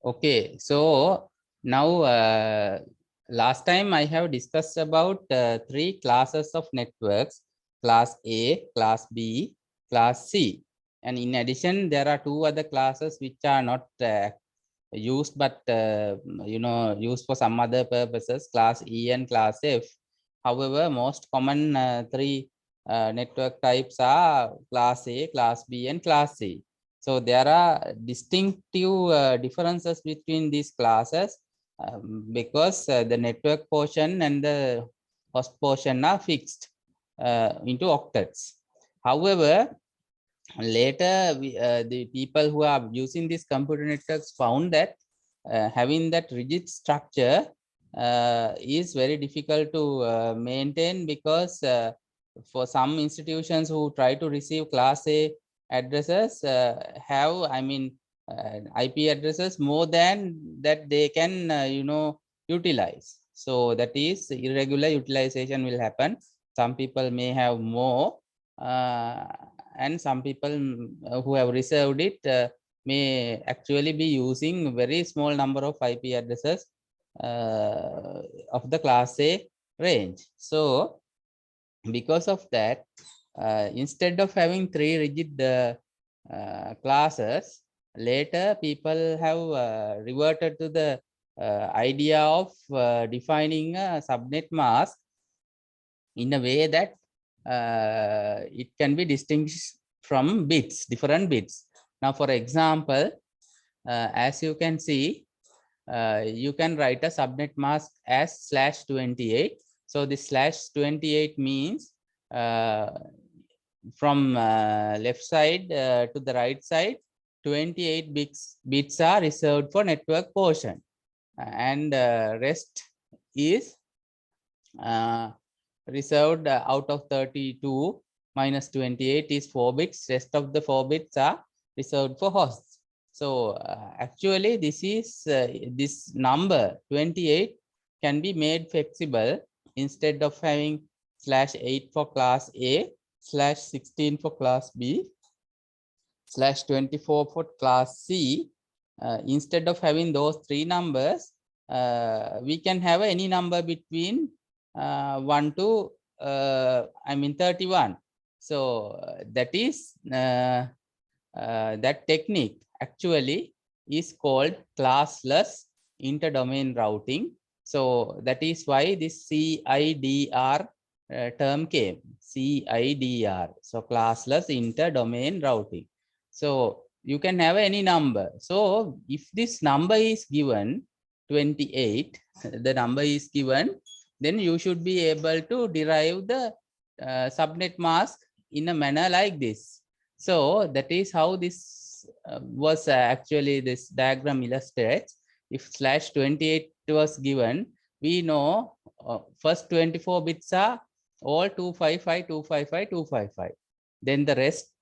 Okay, so now last time I have discussed about three classes of networks: class A, class B, class C. And in addition, there are two other classes which are not used, but used for some other purposes: class E and class F. However, most common three network types are class A, class B, and class C. So there are distinctive differences between these classes because the network portion and the host portion are fixed into octets. However, later the people who are using these computer networks found that having that rigid structure is very difficult to maintain, because for some institutions who try to receive class A addresses have IP addresses more than that they can utilize. So that is irregular utilization will happen. Some people may have more and some people who have reserved it may actually be using very small number of IP addresses of the class A range. So because of that, instead of having three rigid classes, later people have reverted to the idea of defining a subnet mask in a way that it can be distinguished from bits, different bits. Now, for example, as you can see, you can write a subnet mask as /28. So this /28 means from left side to the right side, 28 bits are reserved for network portion, and rest is reserved out of 32 minus 28 is 4 bits. Rest of the 4 bits are reserved for hosts. So actually this is this number 28 can be made flexible. Instead of having /8 for class A, /16 for class B, /24 for class C, instead of having those three numbers, we can have any number between 1 to 31. So that is that technique actually is called classless interdomain routing. So that is why this CIDR term came, CIDR. So classless interdomain routing. So you can have any number. So if this number is given 28, the number is given, then you should be able to derive the subnet mask in a manner like this. So that is how this was actually this diagram illustrates. If /28 was given, we know first 24 bits are all 255, 255, 255. Then the rest,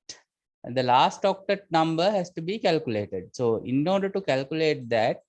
and the last octet number has to be calculated. So in order to calculate that,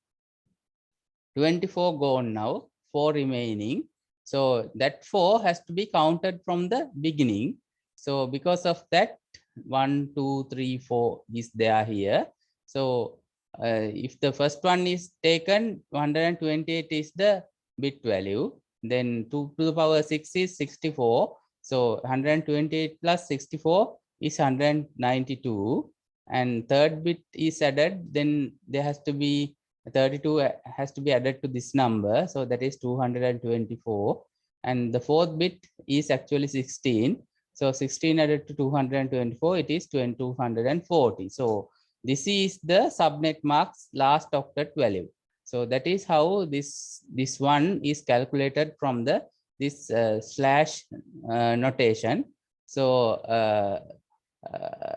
24 gone now, 4 remaining. So that 4 has to be counted from the beginning. So because of that, 1, 2, 3, 4 is there here. So if the first one is taken, 128 is the bit value. Then 2 to the power 6 is 64. So 128 plus 64 is 192. And third bit is added, then there has to be 32 has to be added to this number. So that is 224. And the fourth bit is actually 16. So 16 added to 224, it is 240. So this is the subnet mask's last octet value. So that is how this one is calculated from the this slash notation. So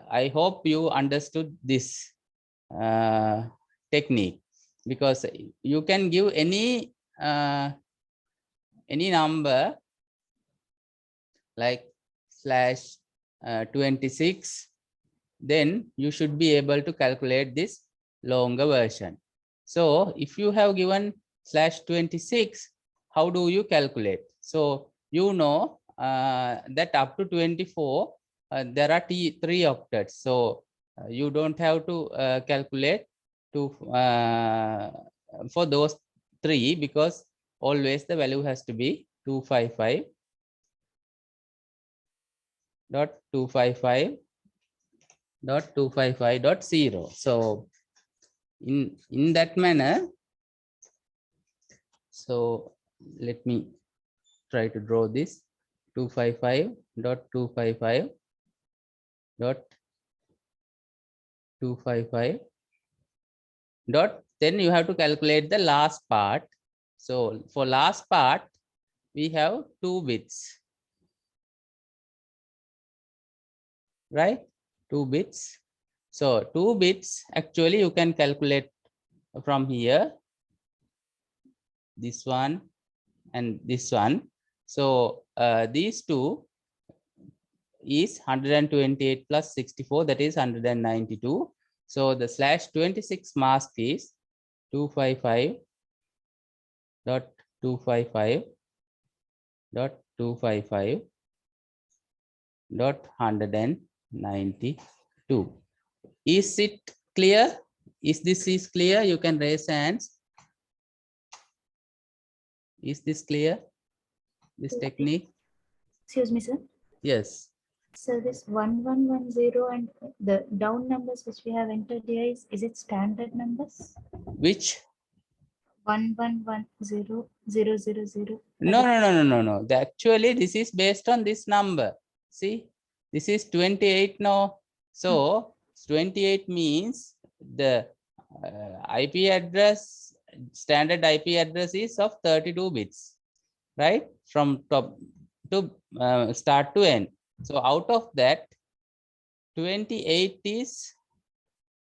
I hope you understood this technique, because you can give any number like /26, then you should be able to calculate this longer version. So if you have given /26, how do you calculate? So you know that up to 24 there are three octets. So you don't have to calculate for those three, because always the value has to be 255.255.255.0. So in that manner, so let me try to draw this 255.255.255 dot, then you have to calculate the last part. So for last part, we have 2 bits, right? 2 bits. So 2 bits, actually you can calculate from here, this one and this one. So these two is 128 plus 64, that is 192. So the /26 mask is 255.255.255.192. Is it clear? Is this clear? You can raise hands. Is this clear? This technique? Excuse me, sir. Yes. So this 1110 and the down numbers which we have entered here, is it standard numbers? Which? 1110,000. No. Actually, this is based on this number. See, this is 28 now. So 28 means the IP address, standard IP address is of 32 bits, right? From top to start to end. So out of that, 28 is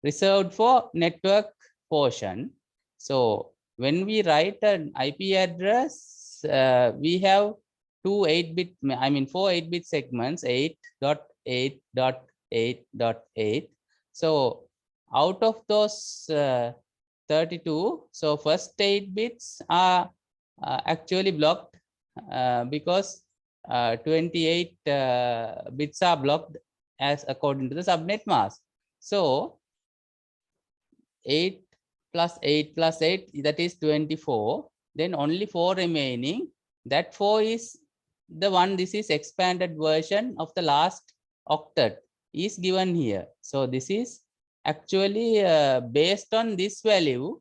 reserved for network portion. So when we write an IP address, we have four 8-bit segments, 8.8.8.8. So out of those 32, so first 8 bits are actually blocked because 28 bits are blocked as according to the subnet mask. So 8 plus 8 plus 8, that is 24. Then only 4 remaining. That 4 is the one, this is expanded version of the last octet is given here. So this is actually based on this value,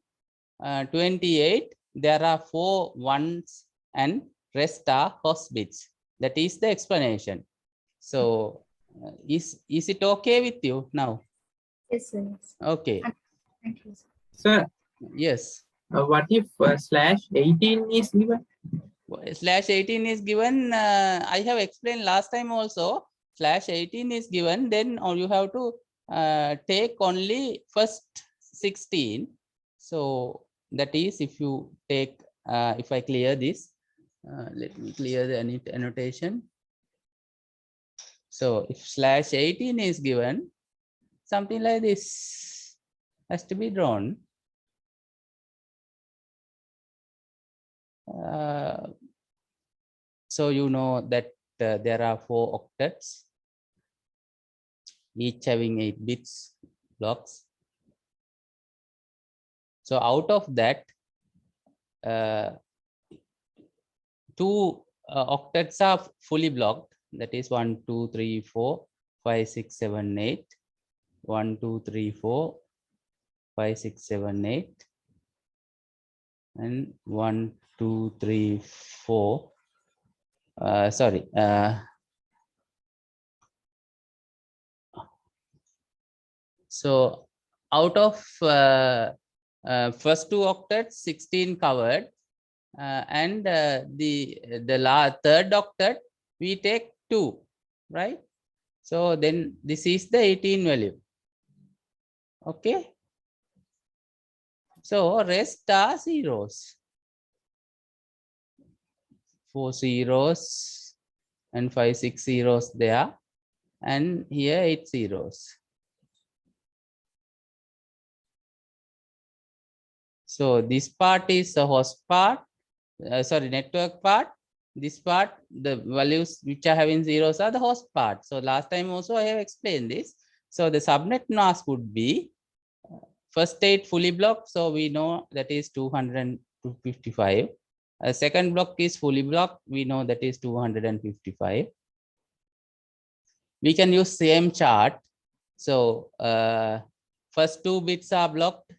28, there are 4 ones and rest are host bits. That is the explanation. So is it okay with you now? Yes, sir. Yes. Okay. Thank you, sir. Sir, Yes. what if /18 is given? /18 is given. I have explained last time also. /18 is given. Then you have to take only first 16. So that is, if you take, if I clear this, let me clear the annotation. So if /18 is given, something like this has to be drawn. So you know that there are 4 octets, each having 8 bits blocks. So out of that, 2 octets are fully blocked. That is 1, 2, 3, 4, 5, 6, 7, 8. 1, 2, 3, 4, 5, 6, 7, 8. And 1, 2, 3, 4. Sorry. So out of first 2 octets, 16 covered, and the third octet we take 2, right? So then this is the 18 value. Okay. So rest are zeros. 4 zeros and 5, 6 zeros there, and here 8 zeros. So this part is the host part, sorry, network part. This part, the values which are having zeros are the host part. So last time also I have explained this. So the subnet mask would be first state fully blocked, so we know that is 255. Second block is fully blocked, we know that is 255. We can use same chart. So first 2 bits are blocked.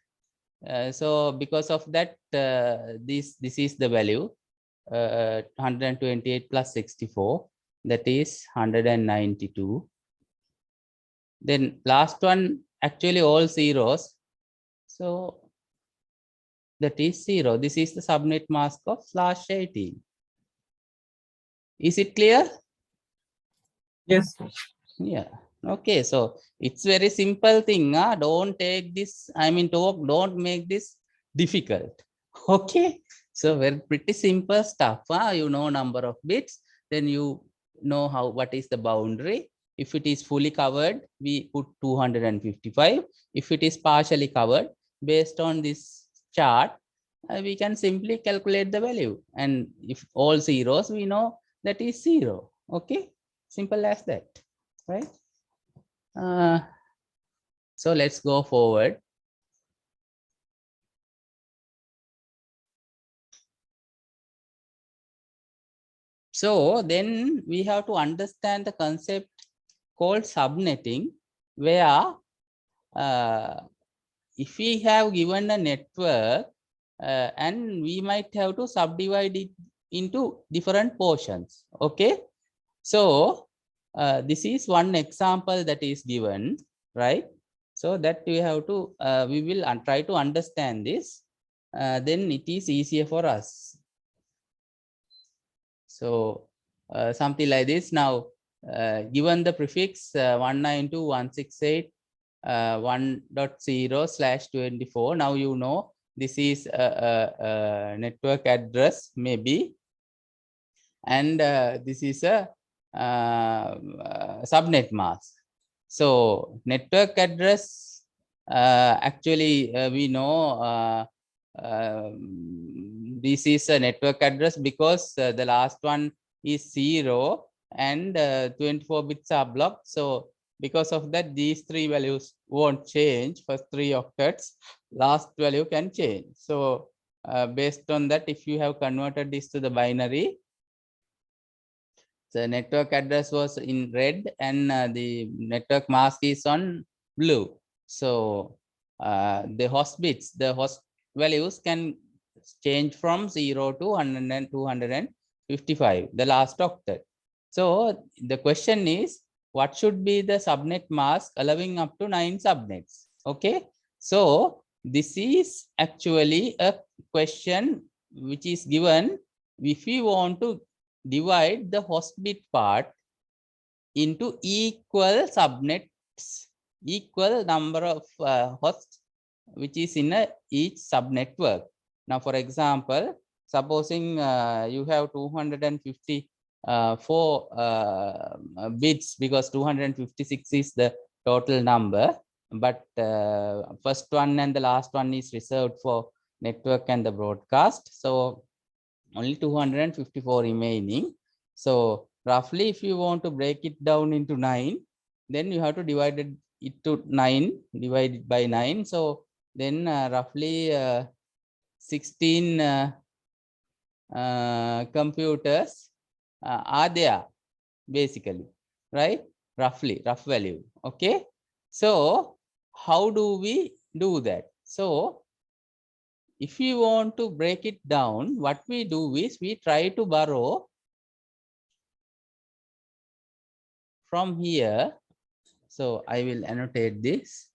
So because of that, this is the value, 128 plus 64, that is 192. Then last one actually all zeros, so that is 0. This is the subnet mask of /18. Is it clear? Yes. Yeah. Okay, so it's very simple thing. Don't take this, I mean, don't make this difficult. Okay, so very pretty simple stuff. You know number of bits, then you know what is the boundary. If it is fully covered, we put 255. If it is partially covered, based on this chart, we can simply calculate the value. And if all zeros, we know that is 0. Okay, simple as that, right? So let's go forward. So then we have to understand the concept called subnetting, where if we have given a network and we might have to subdivide it into different portions. Okay, so this is one example that is given, right? So that we have to we will try to understand this, then it is easier for us. So something like this. Now given the prefix 192.168.1.0/24, now you know this is a network address maybe, and this is a subnet mask. So network address, actually we know this is a network address because the last one is 0 and 24 bits are blocked. So because of that, these 3 values won't change. First 3 octets, last value can change. So based on that, if you have converted this to the binary, the network address was in red and the network mask is on blue. So the host bits, the host values can change from 0 to 100 and 255, the last octet. So the question is, what should be the subnet mask allowing up to 9 subnets? Okay, so this is actually a question which is given if we want to divide the host bit part into equal subnets, equal number of hosts which is in each subnetwork. Now, for example, supposing you have 254 bits, because 256 is the total number, but first one and the last one is reserved for network and the broadcast. So only 254 remaining. So roughly, if you want to break it down into 9, then you have to divide it to 9 divided by 9. So then roughly 16 computers are there basically, right? Roughly, rough value. Okay, so how do we do that? So if we want to break it down, what we do is we try to borrow from here. So I will annotate this.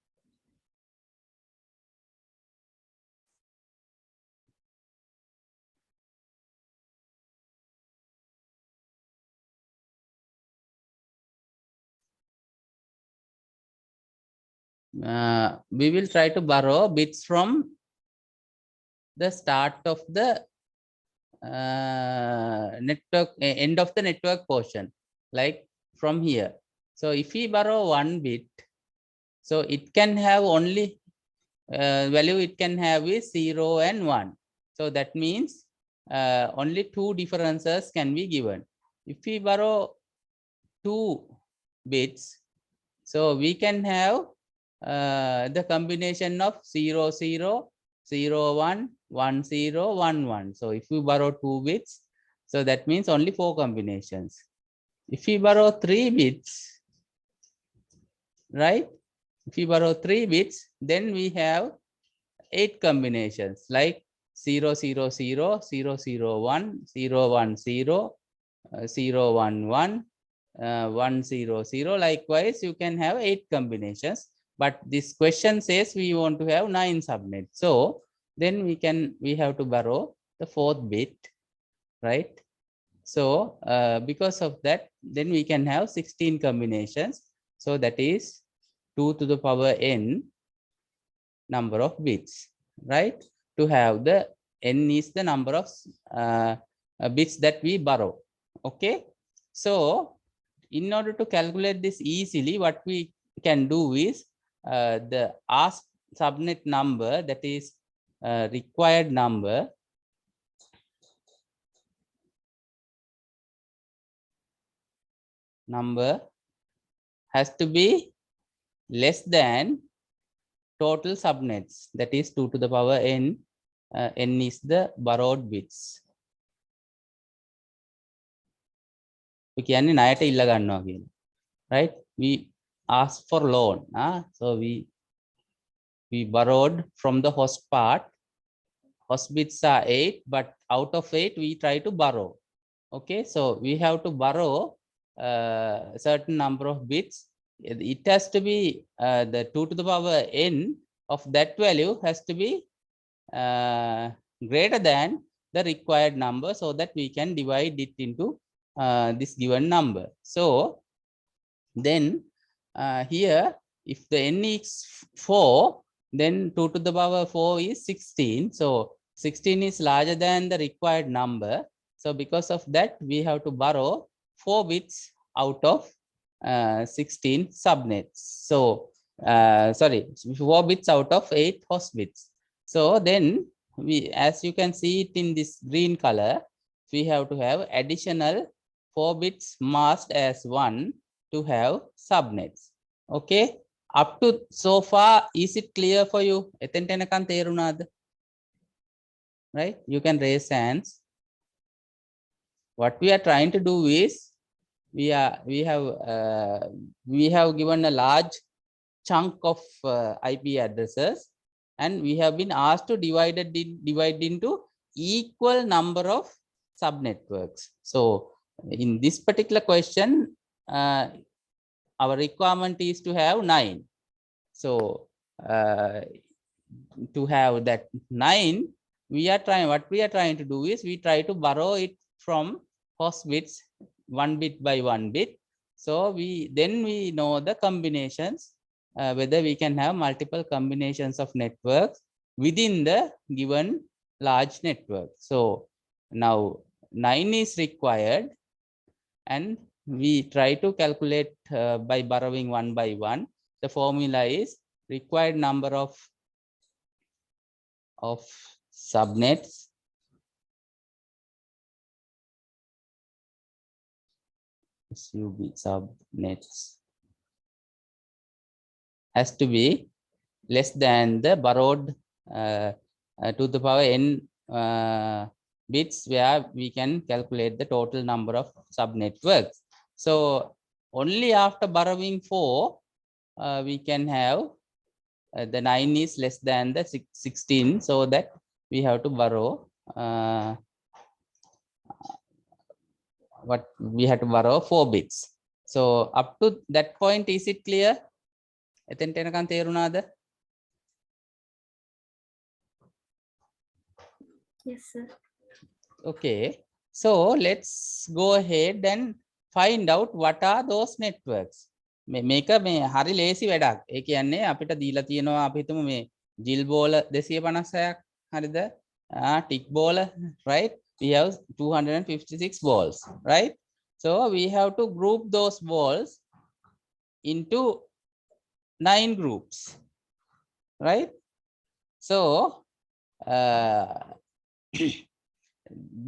We will try to borrow bits from the start of the network, end of the network portion, like from here. So if we borrow 1 bit, so it can have only value it can have is 0 and 1. So that means only 2 differences can be given. If we borrow 2 bits, so we can have the combination of 0, 0, 0, 1, 1, 0, 1, 1. So if we borrow 2 bits, so that means only 4 combinations. If we borrow 3 bits, right? If we borrow 3 bits, then we have 8 combinations like 0, 0, 0, 0, 0, 1, 0, 1, 0, 0, 1, 1, 1, 0, 0. Likewise, you can have 8 combinations. But this question says we want to have 9 subnets. So then we have to borrow the 4th bit, right? So because of that, then we can have 16 combinations. So that is 2 to the power n number of bits, right? To have the n is the number of bits that we borrow. Okay. So in order to calculate this easily, what we can do is the ask subnet number, that is required number, has to be less than total subnets, that is 2 to the power n. N is the borrowed bits. We can ණයට ඉල්ල ගන්නවා කියන, right? We ask for loan. So we borrowed from the host part. Host bits are 8, but out of 8 we try to borrow. Okay, so we have to borrow a certain number of bits. It has to be the 2 to the power n of that value has to be greater than the required number, so that we can divide it into this given number. So then here, if the n is 4, then 2 to the power 4 is 16. So 16 is larger than the required number. So because of that, we have to borrow 4 bits out of 16 subnets. So sorry, 4 bits out of 8 host bits. So then we, as you can see it in this green color, we have to have additional 4 bits masked as 1 to have subnets. Okay, up to so far, is it clear for you? එතෙන්ට එනකන් තේරුණාද? Right, you can raise hands. What we are trying to do is we have given a large chunk of IP addresses, and we have been asked to divide into equal number of subnetworks. So in this particular question, our requirement is to have 9. So to have that 9, what we are trying to do is we try to borrow it from host bits 1 bit by 1 bit. So we know the combinations, whether we can have multiple combinations of networks within the given large network. So now 9 is required, and we try to calculate by borrowing 1 by 1. The formula is required number of subnets subnets has to be less than the borrowed to the power n bits, where we can calculate the total number of subnetworks. So only after borrowing 4, we can have the 9 is less than the 16, so that we have to borrow what we have to borrow 4 bits. So up to that point, is it clear? එතෙන්ට එනකන් තේරුණාද? Yes, sir. Okay, so let's go ahead and find out what are those networks. මේක මේ හරි ලේසි වැඩක්. ඒ කියන්නේ අපිට දීලා තියෙනවා, අපි හිතමු මේ ජිල් බෝල 256ක්, හරිද? ටික් බෝල, right? We have 256 balls, right? So we have to group those balls into 9 groups, right? So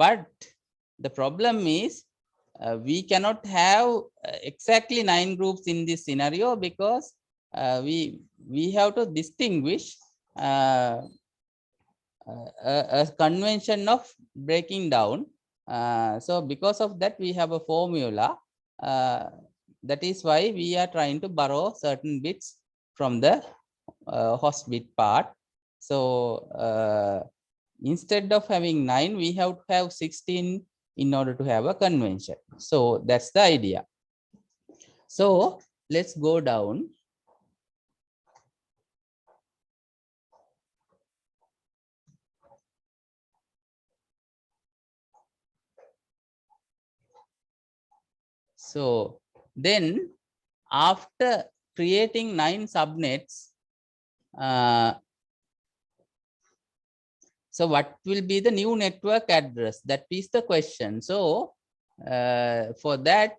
but the problem is we cannot have exactly 9 groups in this scenario, because we have to distinguish a convention of breaking down. So because of that, we have a formula. That is why we are trying to borrow certain bits from the host bit part. So instead of having 9, we have to have 16 in order to have a convention. So that's the idea. So let's go down. So then after creating 9 subnets, so what will be the new network address? That is the question. So for that,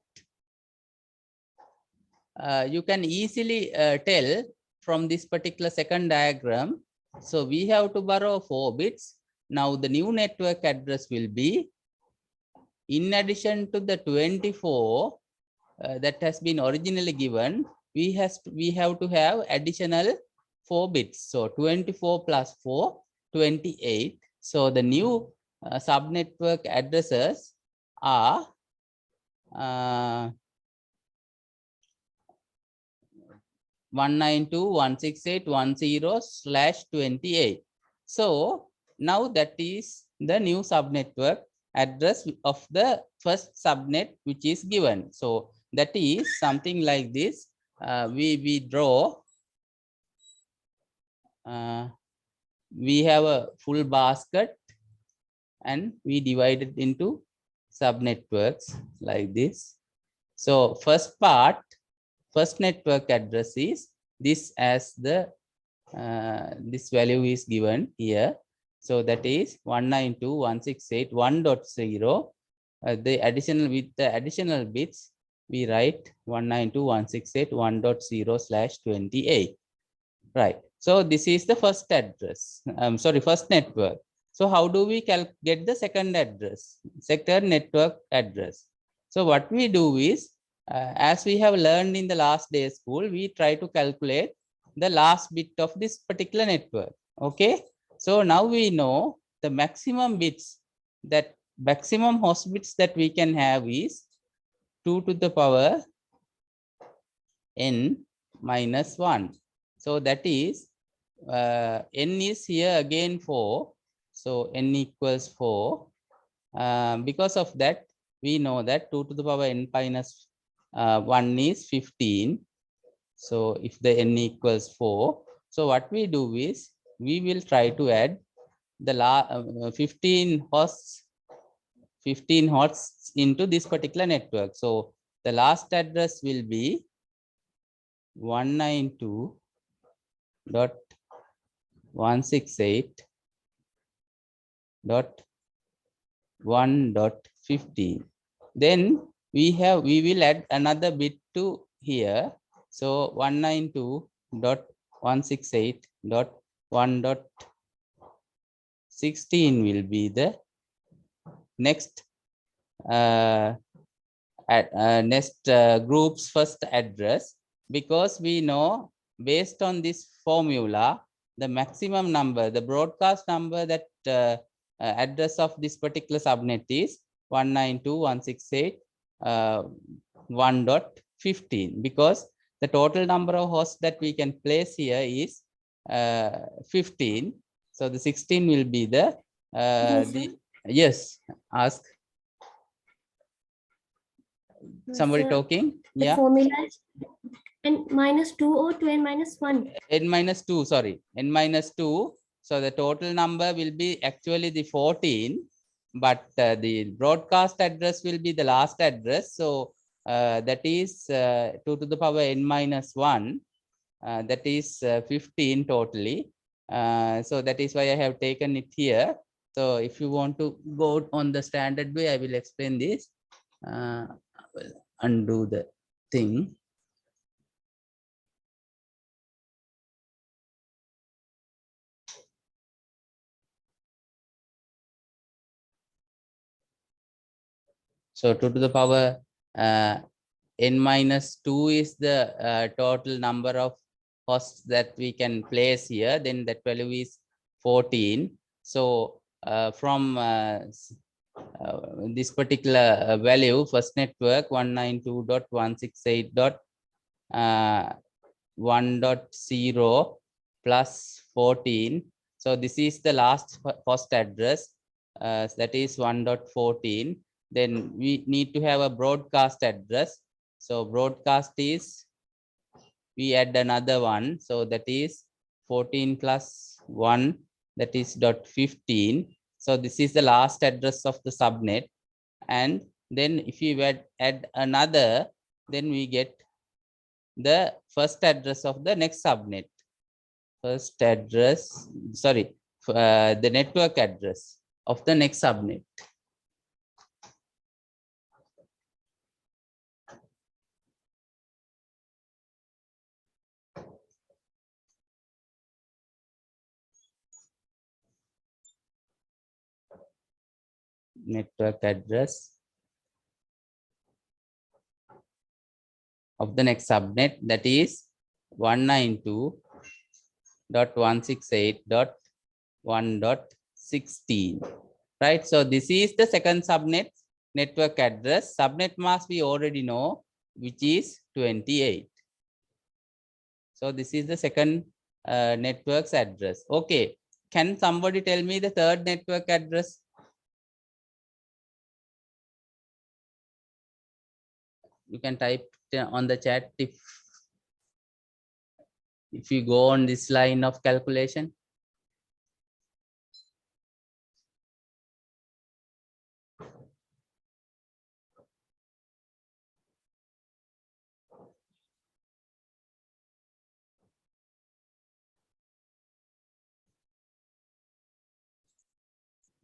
you can easily tell from this particular second diagram. So we have to borrow 4 bits. Now the new network address will be, in addition to the 24 that has been originally given, we have to have additional 4 bits. So 24 plus 4, 28. So the new subnetwork addresses are 192.168.10/28. So now that is the new subnetwork address of the first subnet which is given. So that is something like this. We draw. We have a full basket and we divide it into subnetworks like this. So first part, first network address is this, as the this value is given here. So that is 192.168.1.0. The additional, with the additional bits, we write 192.168.1.0/28. Right. So this is the first address. Sorry, first network. So how do we get the second address, second network address? So what we do is, as we have learned in the last day school, we try to calculate the last bit of this particular network. Okay. So now we know the maximum bits, that maximum host bits that we can have is 2 to the power n minus 1. So that is n is here again 4. So n equals 4. Because of that, we know that 2 to the power n minus 1 is 15. So if the n equals 4, so what we do is, we will try to add the 15 hosts into this particular network. So the last address will be 192.168.1.15. Then we will add another bit to here. So 192.168.1.16 will be the next group's first address, because we know, based on this formula, the maximum number, the broadcast number, that address of this particular subnet is 192.168.1.15, because the total number of hosts that we can place here is 15. So the 16 will be the yes, ask. Somebody talking? The Yeah. formula is n minus 2 or 2 n minus 1. N minus 2, sorry, n minus 2. So the total number will be actually the 14, but the broadcast address will be the last address. So that is 2 to the power n minus 1. That is 15 totally. So that is why I have taken it here. So if you want to go on the standard way, I will explain this. I will undo the thing. So 2 to the power n minus 2 is the total number of hosts that we can place here, then that value is 14. So from this particular value, first network 192.168.1.0 plus 14. So this is the last host address, that is 1.14. Then we need to have a broadcast address. So broadcast is, we add another one, so that is 14 plus 1, that is .15. So this is the last address of the subnet, and then if we add another, then we get the first address of the next subnet. First address, sorry, the network address of the next subnet. Network address of the next subnet, that is 192.168.1.16, right? So this is the second subnet network address. Subnet mask we already know, which is 28. So this is the second network's address. Okay, can somebody tell me the third network address? You can type on the chat if you go on this line of calculation.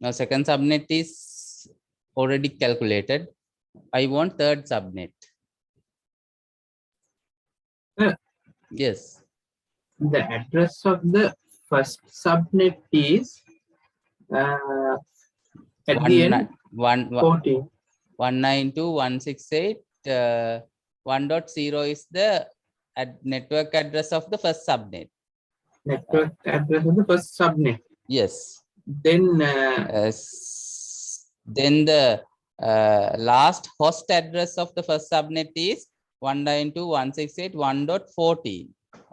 Now second subnet is already calculated. I want third subnet. Yes. The address of the first subnet is at the end 14. 192.168. 1.0 is the network address of the first subnet. Network address of the first subnet. Yes. Then Then the last host address of the first subnet is 192.168.1.14.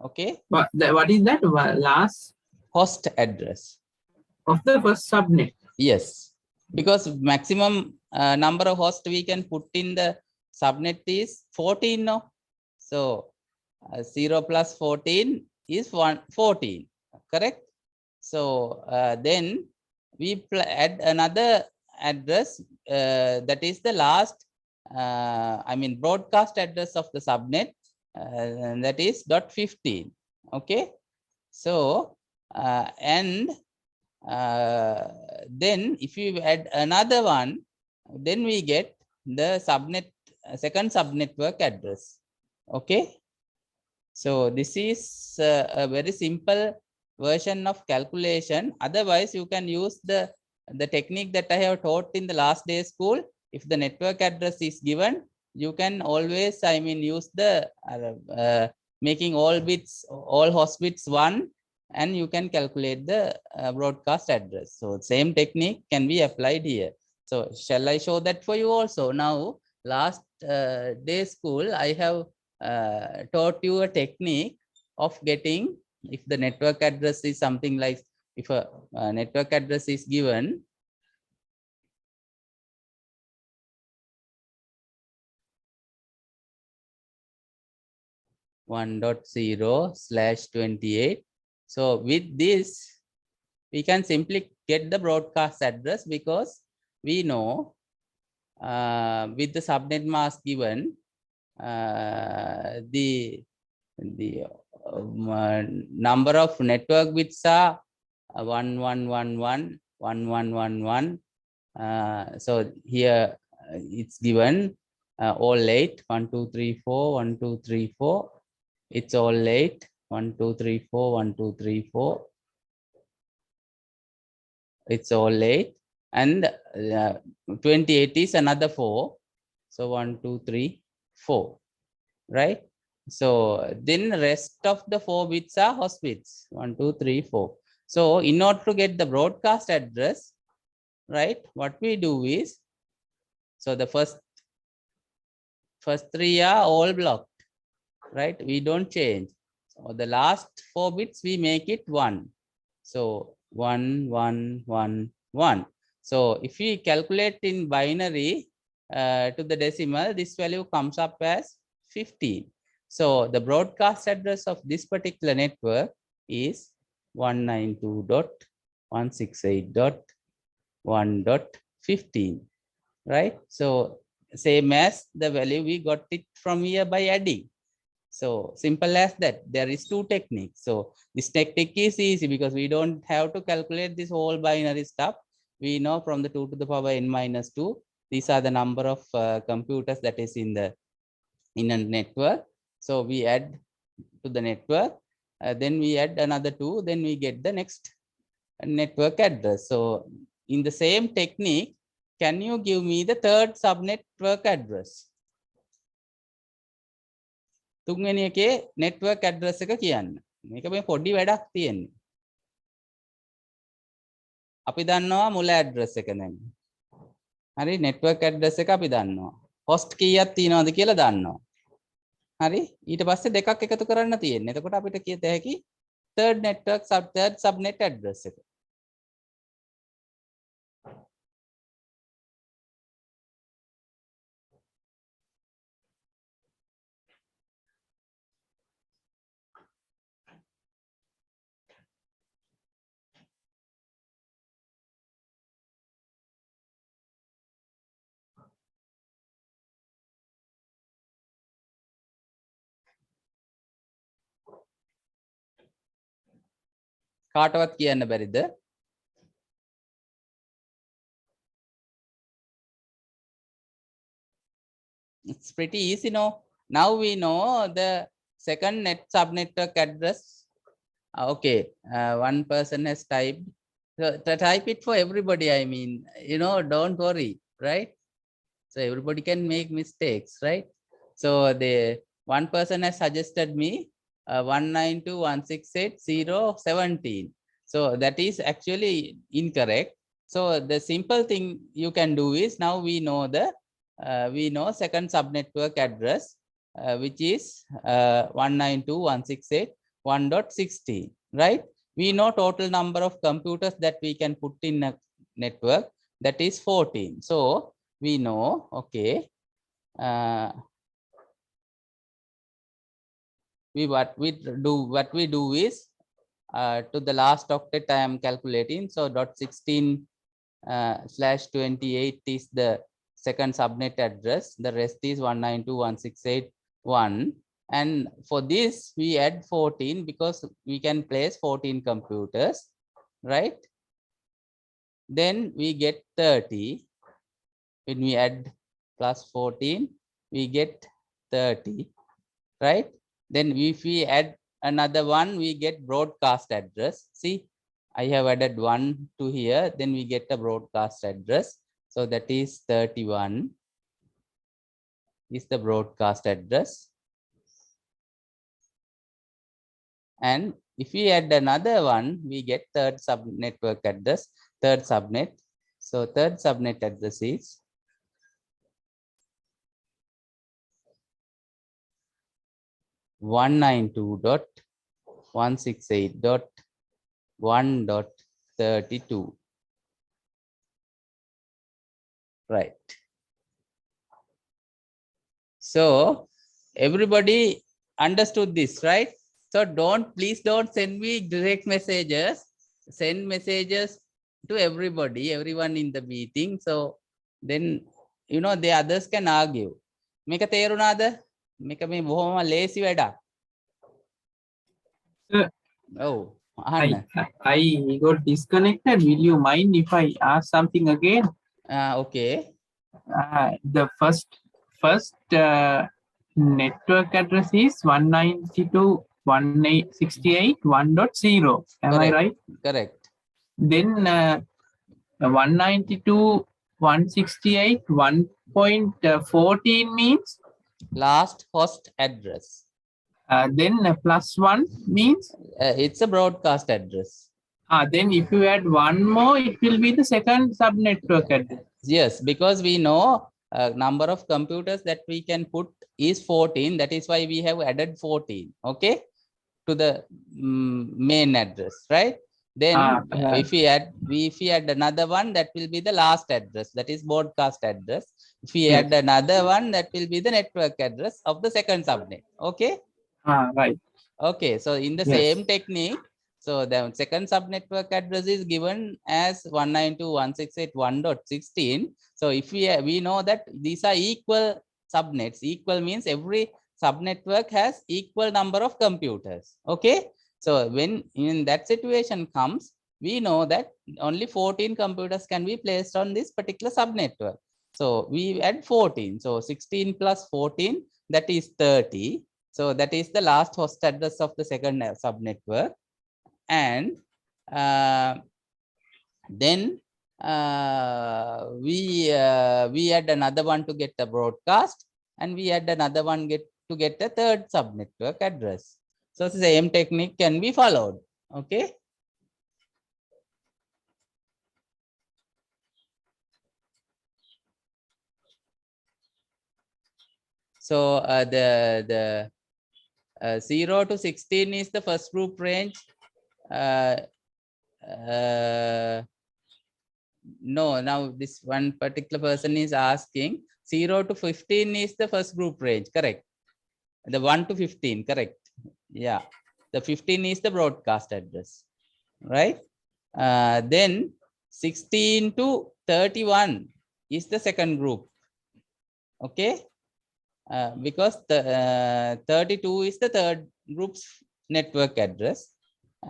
Okay. what is that last Host address of the first subnet? Yes, because maximum number of hosts we can put in the subnet is 14 now. So 0 plus 14 is 14, correct? So then we add another address, that is the last, I mean broadcast address of the subnet, that is .15. Okay, so and then if you add another one, then we get the subnet, second subnetwork address. Okay, so this is a very simple version of calculation. Otherwise you can use the technique that I have taught in the last day school. If the network address is given, you can always, I mean, use the making all bits, all host bits 1, and you can calculate the broadcast address. So same technique can be applied here. So shall I show that for you also? Now last day school I have taught you a technique of getting, if the network address is something like, if a network address is given, (1.0/28). So with this, we can simply get the broadcast address, because we know with the subnet mask given, the number of network bits are 1111, 1111. So here it's given all 8, 1 2 3 4, 1 2 3 4. It's all 8, 1 2 3 4, 1 2 3 4. It's all 8, and 28 is another 4. So 1 2 3 4, right? So then rest of the 4 bits are host bits, 1, 2, 3, 4. So in order to get the broadcast address, right, what we do is, so the first 3 are all blocked, right? We don't change. So the last 4 bits, we make it 1. So 1, 1, 1, 1. So if we calculate in binary to the decimal, this value comes up as 15. So the broadcast address of this particular network is 192.168.1.15, right? So same as the value we got it from here by adding. So simple as that. There is 2 techniques. So this technique is easy because we don't have to calculate this whole binary stuff. We know from the 2 to the power n minus 2, these are the number of computers that is in a network. So we add to the network, then we add another 2, then we get the next network address. So in the same technique, can you give me the third subnetwork address? තුන්වෙනි එකේ network address එක කියන්න. මේක මේ පොඩි වැඩක් තියෙන්නේ. අපි දන්නවා මුල address එක දැන්. හරි, network address එක අපි දන්නවා. host කීයක් තියෙනවද කියලා දන්නවා. හරි, ඊට පස්සේ දෙකක් එකතු කරන්න තියෙන්නේ. එතකොට අපිට කියත හැකි third subnet address එක. කාටවත් කියන්න බැරිද? It's pretty easy, no? Now we know the second subnetwork address. Okay, one person has typed. So type it for everybody. I mean, don't worry, right? So everybody can make mistakes, right? So the one person has suggested me 192.168.0.17. So that is actually incorrect. So the simple thing you can do is, now we know the second subnetwork address, which is 192.168.1.16, right? We know total number of computers that we can put in a network, that is 14. So we know, okay, what we do is, to the last octet I am calculating. So .16/28 is the second subnet address. The rest is 192.168.1. And for this we add 14 because we can place 14 computers, right? Then we get 30. When we add plus 14, we get 30, right? Then if we add another one, we get broadcast address. See, I have added 1 to here, then we get a broadcast address. So that is 31 is the broadcast address. And if we add another one, we get third subnetwork address, third subnet. So third subnet address is 192.168.1.32. Right. So everybody understood this, right? So please don't send me direct messages. Send messages to everyone in the meeting. So then, the others can argue. Meka තේරුණාද? Meka මේ බොහොම ලේසි වැඩක්. Oh, I got disconnected. Will you mind if I ask something again? Okay. The first network address is 192.168.1.0. Am I right? Correct. Then 192.168.1.14 means Last host address. Then +1 means, It's a broadcast address. then if you add one more, it will be the second subnetwork address. Yes, because we know number of computers that we can put is 14. That is why we have added 14. Okay, to the main address, right? Then Right. if we add another one, that will be the last address, that is broadcast address. If we Yes. add another one, that will be the network address of the second subnet. Okay. Right. Okay, so in the Yes. same technique, so the second subnetwork address is given as 192.168.1.16. So if we know that these are equal subnets, equal means every subnetwork has equal number of computers. Okay, so when in that situation comes, we know that only 14 computers can be placed on this particular subnetwork. So we add 14. So 16 plus 14, that is 30. So that is the last host address of the second subnetwork. And then we add another one to get the broadcast, and we add another one to get the third subnetwork address. So the same technique can be followed. Okay. So the 0 to 16 is the first group range. No, now this one particular person is asking 0 to 15 is the first group range, correct? The 1 to 15, correct? Yeah, the 15 is the broadcast address, right? Then 16 to 31 is the second group. Okay, because the 32 is the third group's network address,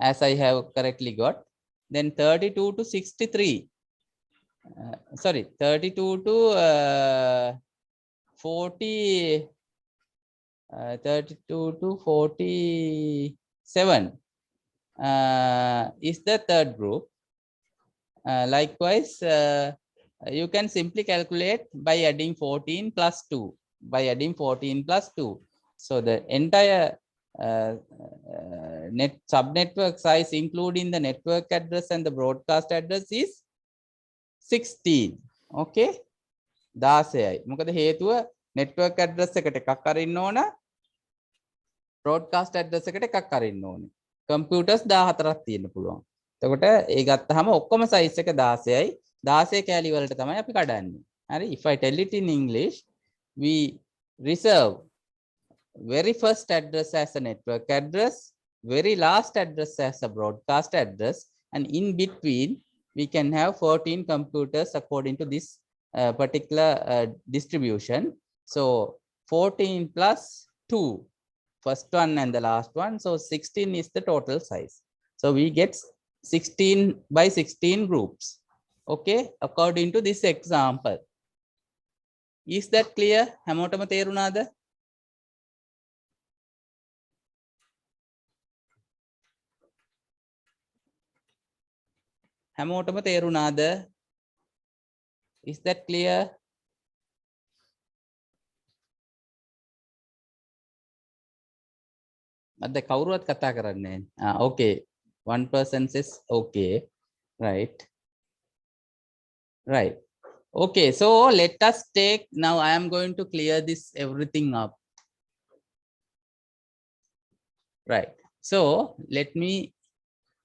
as I have correctly got. Then 32 to 63, sorry, 32 to 40, 32 to 47 is the third group. Likewise, you can simply calculate by adding 14 plus 2, by adding 14 plus 2. So the entire subnetwork size, including the network address and the broadcast address, is 16. Okay. 16යි. මොකද හේතුව network address එකට එකක් අරින්න ඕන, broadcast address එකට එකක් අරින්න ඕනේ. computers 14ක් තියෙන්න පුළුවන්. එතකොට ඒ ගත්තාම ඔක්කොම size එක 16යි. 16 කැලි වලට තමයි අපි කඩන්නේ. හරි. If I tell it in English, we reserve very first address as a network address, very last address as a broadcast address, and in between we can have 14 computers according to this particular distribution. So 14 plus 2, first one and the last one, so 16 is the total size. So we get 16 by 16 groups. Okay, according to this example. Is that clear? හැමෝටම තේරුණාද? හැමෝටම තේරුණාද? Is that clear? අද කවුරුවත් කතා කරන්නේ නැහැ. Okay, one person says okay, right? Right. Okay, so let us take, now I am going to clear this everything up. Right. So let me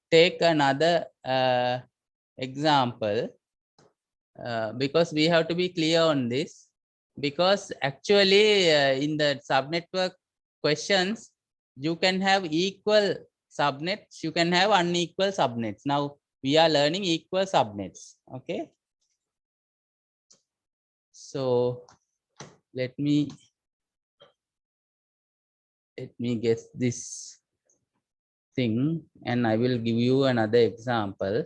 take another example, because we have to be clear on this, because actually in the subnetwork questions, you can have equal subnets, you can have unequal subnets. Now we are learning equal subnets. Okay, so let me guess this thing and I will give you another example.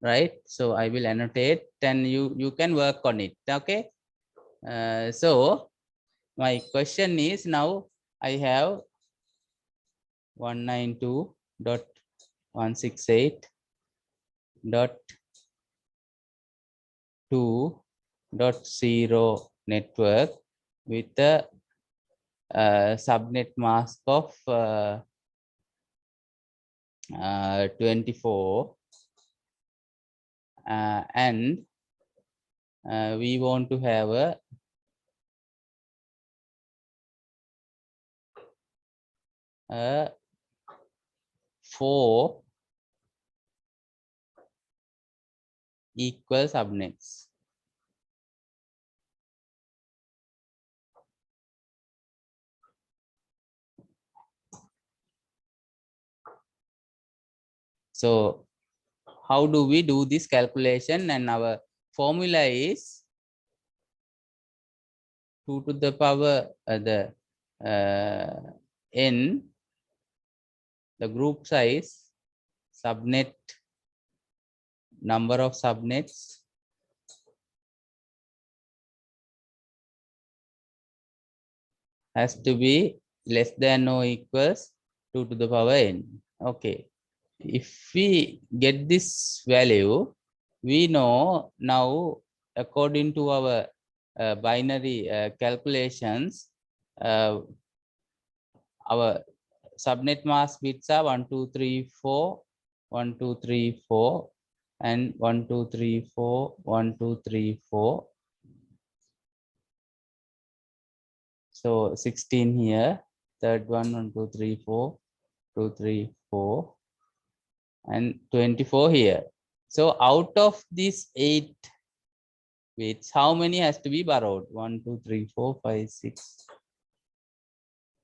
Right, so I will annotate and you can work on it. Okay, so my question is, now I have 192.168.2.0 network with a subnet mask of 24 and we want to have a 4 equal subnets. So how do we do this calculation? And our formula is 2 to the power n, the group size, subnet, number of subnets, has to be less than or equals 2 to the power n. Okay. If we get this value, we know now, according to our binary calculations, our subnet mask bits are 1 2 3 4 1 2 3 4 and 1 2 3 4 1 2 3 4. So 16 here, third one 1 2 3 4 2 3 4 and 24 here. So out of these 8 bits, how many has to be borrowed? 1 2 3 4 5 6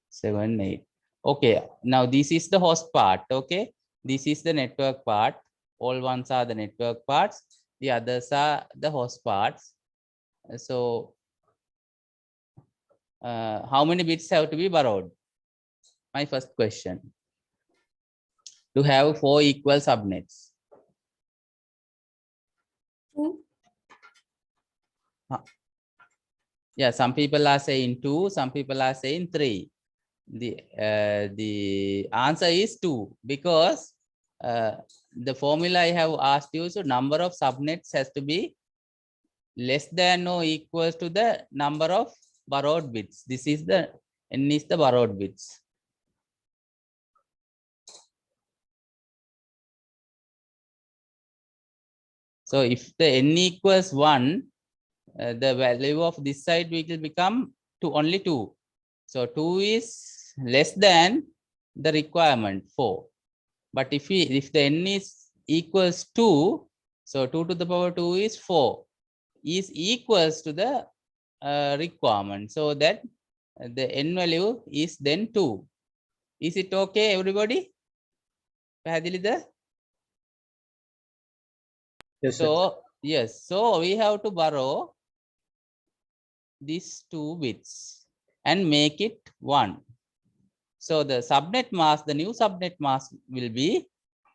7 8. Okay, now this is the host part. Okay, this is the network part. All ones are the network parts, the others are the host parts. So how many bits have to be borrowed? My first question. To have 4 equal subnets. 2. Yeah, some people are saying 2, some people are saying 3. The answer is 2 because the formula I have asked you, so number of subnets has to be less than or equals to the number of borrowed bits. This is the n is the borrowed bits. So if the n equals 1, the value of this side will become only 2. So 2 is less than the requirement 4. But if the n is equals 2, so 2 to the power 2 is 4, is equals to the requirement. So that the n value is then 2. Is it okay, everybody? Yes, So yes, so we have to borrow these 2 bits and make it 1. So the subnet mask, the new subnet mask will be,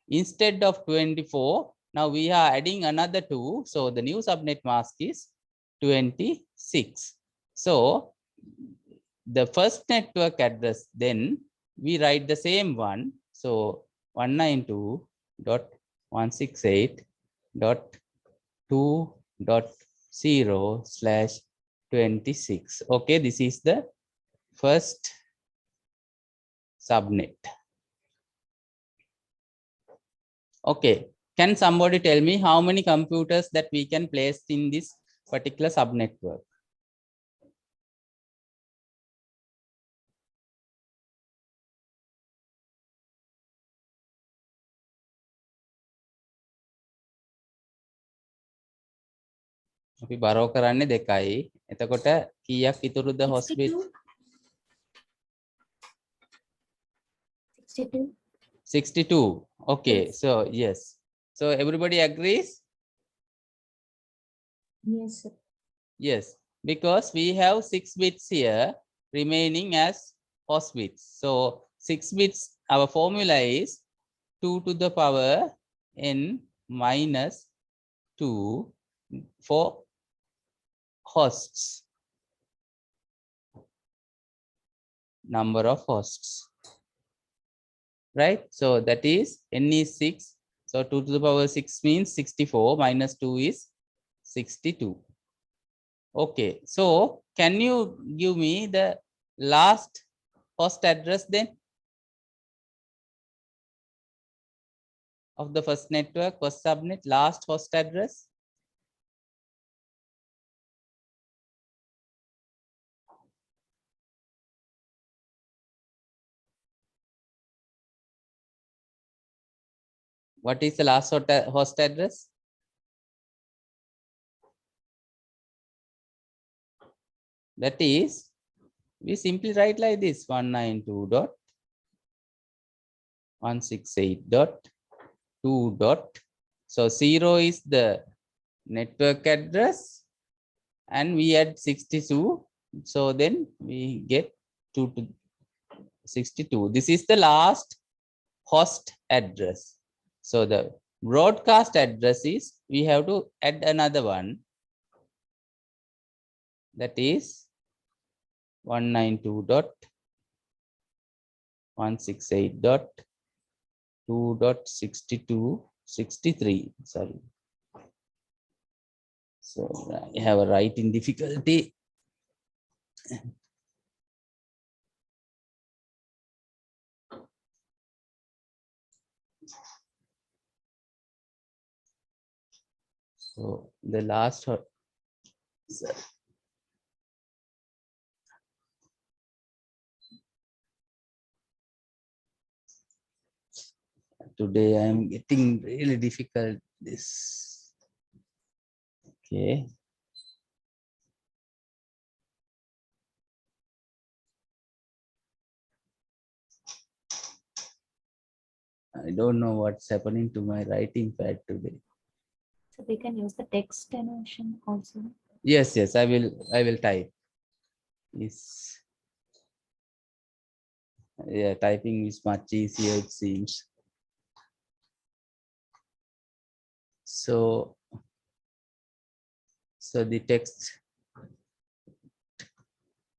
instead of 24, now we are adding another 2. So the new subnet mask is 26. So the first network address, then we write the same one. So 192.168.2.0/26. Okay, this is the first subnet. Okay, can somebody tell me how many computers that we can place in this particular subnetwork? අපි බරෝ කරන්නේ 2යි. එතකොට කීයක් ඉතුරුද host bit? 62. 62. Okay, Yes. so yes. So everybody agrees? Yes, sir. Yes, because we have 6 bits here remaining as host bits. So 6 bits, our formula is 2 to the power n minus 2 for hosts. Number of hosts. Right? So that is n is 6. So 2 to the power 6 means 64 minus 2 is 62. Okay, so can you give me the last host address then of the first network, first subnet, last host address? What is the last host address? That is, we simply write like this: 192.168.2. So 0 is the network address, and we add 62. So then we get 2 to 62. This is the last host address. So the broadcast address is, we have to add another one, that is 192.168.2.6263. Sorry. So I have a writing difficulty. So the last, sorry. Today I am getting really difficult this. Okay. I don't know what's happening to my writing pad today. So we can use the text animation also. Yes, yes, I will type. Yes. Yeah, typing is much easier, it seems. So the text,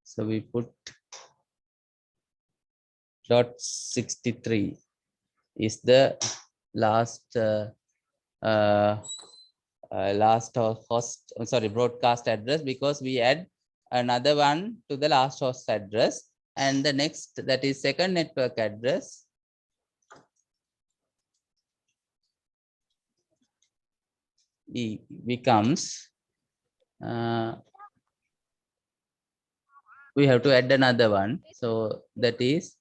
so we put .63 is the last last host, sorry, broadcast address, because we add another one to the last host address, and the next, that is second network address, becomes we have to add another one, so that is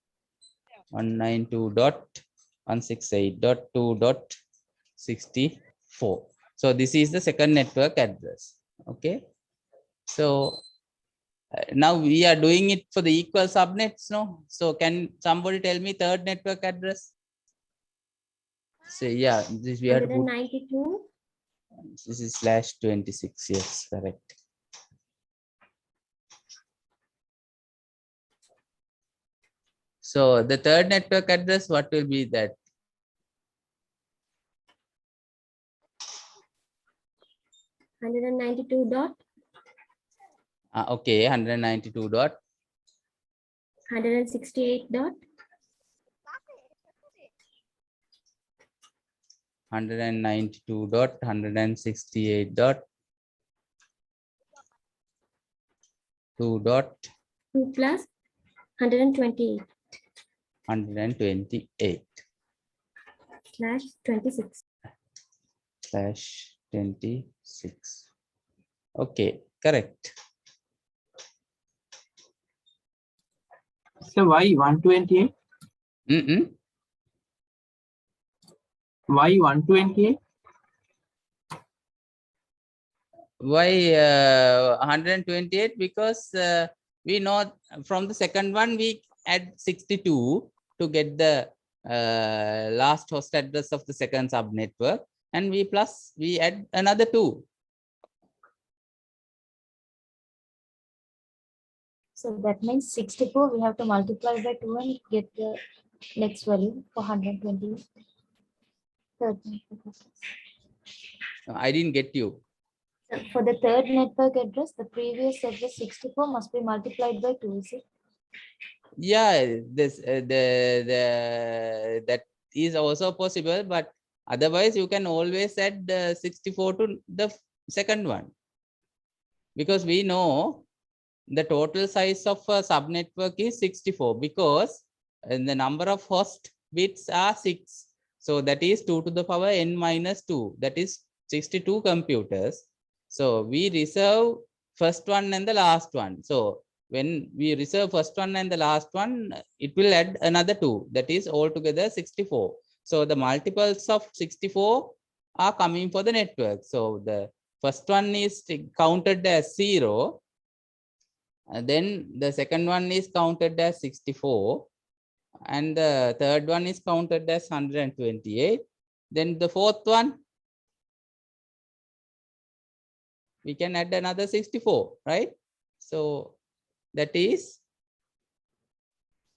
192.168.2.64. So this is the second network address. Okay, so now we are doing it for the equal subnets, no? So can somebody tell me third network address? So yeah, this we have to put, 192. this is /26. Yes, correct. So the third network address, what will be that? $192 dot Okay, 192 dot 168 dot 192 dot 168 dot 2 dot 2 plus 128 128 slash 26. /26. Okay, correct. So why 128? Why 128? Why 128? Because we know from the second one we add 62 to get the last host address of the second sub network, and we add another 2. So that means 64, we have to multiply by 2 and get the next value for 120. I didn't get you. So for the third network address, the previous address 64 must be multiplied by 2, is it? Yeah, this that is also possible, but otherwise you can always add 64 to the second one, because we know the total size of a subnetwork is 64 because the number of host bits are 6. So that is 2 to the power n minus 2. That is 62 computers. So we reserve first one and the last one. So when we reserve first one and the last one, it will add another 2. That is altogether 64. So the multiples of 64 are coming for the network. So the first one is counted as 0. And then the second one is counted as 64. And the third one is counted as 128. Then the fourth one, we can add another 64, right? So that is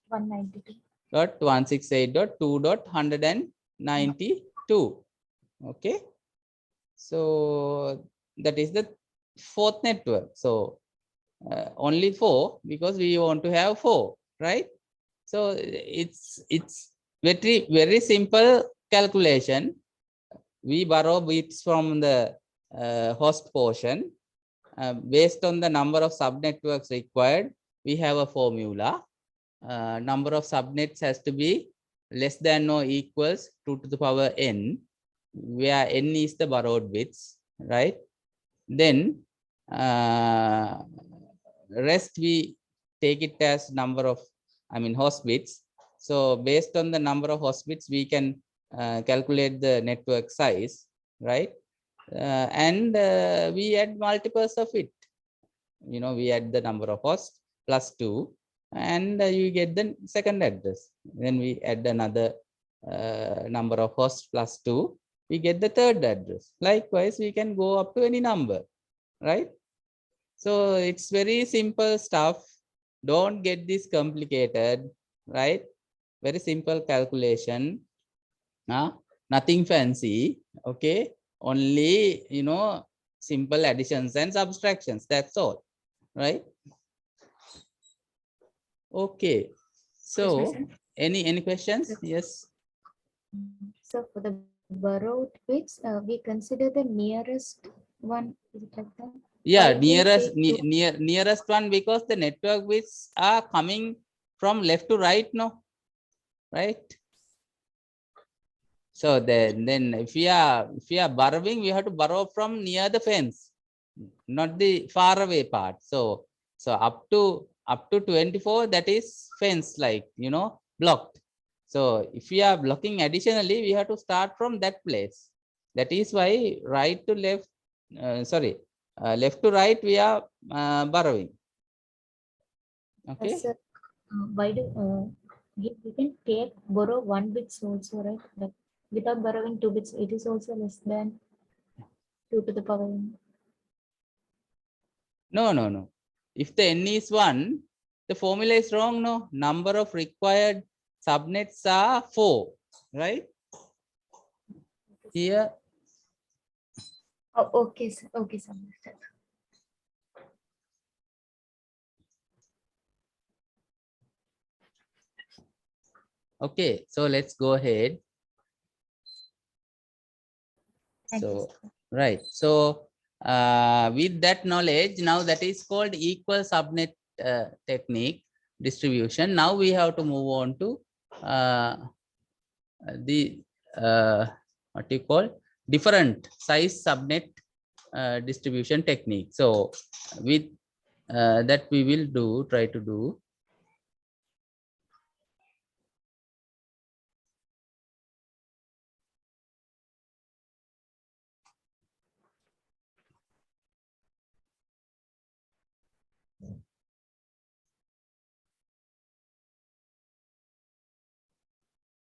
192. 168.2.192. Okay. So that is the fourth network. So only 4 because we want to have 4, right? So it's very simple calculation. We borrow bits from the host portion based on the number of subnetworks required. We have a formula. Number of subnets has to be less than or equals 2 to the power n, where n is the borrowed bits, right? Then rest we take it as number of, host bits. So based on the number of host bits, we can calculate the network size, right? And we add multiples of it. We add the number of hosts plus 2, and you get the second address. Then we add another number of hosts plus 2, we get the third address. Likewise, we can go up to any number, right? So it's very simple stuff. Don't get this complicated, right? Very simple calculation. Nothing fancy. Okay. Only, simple additions and subtractions. That's all, right? Okay. So any questions? Yes. So for the borrowed bits, we consider the nearest one. Is it like that? Yeah, Why do you nearest take nearest one, because the network bits are coming from left to right, no, right? So then if we are borrowing, we have to borrow from near the fence, not the far away part. So up to 24, that is fence, like, blocked. So if we are blocking additionally, we have to start from that place. That is why right to left, left to right, we are borrowing. Okay. Sir, why do we can borrow 1 bits also, right? Like without borrowing 2 bits, it is also less than 2 to the power n. No. If the n is 1, the formula is wrong, no? Number of required subnets are 4, right? Here. Oh, okay, sir. Okay, sir. Understood. Okay, so let's go ahead. Thank you, So, sir. right. So with that knowledge, now that is called equal subnet technique distribution. Now we have to move on to the what you call different size subnet distribution technique. So with that we will try to do.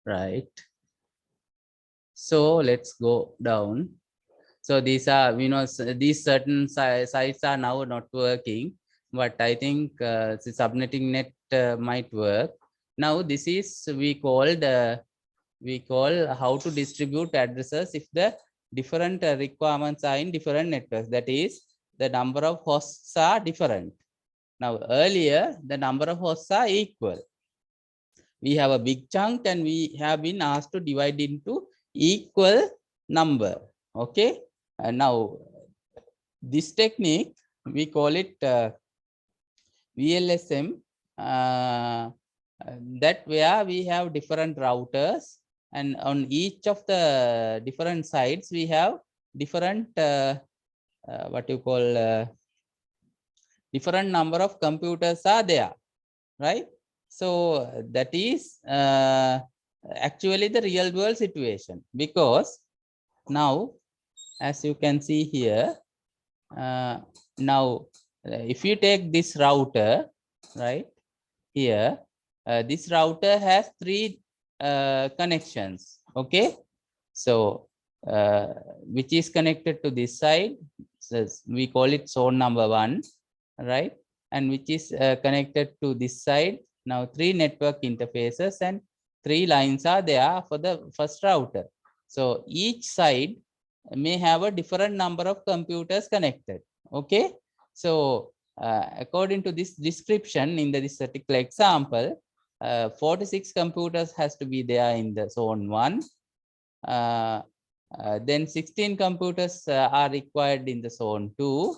Right. So let's go down. So these are, these certain sites are now not working, but I think the subnetting net might work. Now this is we call how to distribute addresses if the different requirements are in different networks. That is, the number of hosts are different. Now earlier the number of hosts are equal. We have a big chunk and we have been asked to divide into equal number. Okay. And now this technique, we call it VLSM, that where we have different routers, and on each of the different sides we have different what you call different number of computers are there, right? So that is actually the real world situation, because now as you can see here, now if you take this router right here, this router has three connections, okay? So which is connected to this side, so we call it zone number 1, right? And which is connected to this side. Now 3 network interfaces and 3 lines are there for the first router. So each side may have a different number of computers connected, okay? So according to this description in this particular example, 46 computers has to be there in the zone 1. Then 16 computers are required in the zone 2.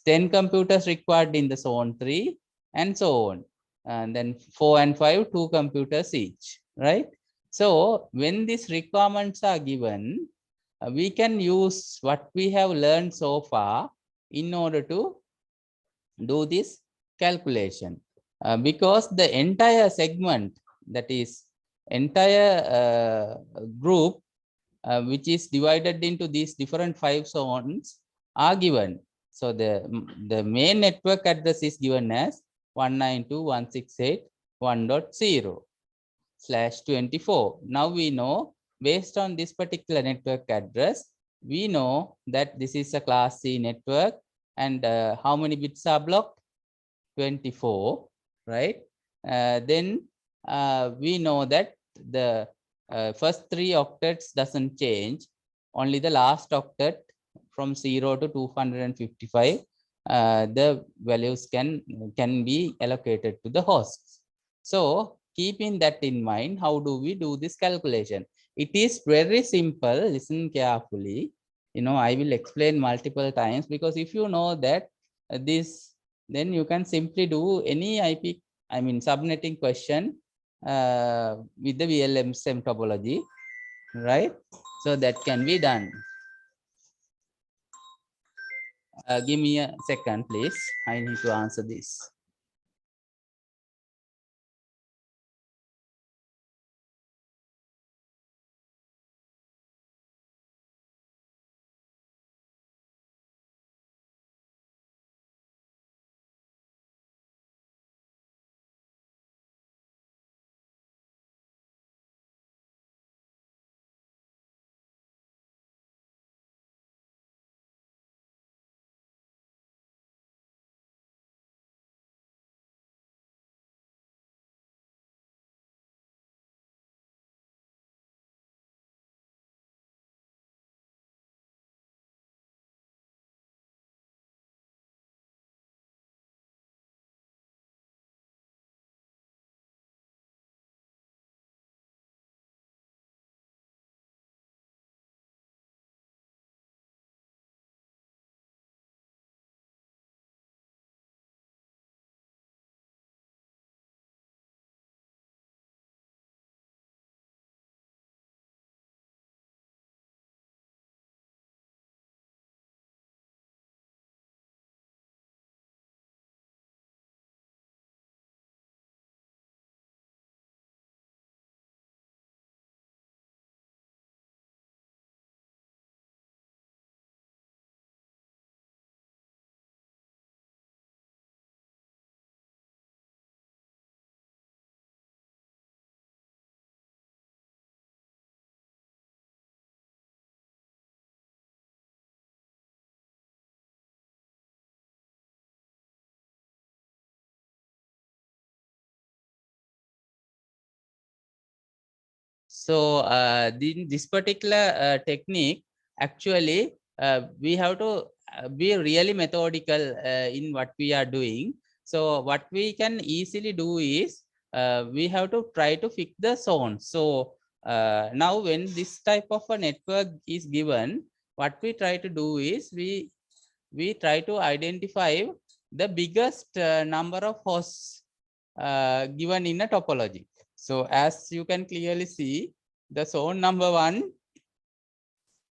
10 computers required in the zone 3, and so on. And then 4 and 5, 2 computers each, right? So when these requirements are given, we can use what we have learned so far in order to do this calculation, because the entire segment, that is entire group, which is divided into these different 5 zones are given. So the main network address is given as 192.168.1.0/24. Now we know, based on this particular network address, we know that this is a class C network, and how many bits are blocked? 24, right? Then we know that the first 3 octets doesn't change, only the last octet from 0 to 255, the values can be allocated to the hosts. So keeping that in mind, how do we do this calculation? It is very simple. Listen carefully. I will explain multiple times, because if you know that this, then you can simply do any subnetting question with the VLSM topology, right? So that can be done. Give me a second, please. I need to answer this. So this particular technique, actually, we have to be really methodical in what we are doing. So what we can easily do is, we have to try to fix the zone. So now when this type of a network is given, what we try to do is, we we try to identify the biggest number of hosts given in a topology. So as you can clearly see, the zone number 1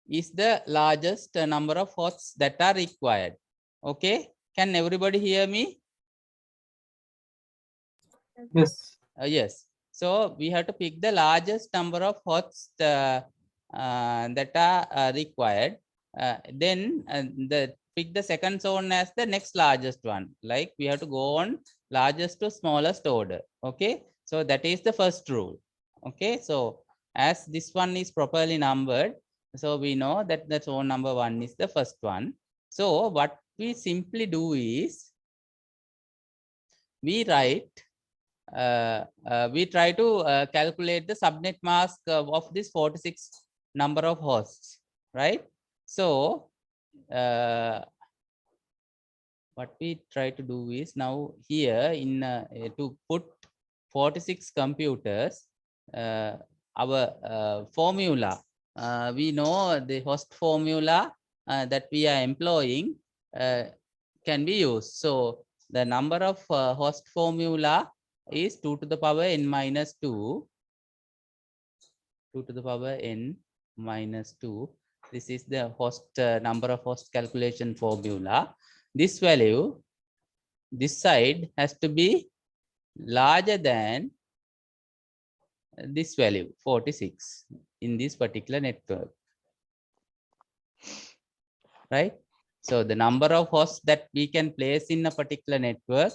is the largest number of hosts that are required. Okay, can everybody hear me? Yes. Yes. So we have to pick the largest number of hosts that are required. Then pick the second zone as the next largest one. Like we have to go on largest to smallest order. Okay. So that is the first rule. Okay. So as this one is properly numbered, so we know that the zone number 1 is the first one. So what we simply do is we write we try to calculate the subnet mask of this 46 number of hosts, right? So what we try to do is now here in to put 46 computers, our formula, we know the host formula that we are employing can be used. So the number of host formula is 2 to the power n minus 2, 2 to the power n minus 2. This is the host number of host calculation formula. This value, this side has to be larger than this value 46 in this particular network, right? So the number of hosts that we can place in a particular network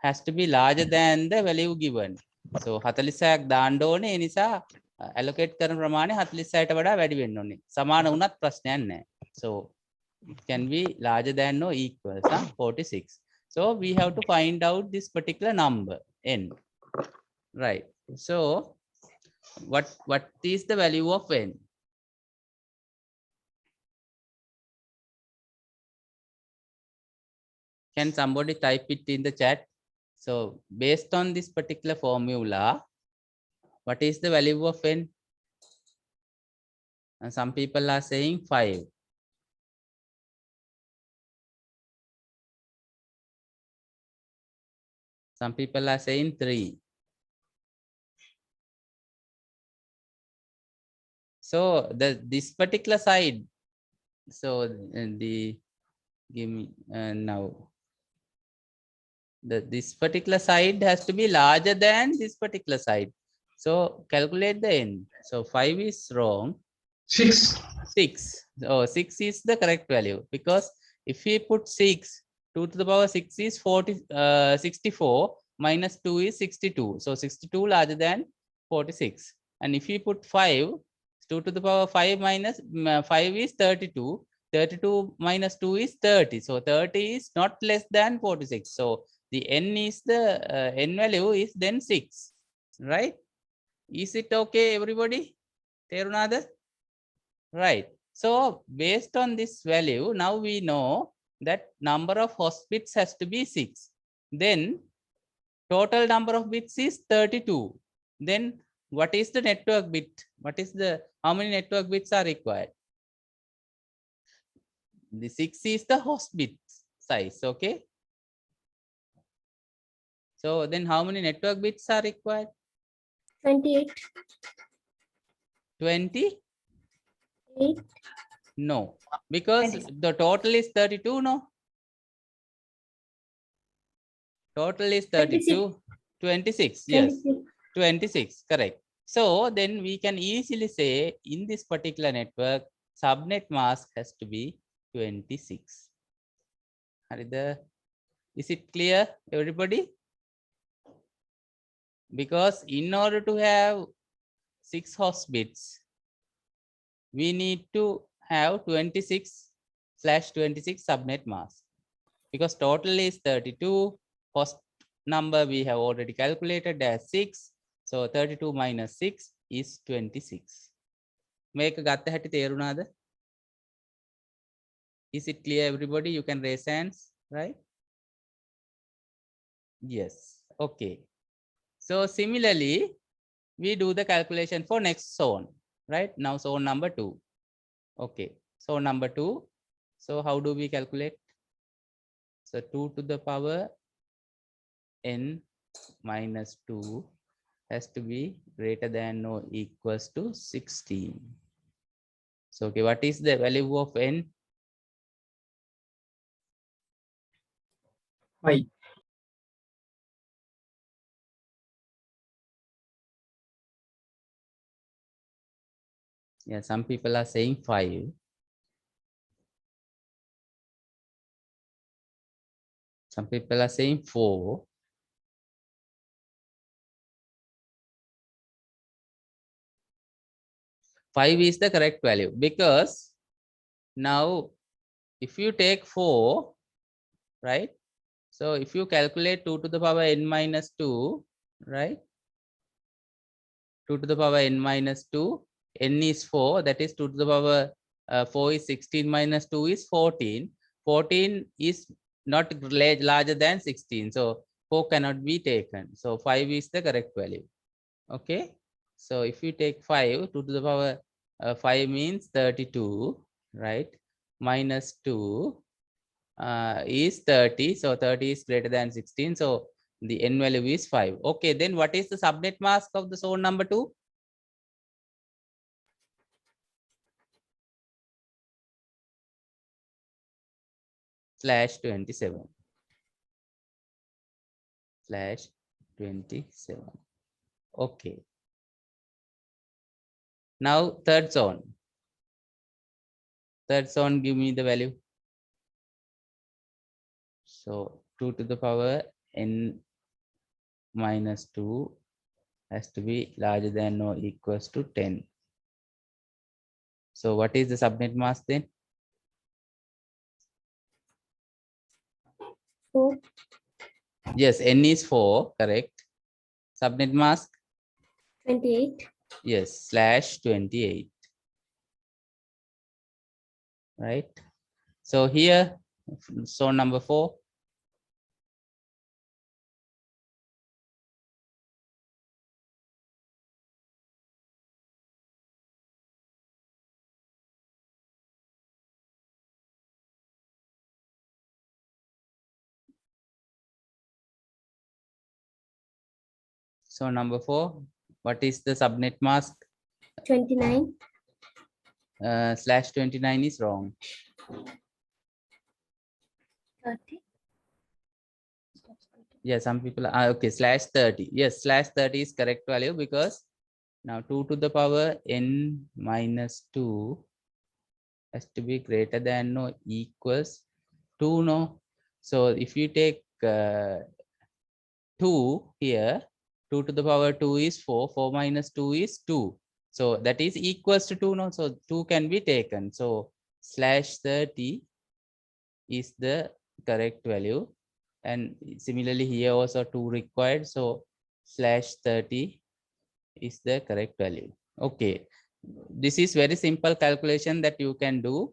has to be larger than the value given. So 46ක් දාන්න ඕනේ. ඒ නිසා allocate කරන ප්‍රමාණය 46ට වඩා වැඩි වෙන්න ඕනේ. සමාන වුණත් ප්‍රශ්නයක් නැහැ. So it can be larger than or equals 46. So we have to find out this particular number n, right? So what is the value of n? Can somebody type it in the chat? So based on this particular formula, what is the value of n? And some people are saying 5. Some people are saying 3. So this particular side, so give me now. This particular side has to be larger than this particular side. So calculate the n. So 5 is wrong. 6. 6. Oh, 6 is the correct value, because if we put 6, 2 to the power 6 is 64 minus 2 is 62. So 62 larger than 46. And if we put 5, 2 to the power 5 minus 5 is 32. 32 minus 2 is 30. So 30 is not less than 46. So the n is the n value is then 6, right? Is it okay, everybody? තේරුණාද? Right. So based on this value, now we know that number of host bits has to be 6. Then total number of bits is 32. Then what is the network bit? What is the, how many network bits are required? The 6 is the host bit size, okay? So then how many network bits are required? 28. 20? 8. No, because the total is 32, no? Total is 32, 26, yes. 26, correct. So then we can easily say in this particular network, subnet mask has to be 26. Is it clear, everybody? Because in order to have 6 host bits, we need to have 26/26 subnet mask, because total is 32. Host number we have already calculated as 6. So 32 minus 6 is 26. මේක ගත්ත හැටි තේරුණාද? Is it clear, everybody? You can raise hands, right? Yes. Okay. So similarly, we do the calculation for next zone, right? Now zone number 2. Okay. So number 2. So how do we calculate? So 2 to the power n minus 2 has to be greater than or equals to 16. So, okay, what is the value of n? 5. Yeah, some people are saying 5. Some people are saying 4. Five is the correct value because now if you take 4, right? So if you calculate 2 to the power n minus 2, right? 2 to the power n minus 2, n is 4, that is 2 to the power 4 is 16 minus 2 is 14. 14 is not larger than 16. So 4 cannot be taken. So 5 is the correct value. Okay. So if you take 5, 2 to the power 5 means 32, right? Minus 2 is 30. So 30 is greater than 16. So the n value is 5. Okay, then what is the subnet mask of the zone number 2? /27. /27. Okay. Now third zone. Third zone, give me the value. So 2 to the power n minus 2 has to be larger than or equals to 10. So what is the subnet mask then? 4. Yes, n is 4, correct. Subnet mask? 28. Yes, /28. Right. So here, zone number 4. So number 4, what is the subnet mask? 29. /29 is wrong. 30. Yeah, some people are okay. /30. Yes, /30 is correct value because now 2 to the power n minus 2 has to be greater than or equals 2. No. So if you take 2 here, 2 to the power 2 is 4. 4 minus 2 is 2. So that is equals to 2. No. So 2 can be taken. So /30 is the correct value. And similarly here also 2 required. So /30 is the correct value. Okay. This is very simple calculation that you can do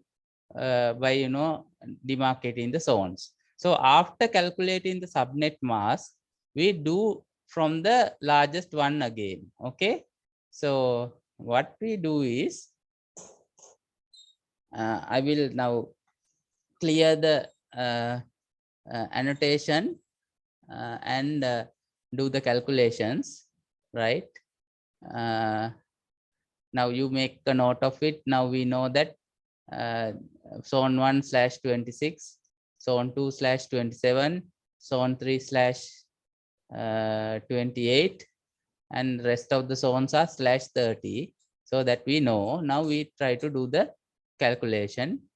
by, demarcating the zones. So after calculating the subnet mask, we do from the largest one again. Okay. So what we do is, I will now clear the annotation and do the calculations, right? Now you make a note of it. Now we know that zone 1 /26, zone 2 /27, zone 3 /28, and rest of the zones are /30. So that we know. Now we try to do the calculation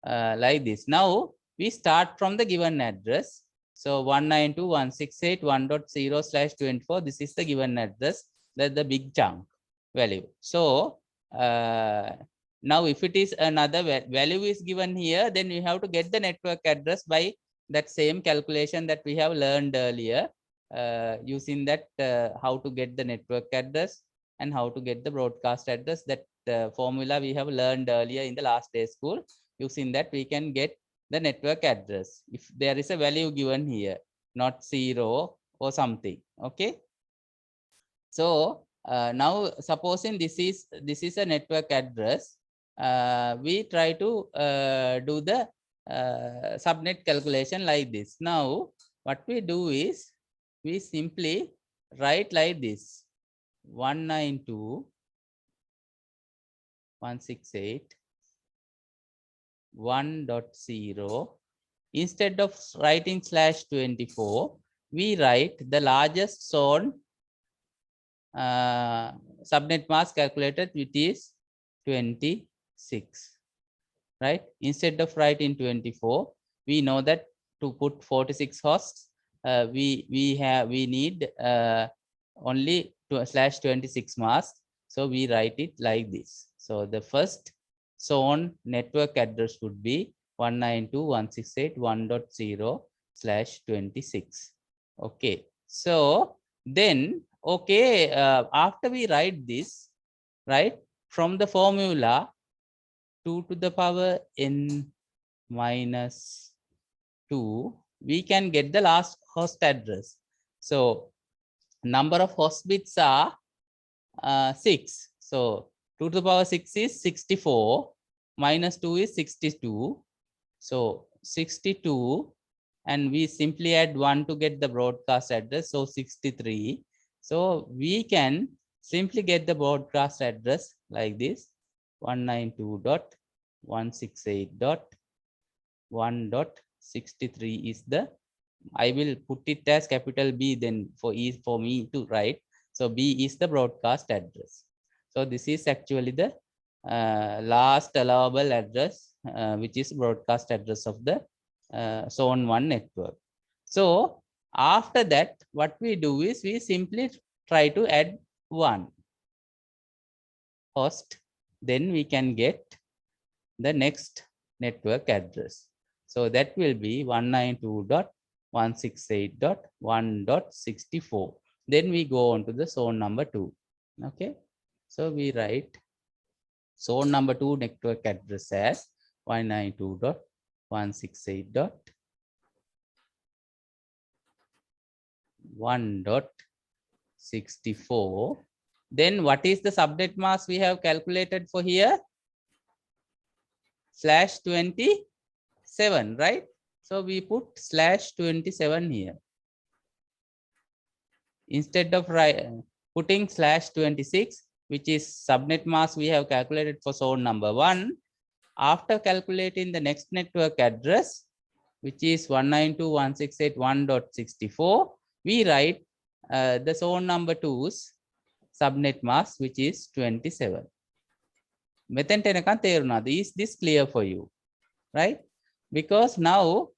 like this. Now we start from the given address. So 192.168.1.0/24. This is the given address. That's the big chunk value. So now if it is another value is given here, then you have to get the network address by that same calculation that we have learned earlier, using that how to get the network address and how to get the broadcast address. That formula we have learned earlier in the last day school. Using that we can get the network address if there is a value given here, not 0 or something. Okay. So now supposing this is a network address, we try to do the subnet calculation like this. Now, what we do is we simply write like this: 192.168.1.0. Instead of writing /24, we write the largest zone subnet mask calculated, which is 26. Right? Instead of writing 24, we know that to put 46 hosts, we need only /26 mask. So we write it like this. So the first zone network address would be 192.168.1.0/26. Okay. So then, okay, after we write this, right, from the formula 2 to the power n minus 2, we can get the last host address. So number of host bits are 6. So 2 to the power 6 is 64, minus 2 is 62. So 62, and we simply add 1 to get the broadcast address, so 63. So we can simply get the broadcast address like this: 192.168.1.63 is the, I will put it as capital B then for me to write. So B is the broadcast address. So this is actually the last allowable address, which is broadcast address of the zone 1 network. So after that, what we do is we simply try to add 1 host, then we can get the next network address. So that will be 192.168.1.64. Then we go on to the zone number 2. Okay. So we write zone number 2 network address as 192.168.1.64. Then what is the subnet mask we have calculated for here? /27, right? So we put /27 here. Instead of putting /26, which is subnet mask we have calculated for zone number 1, after calculating the next network address, which is 192.168.1.64, we write the zone number 2's subnet mask, which is 27. Is this clear for you? Right? Because now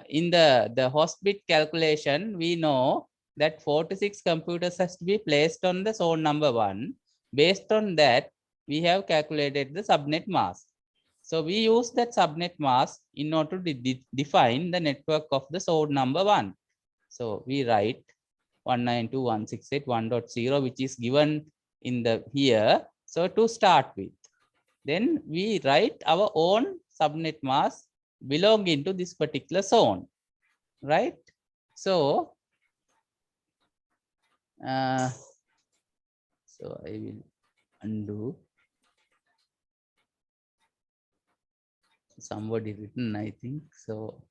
in the host bit calculation, we know that 46 computers has to be placed on the zone number 1. Based on that, we have calculated the subnet mask. So we use that subnet mask in order to define the network of the zone number 1. So we write 192.168.1.0, which is given in the here. So to start with, then we write our own subnet mask belonging to this particular zone, right? So, so I will undo. Somebody written, I think so.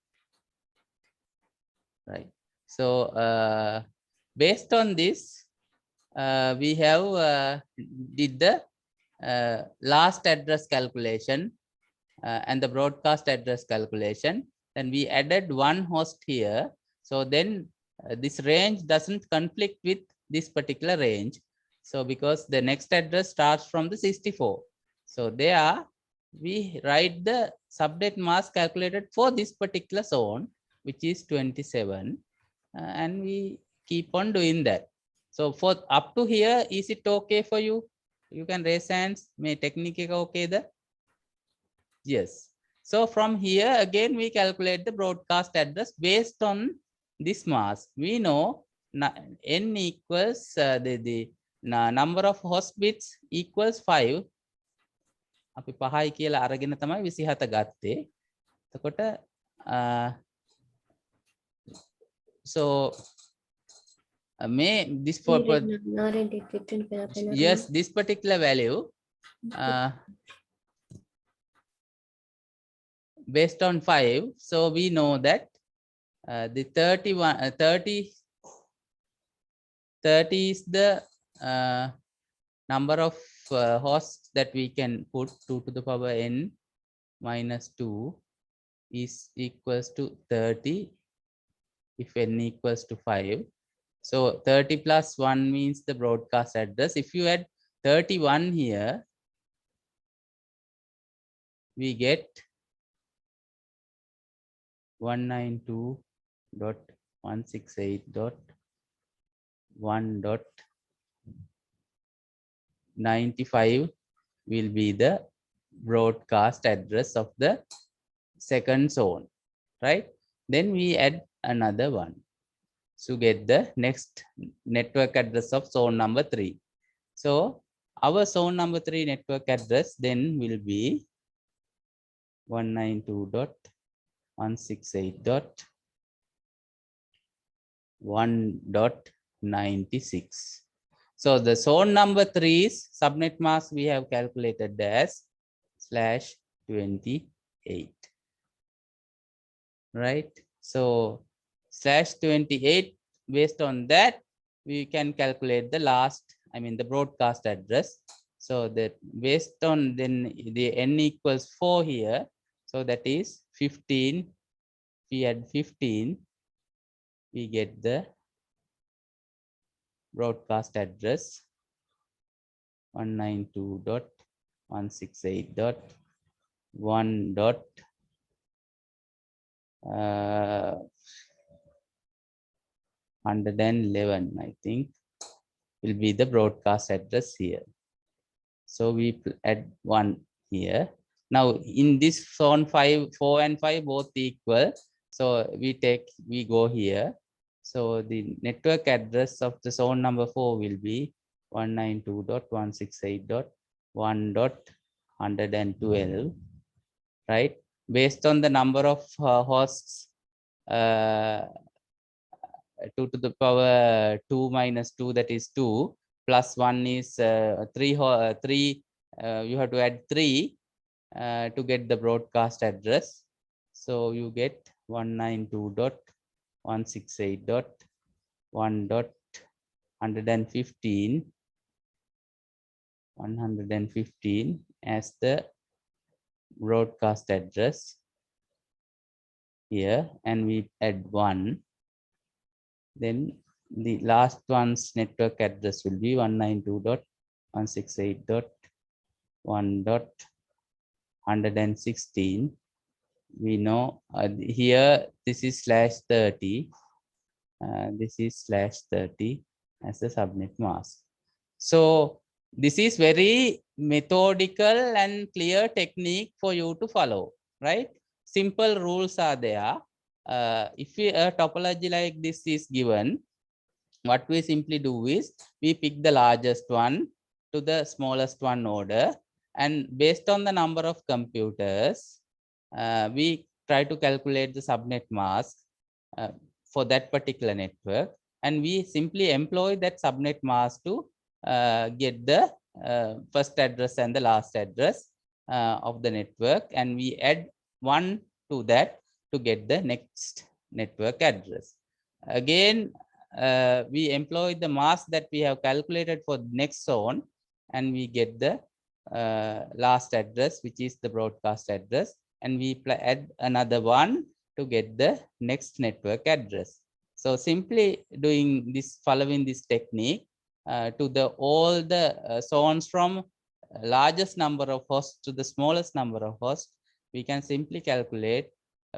Right. So based on this, we have did the last address calculation and the broadcast address calculation. Then we added 1 host here. So then this range doesn't conflict with this particular range. So because the next address starts from the 64. So there we write the subnet mask calculated for this particular zone, which is 27. And we keep on doing that. So for up to here, is it okay for you? You can raise hands. May technique okay the? Yes. So from here again, we calculate the broadcast address based on this mask. We know n equals the number of host bits equals 5. අපි 5යි කියලා අරගෙන තමයි 27 ගත්තේ. එතකොට so may this for yes, this particular value based on 5. So we know that the 30 is the number of hosts that we can put. 2 to the power n minus 2 is equals to 30 if n equals to 5. So 30 plus 1 means the broadcast address. If you add 31 here, we get 192.168.1.95 will be the broadcast address of the second zone, right? Then we add another one to get the next network address of zone number 3. So our zone number 3 network address then will be 192.168.1.96. So the zone number 3's subnet mask we have calculated as /28, right? So /28, based on that, we can calculate the the broadcast address. So that based on then the n equals 4 here. So that is 15. We add 15, we get the broadcast address 192.168.1.111, I think, will be the broadcast address here. So we add 1 here. Now in this zone 4 and 5 both equal. So we go here. So the network address of the zone number 4 will be 192.168.1.112, right? Based on the number of hosts, 2 to the power 2 minus 2, that is 2, plus 1 is 3. You have to add 3 to get the broadcast address. So you get 192.168.115 as the broadcast address here, and we add 1. Then the last one's network address will be 192.168.1.116. We know here this is /30. This is /30 as the subnet mask. So this is very methodical and clear technique for you to follow, right? Simple rules are there. If a topology like this is given, what we simply do is we pick the largest one to the smallest one order, and based on the number of computers, we try to calculate the subnet mask for that particular network, and we simply employ that subnet mask to get the first address and the last address of the network, and we add 1 to that to get the next network address. Again, we employ the mask that we have calculated for the next zone, and we get the last address, which is the broadcast address, and we add another 1 to get the next network address. So simply doing this, following this technique to the all the zones from largest number of hosts to the smallest number of hosts, we can simply calculate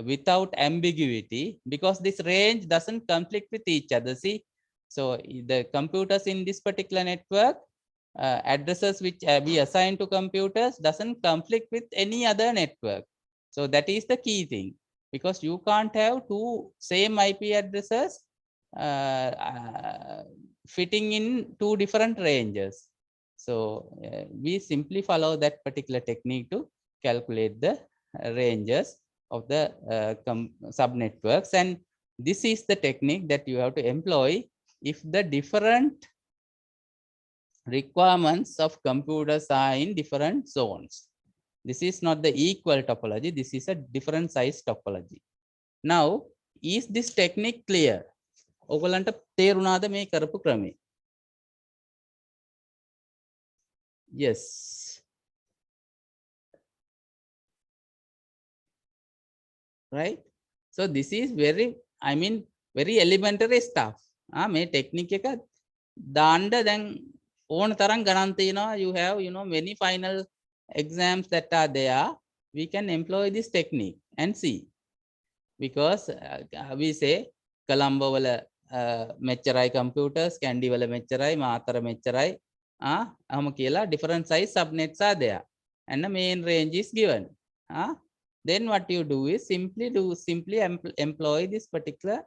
without ambiguity, because this range doesn't conflict with each other. See, so the computers in this particular network, addresses which we assign to computers doesn't conflict with any other network. So that is the key thing, because you can't have 2 same IP addresses fitting in 2 different ranges. So we simply follow that particular technique to calculate the ranges of the subnetworks, and this is the technique that you have to employ if the different requirements of computers are in different zones. This is not the equal topology. This is a different size topology. Now, is this technique clear? ඔයගලන්ට තේරුණාද මේ කරපු ක්‍රමය? Yes. Right? So this is very, I mean, very elementary stuff. මේ technique එක දාන්න දැන් ඕන තරම් ගණන් තියෙනවා. You have, you know, many final exams that are there. We can employ this technique and see. Because we say Colombo wala මෙච්චරයි computers, Kandy wala මෙච්චරයි, මාතර මෙච්චරයි. අහම කියලා different size subnets are there. And the main range is given. Then what you do is simply employ this particular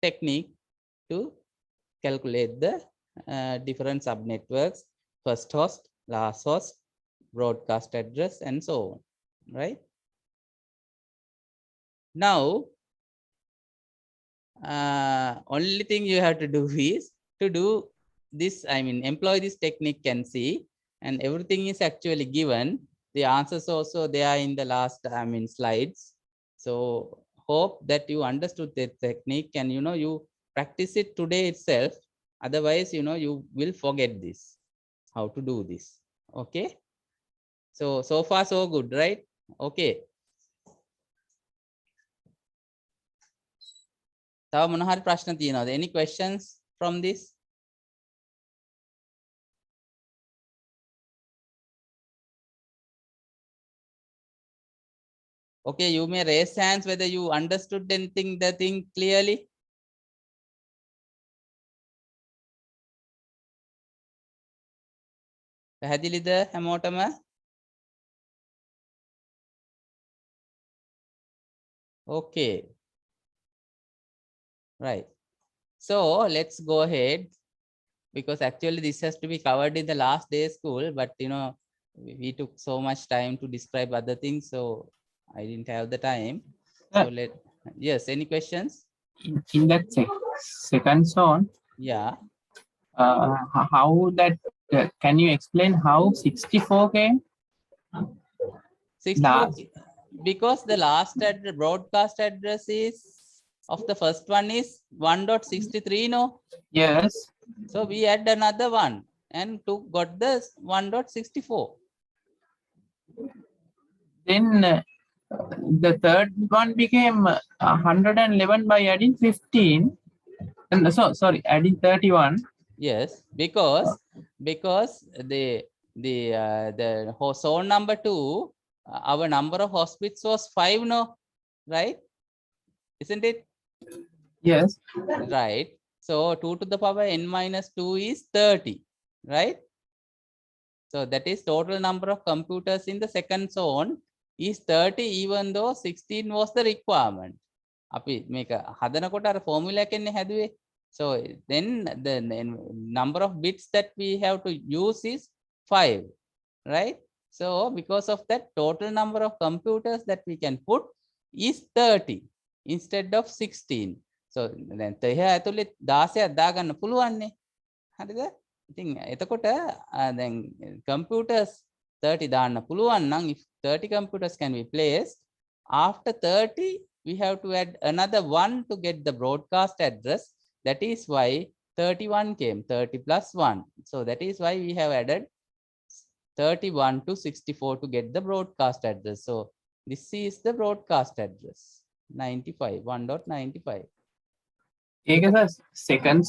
technique to calculate the different subnetworks, first host, last host, broadcast address, and so on. Right? Now, only thing you have to do is to do this, I mean, employ this technique and see, and everything is actually given. The answers also they are in the last, I mean, slides. So hope that you understood the technique and, you know, you practice it today itself. Otherwise, you know, you will forget this, how to do this. Okay. So far so good, right? Okay. තව මොන හරි ප්‍රශ්න තියෙනවද? Any questions from this? Okay, you may raise hands whether you understood anything, the thing clearly. පැහැදිලිද හැමෝටම? Okay. Right. So let's go ahead, because actually this has to be covered in the last day school, but you know, we took so much time to describe other things, so I didn't have the time. So yes, any questions? In that second zone, Yeah. how that, can you explain how 64 came? 64, because the last broadcast address is of the first one is 1.63, no? Yes. So we add another one and got the 1.64. Then the third one became 111 by adding 15. And sorry, adding 31. Yes, because the zone number 2, our number of host bits was 5, no? Right? Isn't it? Yes. Right. So 2 to the power n minus 2 is 30, right? So that is total number of computers in the second zone is 30, even though 16 was the requirement. අපි මේක හදනකොට අර formula එකෙන්නේ හැදුවේ. So then the number of bits that we have to use is 5, right? So because of that, total number of computers that we can put is 30 instead of 16. So then තේ ඇතුලේ 16ක් දාගන්න පුළුවන්නේ. හරිද? ඉතින් එතකොට දැන් computers 30 දාන්න පුළුවන් නම්, if 30 computers can be placed, after 30 we have to add another 1 to get the broadcast address. That is why 31 came, 30 plus 1. So that is why we have added 31 to 64 to get the broadcast address. So this is the broadcast address, 95, 1.95. ඒක second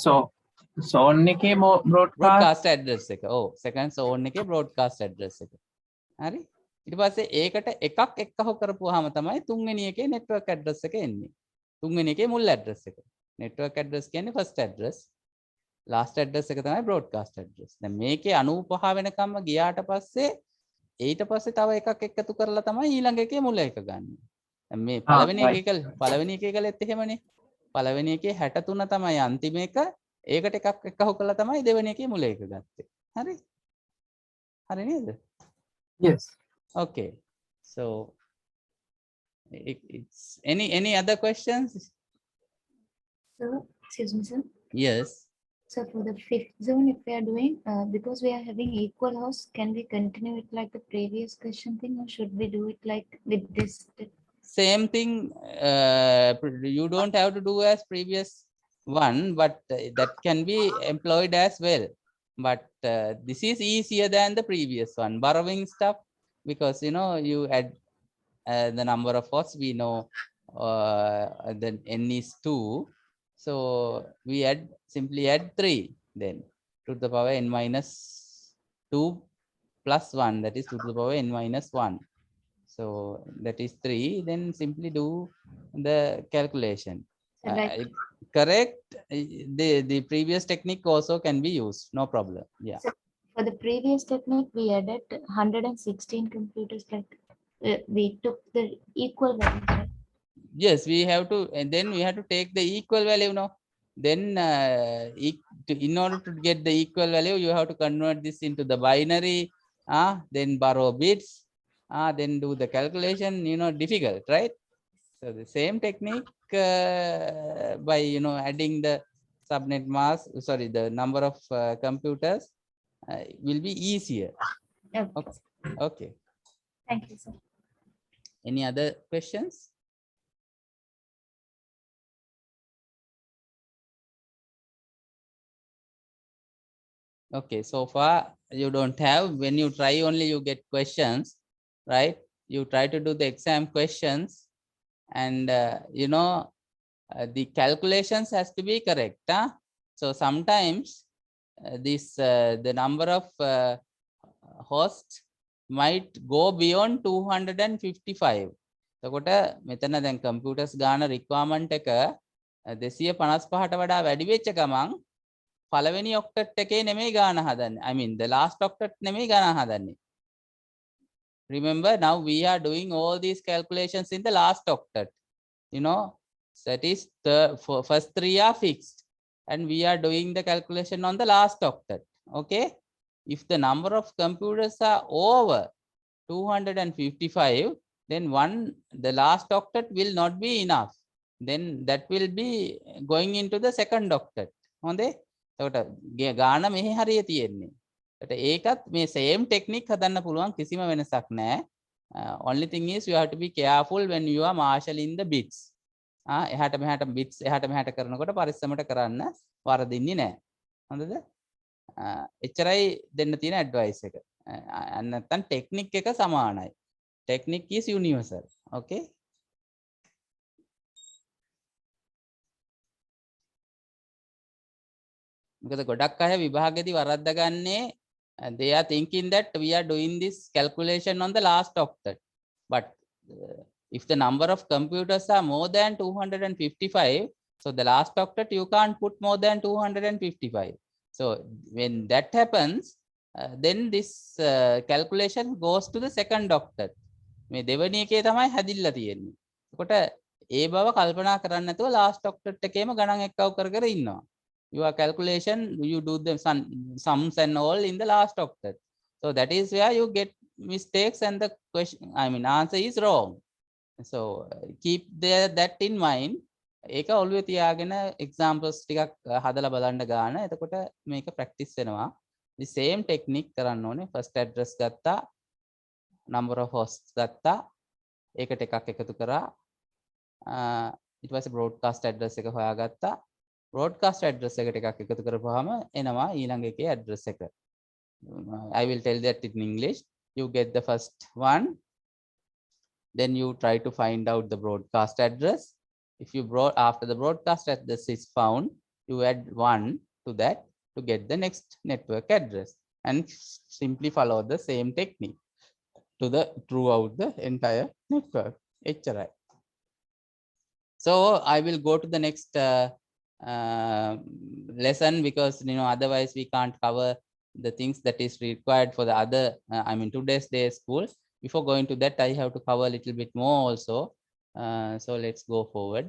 zone එකේ broadcast address එක. second zone එකේ broadcast address එක. හරි? ඊට පස්සේ ඒකට එකක් එක්කහො කරපුවාම තමයි තුන්වෙනි එකේ network address එක එන්නේ. තුන්වෙනි එකේ මුල් address එක. network address කියන්නේ first address. last address එක තමයි broadcast address. දැන් මේකේ 95 වෙනකම්ම ගියාට පස්සේ ඊට පස්සේ තව එකක් එකතු කරලා තමයි ඊළඟ එකේ මුල එක ගන්න. දැන් මේ පළවෙනි එකේ කළෙත් එහෙමනේ. පළවෙනි එකේ 63 තමයි අන්තිම එක. ඒකට එකක් එක්කහො කළා තමයි දෙවෙනි එකේ මුල එක ගත්තේ. හරි? හරි නේද? Yes. Okay. So it's any other questions? Sir, excuse me, sir. Yes. So for the fifth zone, if we are doing, because we are having equal hosts, can we continue it like the previous question thing, or should we do it like with this? Same thing, you don't have to do as previous one, but that can be employed as well. But this is easier than the previous one, borrowing stuff, because you add the number of hosts, we know then n is 2, so we simply add 3, then to the power n minus 2 plus 1, that is 2 to the power n minus 1. So that is 3, then simply do the calculation. So like, Correct. The previous technique also can be used, no problem. Yeah. so for the previous technique, we added 116 computers, like we took the equal values, right? Yes, we have to, and then we have to take the equal value now. Then in order to get the equal value, you have to convert this into the binary, then borrow bits, then do the calculation, difficult, right? So the same technique by, adding the subnet mask, sorry, the number of computers will be easier. Okay. Okay. Okay. Thank you, sir. Any other questions? Okay, so far you don't have. When you try only, you get questions, right? You try to do the exam questions, and the calculations has to be correct. So sometimes the number of hosts might go beyond 255. එතකොට මෙතන දැන් computers ගාන requirement එක 255ට වඩා වැඩි වෙච්ච ගමන් පළවෙනි octet එකේ නෙමෙයි ගාන හදන්නේ. I mean the last octet නෙමෙයි ගාන හදන්නේ. Remember, now we are doing all these calculations in the last octet. That is the first 3 are fixed, and we are doing the calculation on the last octet. Okay, if the number of computers are over 255, then the last octet will not be enough. Then that will be going into the second octet. හොඳේ? එතකොට ගාන මෙහි හරිය තියෙන්නේ. ඒකත් මේ same technique හදන්න පුළුවන්, කිසිම වෙනසක් නැහැ. Only thing is you have to be careful when you are marshalling the bits. එහාට මෙහාට bits එහාට මෙහාට කරනකොට පරිස්සමට කරන්න, වරදින්නේ නැහැ. හොඳද? එච්චරයි දෙන්න තියෙන advice එක. නැත්තම් technique එක සමානයි. Technique is universal. Okay. මොකද ගොඩක් අය විභාගෙදී වරද්ද ගන්නේ, they are thinking that we are doing this calculation on the last octet, but if the number of computers are more than 255, so the last octet you can't put more than 255. So when that happens, then this calculation goes to the second octet. මේ දෙවෙනි එකේ තමයි හැදිලා තියෙන්නේ. එතකොට ඒ බව කල්පනා කරන්නේ නැතුව last octet එකේම ගණන් එක්කව කර කර ඉන්නවා. Your calculation, you do the sums and all in the last octet. So that is where you get mistakes and the question, I mean answer is wrong. So keep that in mind. ඒක ඔළුවේ තියාගෙන examples ටිකක් හදලා බලන්න ගන්න. එතකොට මේක practice වෙනවා. The same technique කරන්න ඕනේ. First address ගත්තා, number of hosts ගත්තා, ඒකට එකක් එකතු කරා, ඊට පස්සේ broadcast address එක හොයාගත්තා. broadcast address එකට එකක් එකතු කරපුවාම එනවා ඊළඟ එකේ address එක. I will tell that in English. You get the first one, then you try to find out the broadcast address. If you after the broadcast address is found, you add 1 to that to get the next network address, and simply follow the same technique throughout the entire network. HRI. So I will go to the next lesson, because otherwise we can't cover the things that is required for the other I mean today's day school. Before going to that, I have to cover a little bit more also. So let's go forward.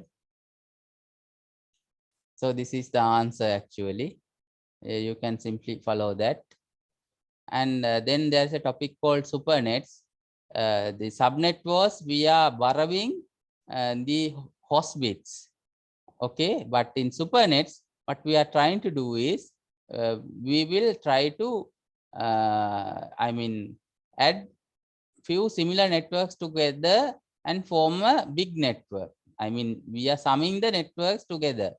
So this is the answer actually. You can simply follow that. And then there's a topic called supernets. The subnet was we are borrowing the host bits. Okay, but in supernets, what we are trying to do is we will try to, I mean, add few similar networks together and form a big network. I mean, we are summing the networks together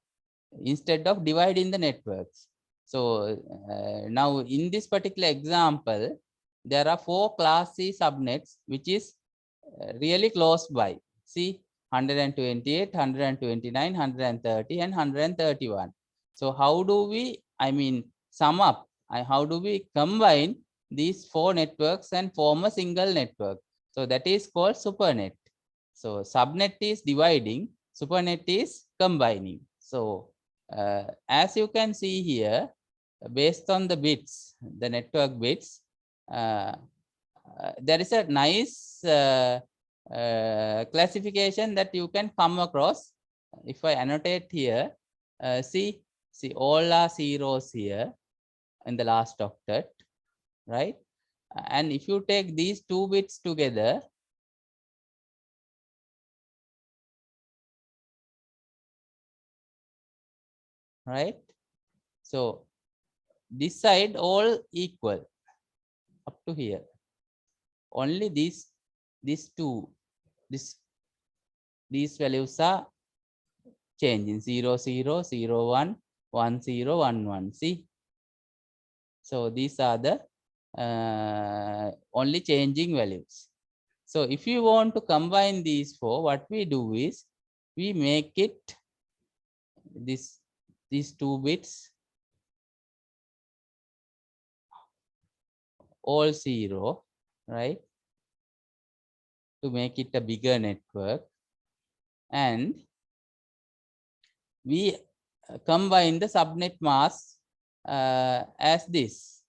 instead of dividing the networks. So now in this particular example, there are 4 class C subnets, which is really close by. See, 128, 129, 130, and 131. So how do we, I mean, sum up? How do we combine these 4 networks and form a single network? So that is called supernet. So subnet is dividing, supernet is combining. So as you can see here, based on the bits, the network bits, there is a nice classification that you can come across. If I annotate here, see all are zeros here in the last octet, right? And if you take these 2 bits together, right? So this side all equal up to here. Only these two, these values are changing 0 0 0 1 1 0 1 1. See, so these are the only changing values. So if you want to combine these 4, what we do is we make it these 2 bits all 0, right, to make it a bigger network, and we combine the subnet mask as this,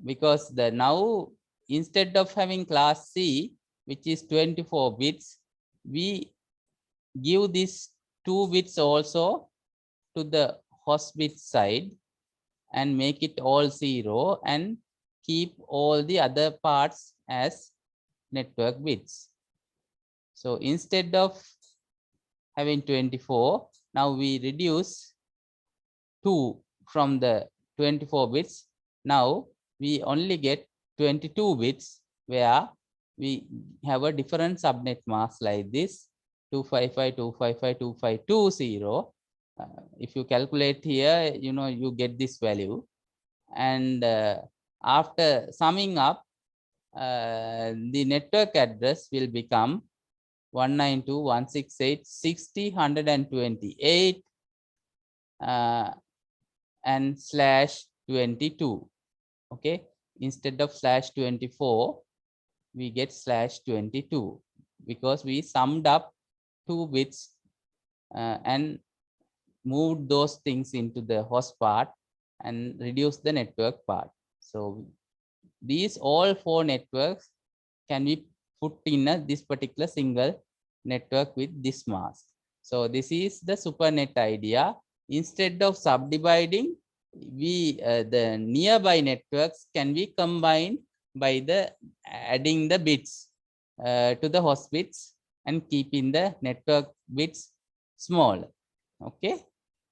because the now instead of having class C, which is 24 bits, we give these 2 bits also to the host bit side and make it all 0 and keep all the other parts as network bits. So instead of having 24, now we reduce 2 from the 24 bits. Now we only get 22 bits, where we have a different subnet mask like this, 255 255 2520. If you calculate here, you know, you get this value. And after summing up, the network address will become 192.168.60.128 and /22. Okay, instead of /24, we get /22 because we summed up 2 bits and moved those things into the host part and reduced the network part. So these all 4 networks can be put in this particular single network with this mask. So this is the supernet idea. Instead of subdividing, we the nearby networks can be combined by the adding the bits to the host bits and keeping the network bits small. Okay,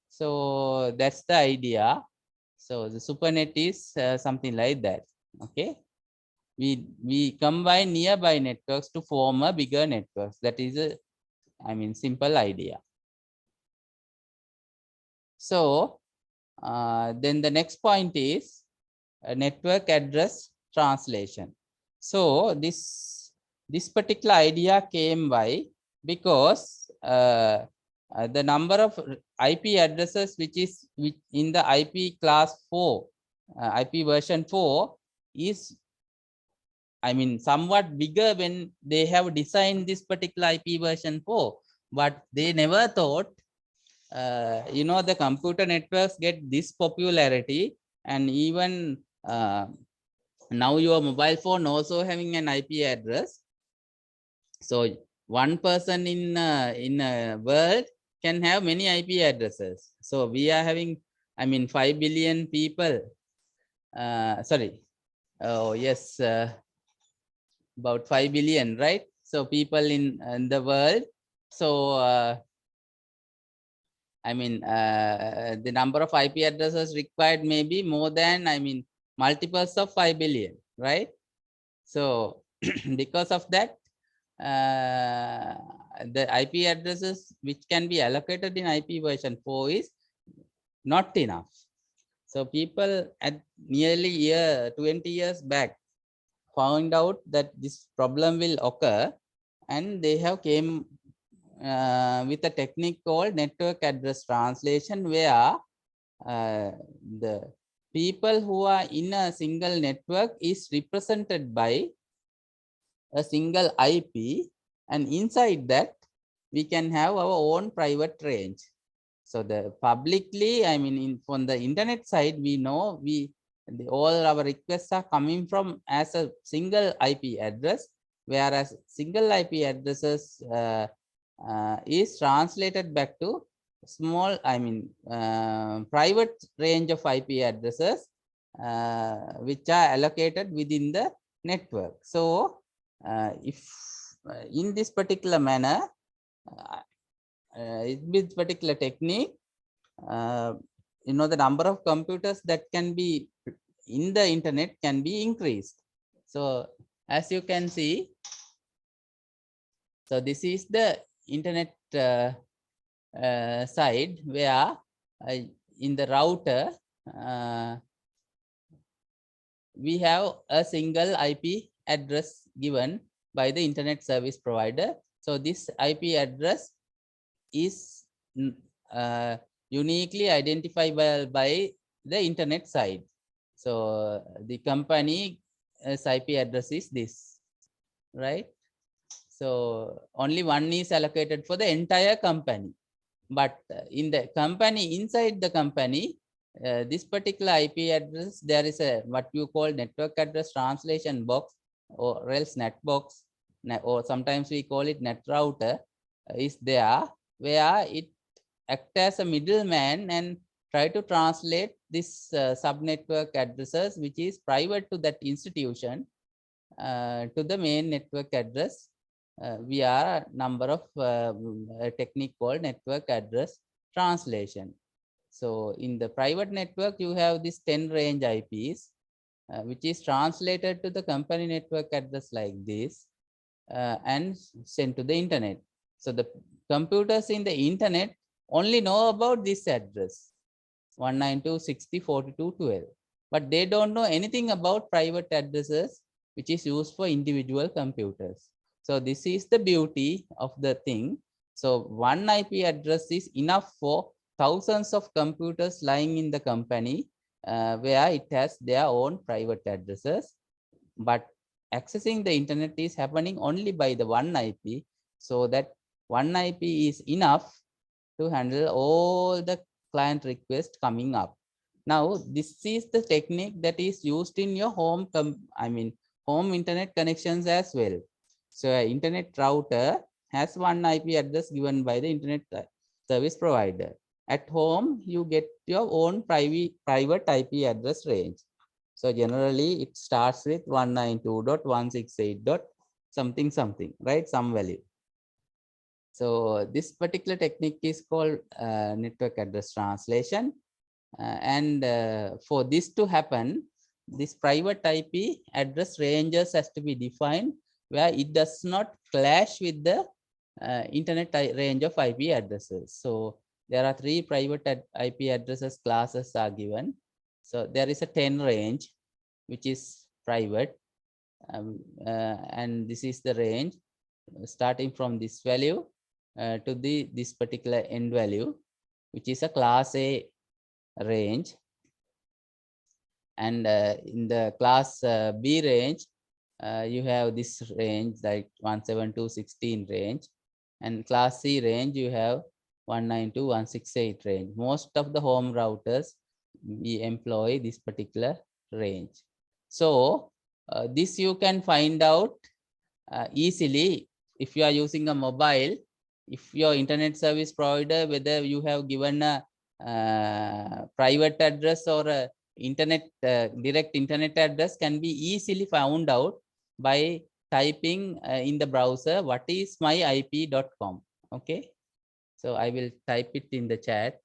so that's the idea. So the supernet is something like that. Okay, we combine nearby networks to form a bigger networks. That is a, I mean, simple idea. So then the next point is a network address translation. So this particular idea came by because the number of IP addresses which in the IP class 4, IP version 4 is, I mean, somewhat bigger when they have designed this particular IP version 4, but they never thought, you know, the computer networks get this popularity, and even now your mobile phone also having an IP address. So one person in a world can have many IP addresses. So we are having, I mean, 5 billion people. Sorry. Oh yes. About 5 billion, right? So people in the world. So I mean, the number of IP addresses required may be more than, I mean, multiples of 5 billion, right? So because of that, the IP addresses which can be allocated in IP version 4 is not enough. So people at nearly 20 years back found out that this problem will occur, and they have came with a technique called network address translation, where the people who are in a single network is represented by a single IP, and inside that we can have our own private range. So the publicly, I mean, from the internet side, we know all our requests are coming from as a single IP address, whereas single IP addresses is translated back to small, I mean, private range of IP addresses, which are allocated within the network. So if in this particular manner, with particular technique, the number of computers that can be in the internet can be increased. So as you can see, so this is the internet side, where in the router we have a single IP address given by the internet service provider. So this IP address is uniquely identifiable by the internet side. So the company's IP address is this, right? So only one is allocated for the entire company. But in the company, inside the company, this particular IP address, there is a what you call network address translation box, or else net box, or sometimes we call it net router, is there, where it acts as a middleman and try to translate this subnetwork addresses, which is private to that institution, to the main network address via a number of a technique called network address translation. So in the private network, you have this 10 range IPs, which is translated to the company network address like this, and sent to the internet. So the computers in the internet only know about this address, 192.60.42.12, but they don't know anything about private addresses, which is used for individual computers. So this is the beauty of the thing. So one IP address is enough for thousands of computers lying in the company, where it has their own private addresses, but accessing the internet is happening only by the one IP. So that one IP is enough to handle all the client requests coming up. Now, this is the technique that is used in your home internet connections as well. So an internet router has one IP address given by the internet service provider. At home, you get your own private IP address range. So generally, it starts with 192.168. something, right? Some value. So this particular technique is called network address translation. And for this to happen, this private IP address ranges has to be defined where it does not clash with the internet range of IP addresses. So there are 3 private IP addresses classes are given. So there is a 10 range, which is private. And this is the range starting from this value to this particular end value, which is a class A range. And in the class B range, you have this range like 172.16 range, and class C range you have 192.168 range. Most of the home routers we employ this particular range. So this you can find out easily if you are using a mobile. If your internet service provider, whether you have given a private address or a direct internet address, can be easily found out by typing in the browser what is myip.com. Okay, So I will type it in the chat.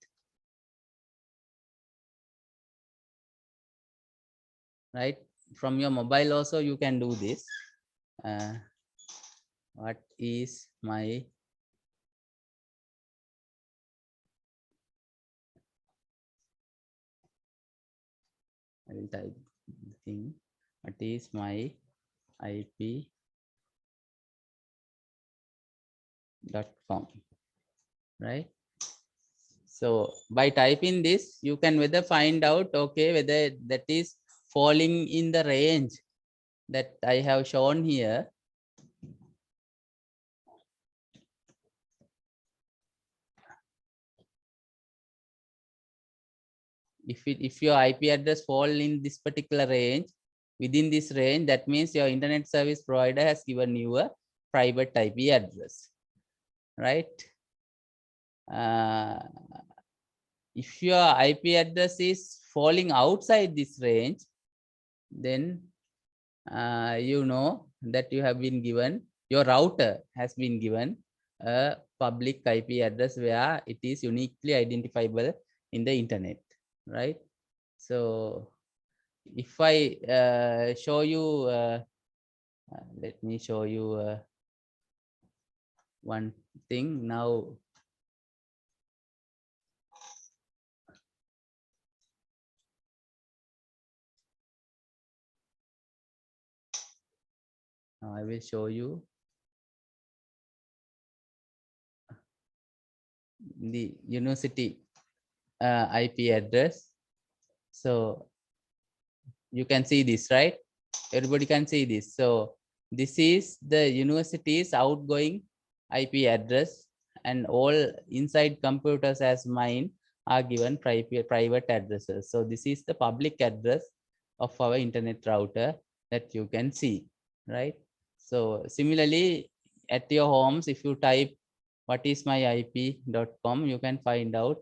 Right, from your mobile also you can do this. What is my I will type the thing. What is my IP.com, right? So by typing this, you can whether find out, okay, whether that is falling in the range that I have shown here. If your IP address fall in this particular range, within this range, that means your internet service provider has given you a private IP address, right? If your IP address is falling outside this range, then you know that you have been given, your router has been given a public IP address where it is uniquely identifiable in the internet, right? So if I show you, let me show you one thing now. Now I will show you the university IP address. So you can see this, right? Everybody can see this. So this is the university's outgoing IP address, and all inside computers as mine are given private addresses. So this is the public address of our internet router that you can see, right? So similarly, at your homes, if you type what is my IP.com, you can find out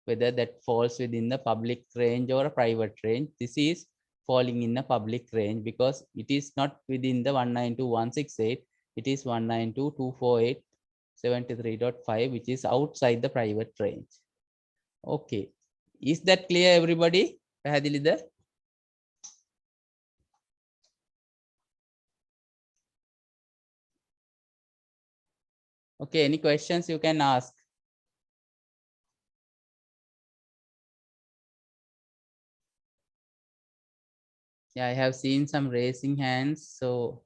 whether that falls within the public range or a private range. This is falling in a public range because it is not within the 192.168. It is 192.248.73.5, which is outside the private range. Okay, is that clear, everybody? Okay, any questions you can ask? Yeah, I have seen some raising hands. So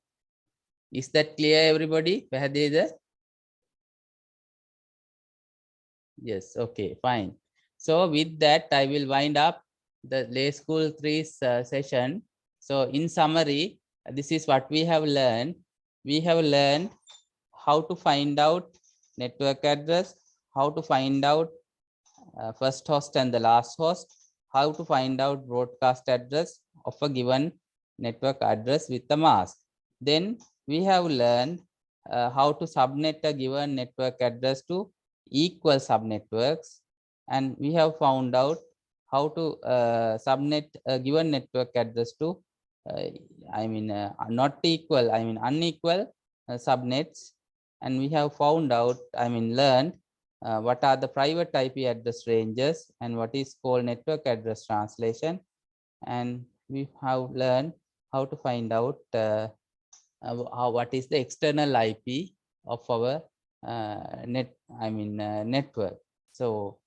is that clear, everybody? Yes, okay, fine. So with that, I will wind up the Lay School 3 session. So in summary, this is what we have learned. We have learned how to find out network address, how to find out first host and the last host, how to find out broadcast address of a given network address with a mask. Then we have learned how to subnet a given network address to equal subnetworks, and we have found out how to subnet a given network address to not equal, unequal subnets, and we have found out, learned what are the private IP address ranges and what is called network address translation, and we have learned how to find out what is the external IP of our network. So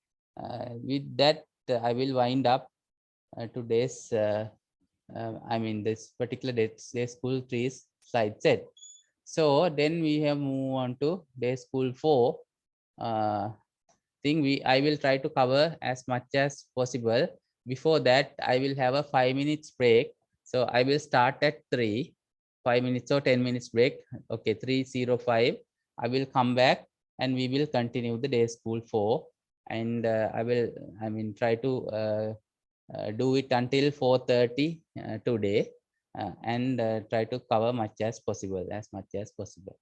with that, I will wind up today's this particular day school 3's slide set. So then we have move on to day school 4 thing. I will try to cover as much as possible. Before that, I will have a 5 minutes break. So I will start at 3, 5 minutes or 10 minutes break. Okay, 3:05. I will come back and we will continue the day school 4. And I will, try to do it until 4:30 today, and try to cover much as possible, as much as possible.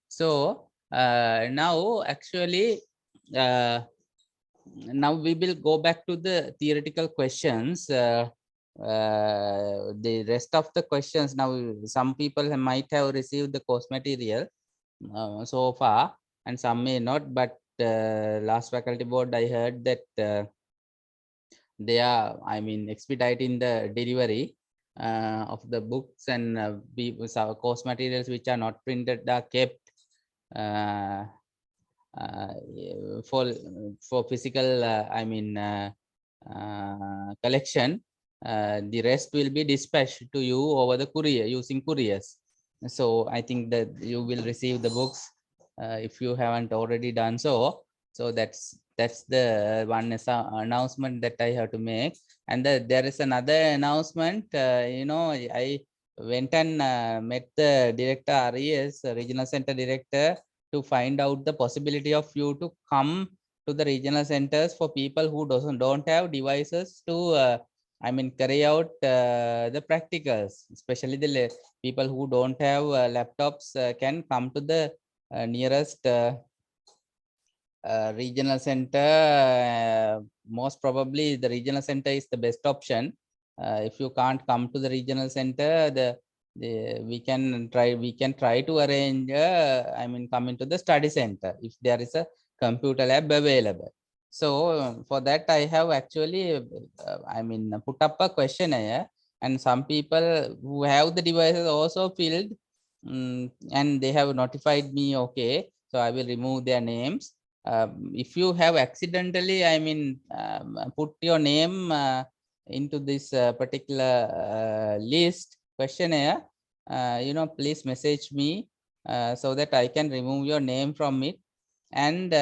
So now actually now we will go back to the theoretical questions. The rest of the questions, now some people might have received the course material so far, and some may not, but last faculty board I heard that they are, I mean, expediting the delivery of the books, and our course materials which are not printed are kept uh, for physical, I mean, collection. The rest will be dispatched to you over the courier using couriers. So I think that you will receive the books if you haven't already done so. So that's the one announcement that I have to make. And there is another announcement. You know, I went and met the director, RES, regional center director, to find out the possibility of you to come to the regional centers for people who don't have devices to I mean, carry out the practicals, especially the people who don't have laptops can come to the nearest regional center. Most probably the regional center is the best option. If you can't come to the regional center, we can try to arrange I mean, come into the study center if there is a computer lab available. So for that I have actually I mean, put up a questionnaire, and some people who have the devices also filled, and they have notified me. Okay, so I will remove their names. If you have accidentally, I mean, put your name into this particular list questionnaire, you know, please message me so that I can remove your name from it. And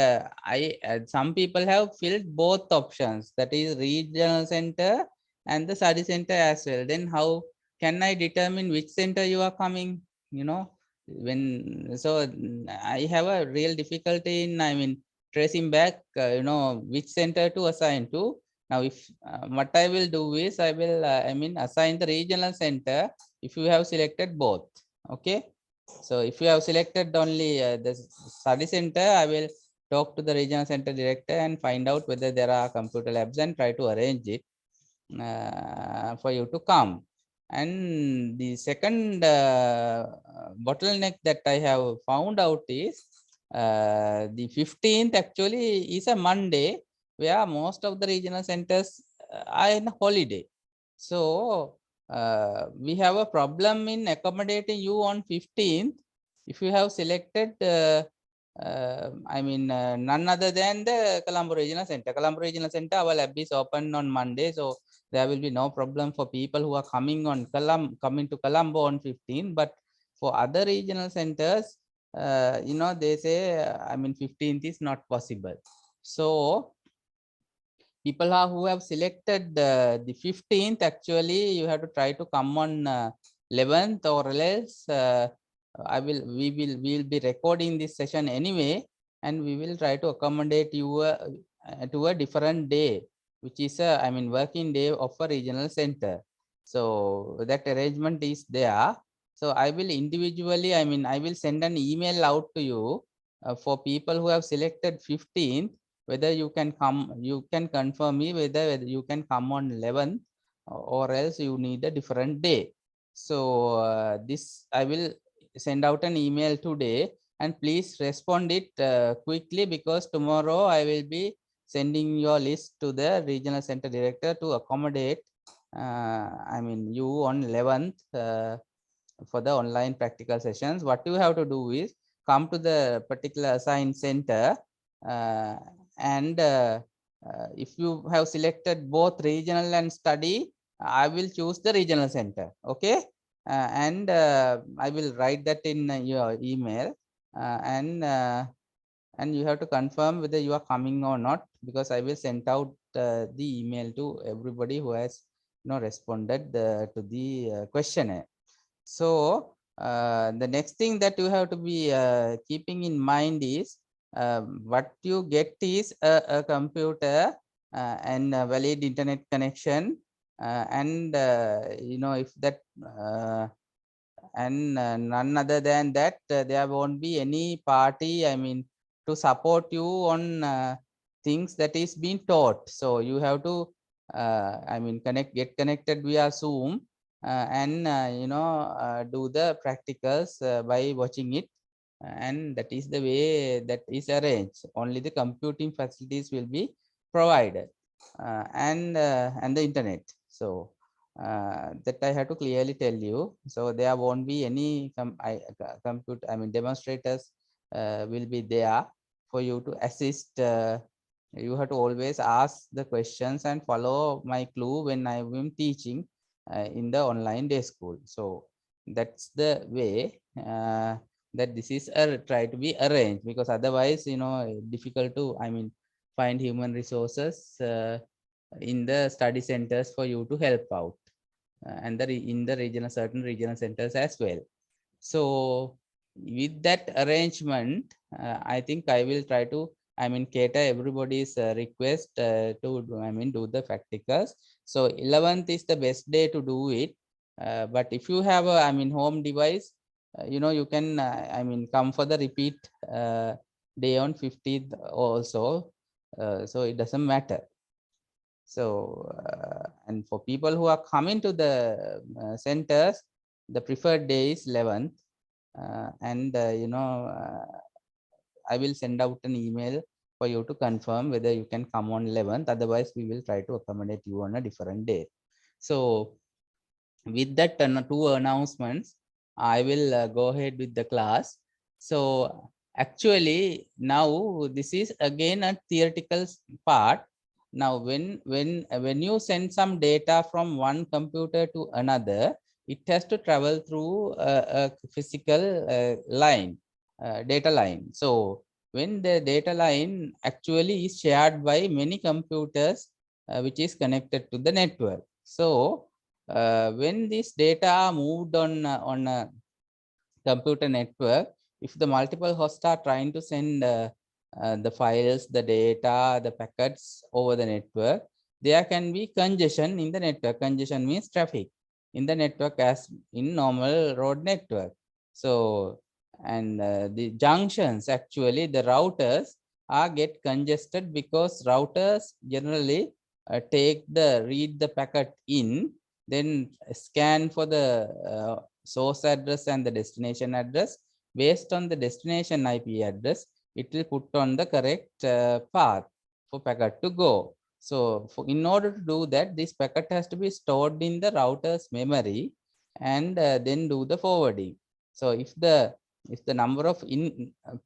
some people have filled both options, that is regional center and the study center as well. Then how can I determine which center you are coming? You know, when I have a real difficulty in, I mean, tracing back, you know, which center to assign to. Now, if what I will do is I will, I mean, assign the regional center if you have selected both. Okay. So if you have selected only the study center, I will talk to the regional center director and find out whether there are computer labs and try to arrange it for you to come. And the second bottleneck that I have found out is the 15th actually is a Monday, where most of the regional centers are in holiday. So we have a problem in accommodating you on 15th if you have selected I mean, none other than the Colombo Regional Center. Colombo Regional Center, our lab is open on Monday, so there will be no problem for people who are coming to Colombo on 15. But for other regional centers, you know, they say, I mean, 15th is not possible. So people who have selected the 15th, actually, you have to try to come on 11th, or else we will be recording this session anyway, and we will try to accommodate you to a different day, which is a, I mean, working day of a regional center. So that arrangement is there. So I will individually, I mean, I will send an email out to you for people who have selected 15th, whether you can come, you can confirm me whether you can come on 11th, or else you need a different day. So this I will send out an email today, and please respond it quickly, because tomorrow I will be sending your list to the regional center director to accommodate I mean, you on 11th for the online practical sessions. What you have to do is come to the particular assigned center, and if you have selected both regional and study, I will choose the regional center. Okay. And I will write that in your email, and you have to confirm whether you are coming or not, because I will send out the email to everybody who has, you know, responded to the questionnaire. So the next thing that you have to be keeping in mind is what you get is a computer and a valid internet connection, and you know, if that and none other than that, there won't be any party, I mean, to support you on things that is being taught. So you have to, get connected via Zoom and do the practicals by watching it, and that is the way that is arranged. Only the computing facilities will be provided, and the internet. So that I have to clearly tell you. So there won't be any demonstrators will be there for you to assist. You have to always ask the questions and follow my clue when I am teaching in the online day school. So that's the way that this is try to be arranged, because otherwise difficult to find human resources in the study centers for you to help out, and in the regional, certain regional centers as well. So with that arrangement, I think I will try to cater everybody's request to do the practicals. So 11th is the best day to do it, but if you have a home device, you can come for the repeat day on 15th also, so it doesn't matter. So and for people who are coming to the centers, the preferred day is 11th, and I will send out an email for you to confirm whether you can come on 11th. Otherwise, we will try to accommodate you on a different day. So with that two announcements, I will go ahead with the class. So actually now this is again a theoretical part. Now when you send some data from one computer to another, it has to travel through a physical line, data line. So when the data line actually is shared by many computers which is connected to the network. So when this data are moved on a computer network, if the multiple hosts are trying to send the files, the data, the packets over the network, there can be congestion in the network. Congestion means traffic in the network as in normal road network. So, and the junctions, actually the routers are get congested because routers generally read the packet in, then scan for the source address and the destination address. Based on the destination IP address, it will put on the correct path for packet to go. So in order to do that, this packet has to be stored in the router's memory and then do the forwarding. So if the number of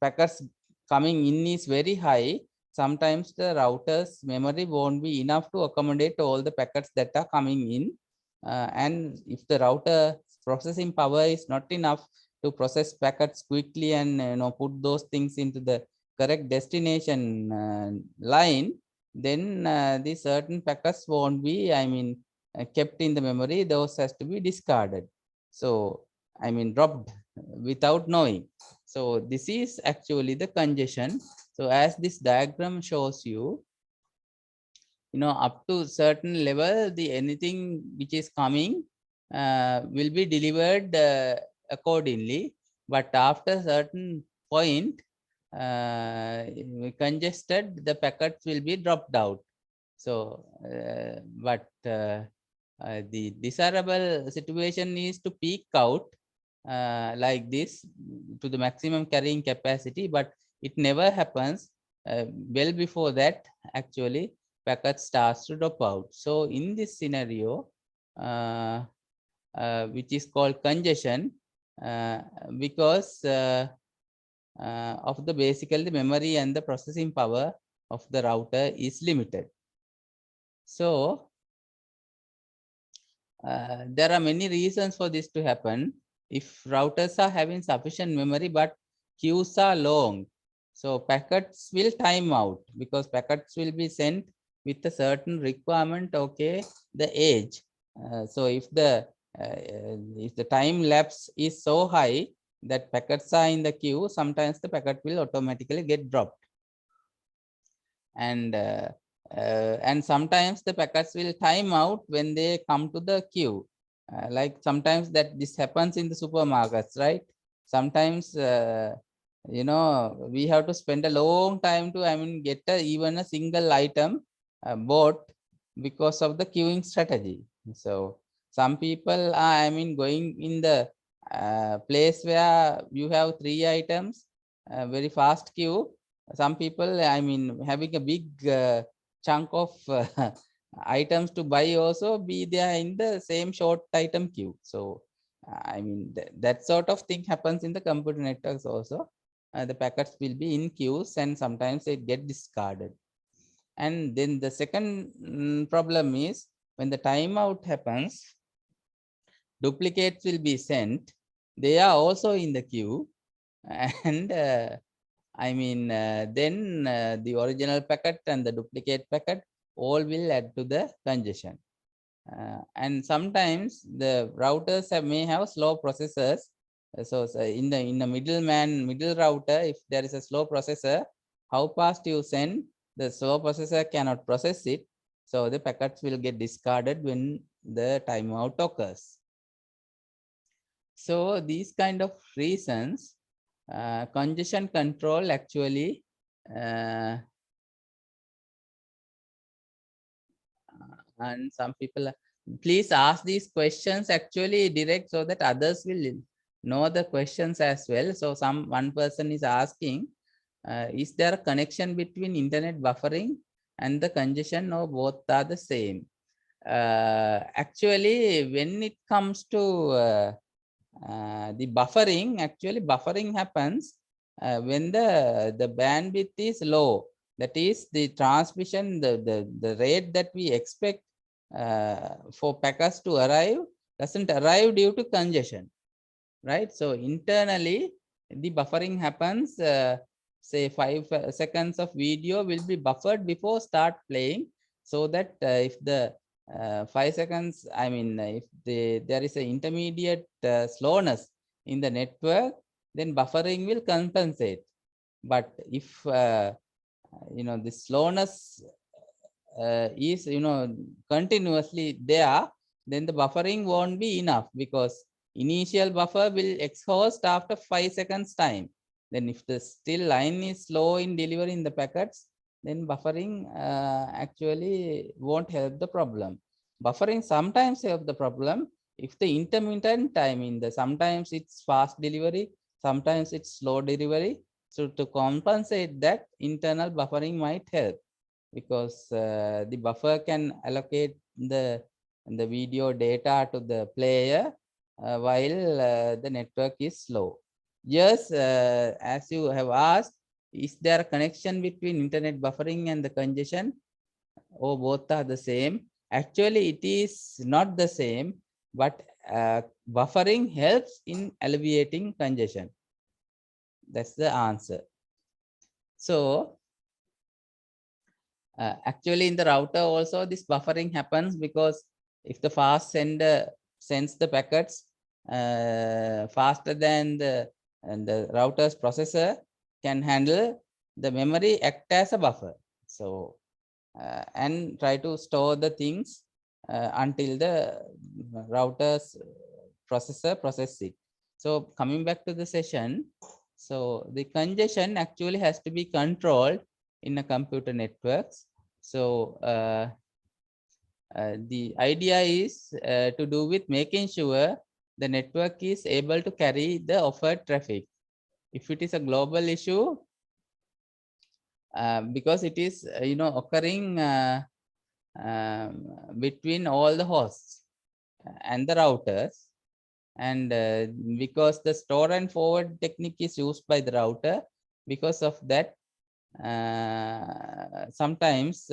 packets coming in is very high, sometimes the router's memory won't be enough to accommodate all the packets that are coming in. And if the router processing power is not enough to process packets quickly and put those things into the correct destination line, then the certain packets won't be kept in the memory. Those has to be discarded, so dropped without knowing. So this is actually the congestion. So as this diagram shows you, up to certain level, the anything which is coming will be delivered accordingly, but after certain point, congested, the packets will be dropped out. So the desirable situation is to peak out like this to the maximum carrying capacity, but it never happens. Well before that, actually packet starts to drop out. So in this scenario, which is called congestion, because of the basically the memory and the processing power of the router is limited. So there are many reasons for this to happen. If routers are having sufficient memory but queues are long, so packets will time out, because packets will be sent with a certain requirement, okay, the age. So if the time lapse is so high that packets are in the queue, sometimes the packet will automatically get dropped. And sometimes the packets will time out when they come to the queue. Like sometimes that this happens in the supermarkets, right? Sometimes we have to spend a long time to, get even a single item bought because of the queuing strategy. So some people are, going in the place where you have 3 items, very fast queue. Some people, having a big chunk of items to buy also be there in the same short item queue. So that sort of thing happens in the computer networks also. The packets will be in queues and sometimes they get discarded. And then the second problem is when the timeout happens, duplicates will be sent. They are also in the queue, and then the original packet and the duplicate packet all will add to the congestion. And sometimes the routers may have slow processors. So in the middle router, if there is a slow processor, how fast you send, the slow processor cannot process it. So the packets will get discarded when the timeout occurs. So these kind of reasons, congestion control actually and some people, please ask these questions actually direct so that others will know the questions as well. So one person is asking, is there a connection between internet buffering and the congestion, or both are the same? Actually, when it comes to the buffering, actually buffering happens when the bandwidth is low. That is the transmission, the rate that we expect for packets to arrive doesn't arrive due to congestion, right? So internally, the buffering happens, say 5 seconds of video will be buffered before start playing, so that if the 5 seconds, if there is an intermediate slowness in the network, then buffering will compensate. But if the slowness is continuously there, then the buffering won't be enough, because initial buffer will exhaust after 5 seconds time. Then if the still line is slow in delivering the packets, then buffering actually won't help the problem. Buffering sometimes help the problem if the intermittent time sometimes it's fast delivery, sometimes it's slow delivery. So to compensate that, internal buffering might help, because the buffer can allocate the video data to the player while the network is slow. Yes, as you have asked, is there a connection between internet buffering and the congestion, or both are the same? Actually, it is not the same, but buffering helps in alleviating congestion. That's the answer. So actually in the router also this buffering happens, because if the fast sender sends the packets faster than the router's processor can handle, the memory act as a buffer. So and try to store the things until the router's processor process it. So coming back to the session, so the congestion actually has to be controlled in a computer networks. So the idea is to do with making sure the network is able to carry the offered traffic. If it is a global issue, because it is occurring between all the hosts and the routers, and because the store and forward technique is used by the router, because of that sometimes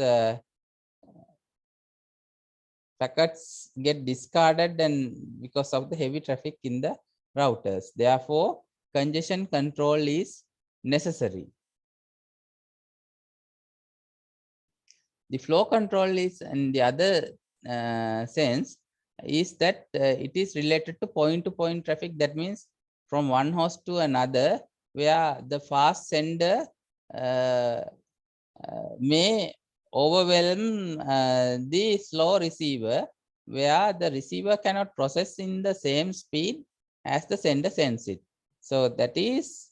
packets get discarded, and because of the heavy traffic in the routers. Therefore, congestion control is necessary. The flow control is, in the other sense, is that it is related to point-to-point traffic. That means from one host to another, where the fast sender may overwhelm the slow receiver, where the receiver cannot process in the same speed as the sender sends it. So that is,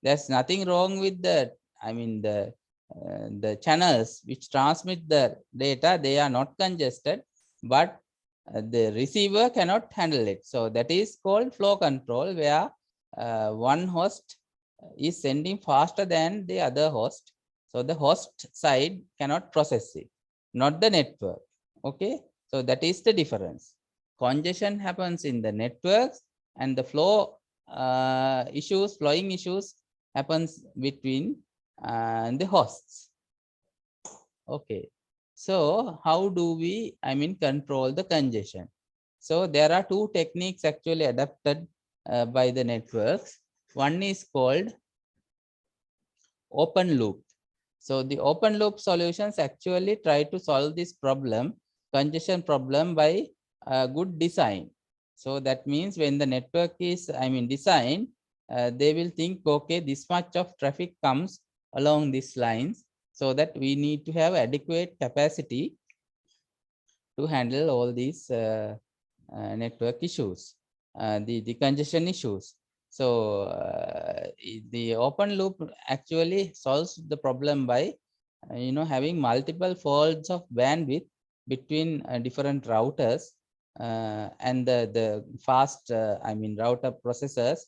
there's nothing wrong with the, the channels which transmit the data, they are not congested, but the receiver cannot handle it. So that is called flow control, where one host is sending faster than the other host. So the host side cannot process it, not the network. Okay, so that is the difference. Congestion happens in the networks, and the flow flowing issues happens between the hosts. Okay, so how do we, control the congestion? So there are two techniques actually adapted by the networks. One is called open loop. So the open loop solutions actually try to solve this problem, congestion problem, by good design. So that means when the network is, designed, they will think, okay, this much of traffic comes along these lines, so that we need to have adequate capacity to handle all these network issues, the congestion issues. So the open loop actually solves the problem by having multiple folds of bandwidth between different routers, and the fast router processors,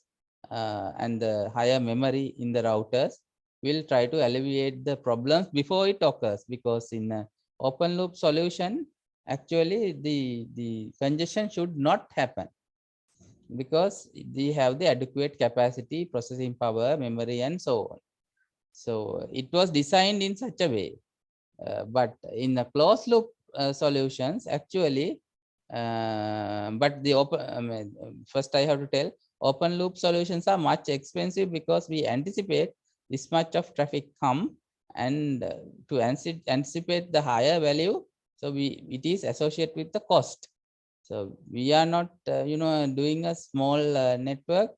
and the higher memory in the routers will try to alleviate the problems before it occurs, because in a open loop solution, actually the congestion should not happen, because they have the adequate capacity, processing power, memory, and so on. So it was designed in such a way. But in the closed loop solutions, actually, but the open, first I have to tell, open loop solutions are much expensive, because we anticipate this much of traffic come, and to anticipate the higher value, so it is associated with the cost. So we are not, doing a small network.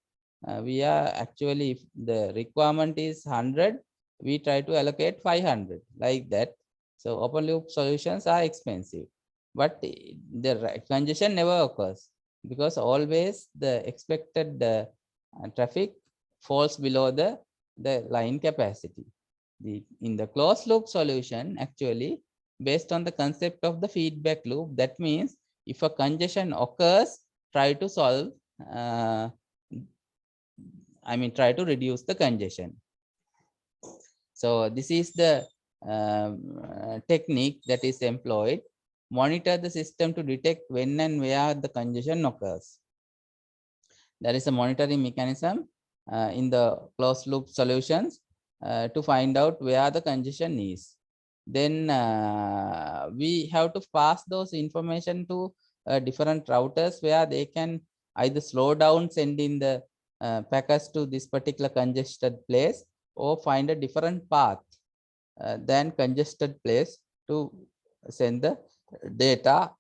We are actually, if the requirement is 100, we try to allocate 500, like that. So open loop solutions are expensive, but the congestion never occurs, because always the expected traffic falls below the line capacity. In the closed loop solution, actually, based on the concept of the feedback loop, that means if a congestion occurs, try to solve, try to reduce the congestion. So this is the technique that is employed. Monitor the system to detect when and where the congestion occurs. There is a monitoring mechanism in the closed loop solutions to find out where the congestion is. Then we have to pass those information to different routers, where they can either slow down sending the packets to this particular congested place, or find a different path than congested place to send the data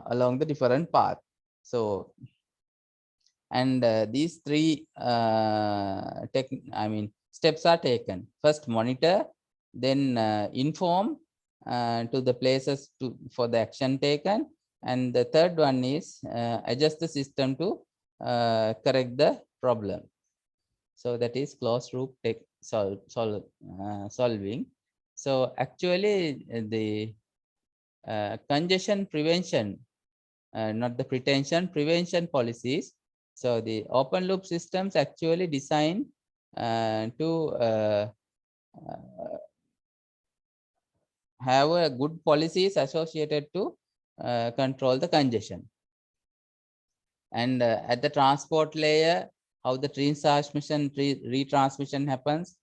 along the different path. So, and these three steps are taken. First, monitor, then inform to the places for the action taken, and the third one is adjust the system to correct the problem. So that is closed loop solving. So actually, the congestion prevention, not the prevention policies. So the open loop systems actually designed to have a good policies associated to control the congestion. And at the transport layer, how the transmission retransmission happens,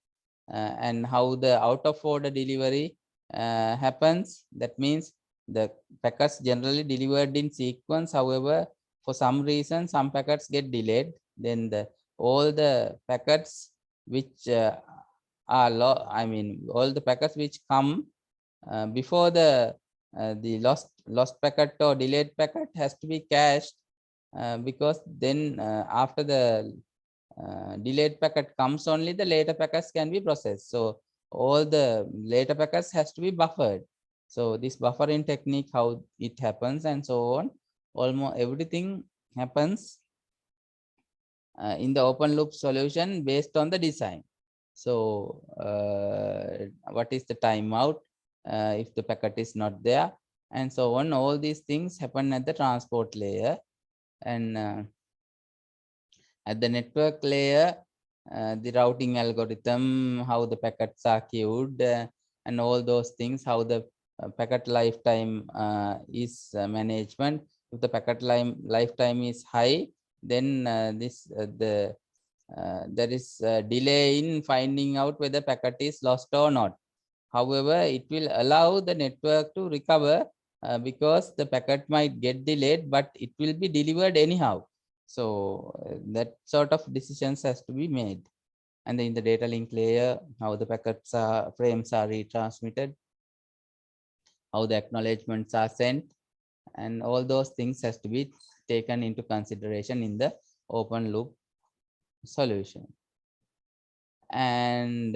and how the out of order delivery happens. That means the packets generally delivered in sequence. However, for some reason, some packets get delayed. Then all the packets which are all the packets which come before the lost packet or delayed packet has to be cached, because then after the delayed packet comes, only the later packets can be processed. So all the later packets has to be buffered. So this buffering technique, how it happens, and so on, almost everything happens in the open loop solution based on the design. So what is the timeout if the packet is not there, and so on. All these things happen at the transport layer, and at the network layer, the routing algorithm, how the packets are queued, and all those things, how the packet lifetime is management. If the packet lifetime is high, then there is a delay in finding out whether packet is lost or not. However, it will allow the network to recover because the packet might get delayed, but it will be delivered anyhow. So that sort of decisions has to be made. And then in the data link layer, how the packets frames are retransmitted, how the acknowledgements are sent, and all those things has to be taken into consideration in the open loop solution. And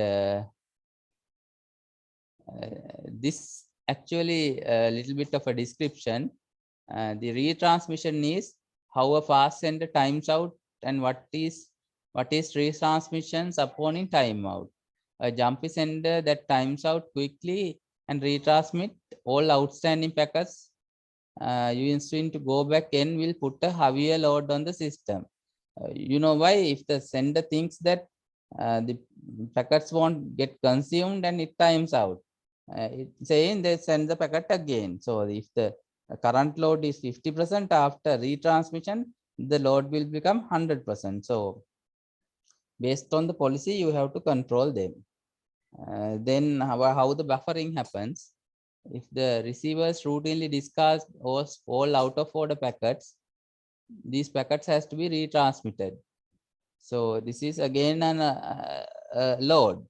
this actually a little bit of a description. The retransmission is how a fast sender times out, and what is retransmissions upon in timeout. A jumpy sender that times out quickly and retransmit all outstanding packets. You instant to go back and will put a heavier load on the system. You know why? If the sender thinks that the packets won't get consumed and it times out, it's saying they send the packet again. So if the current load is 50%, after retransmission, the load will become 100%. So based on the policy, you have to control them. Then how the buffering happens. If the receivers routinely discard all out of order packets, these packets has to be retransmitted. So this is again an load.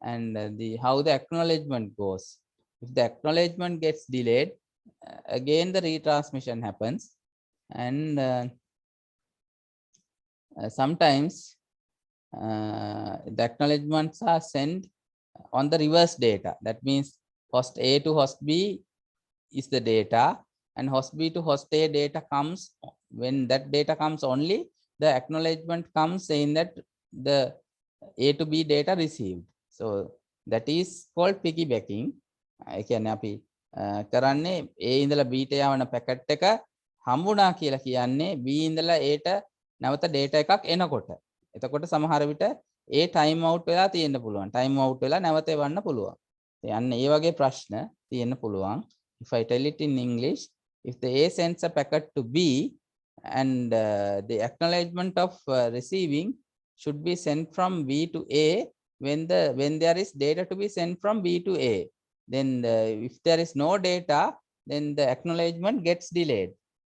And how the acknowledgement goes. If the acknowledgement gets delayed, again the retransmission happens. And sometimes the acknowledgements are sent on the reverse data. That means host A to host B is the data, and host B to host A data comes. When that data comes only, the acknowledgement comes saying that the A to B data received. So that is called piggybacking. ඒ කියන්නේ අපි කරන්නේ A ඉඳලා B ට යවන packet එක හම්බුණා කියලා කියන්නේ B ඉඳලා A ට නැවත data එකක් එනකොට. එතකොට සමහර විට A time out වෙලා තියෙන්න පුළුවන්. time out වෙලා නැවත එවන්න පුළුවන්. යන්න ඒ වගේ ප්‍රශ්න තියෙන්න පුළුවන්. If I tell it in English, if the A sends a packet to B and the acknowledgement of receiving should be sent from B to A when there is data to be sent from B to A. Then if there is no data, then the acknowledgement gets delayed.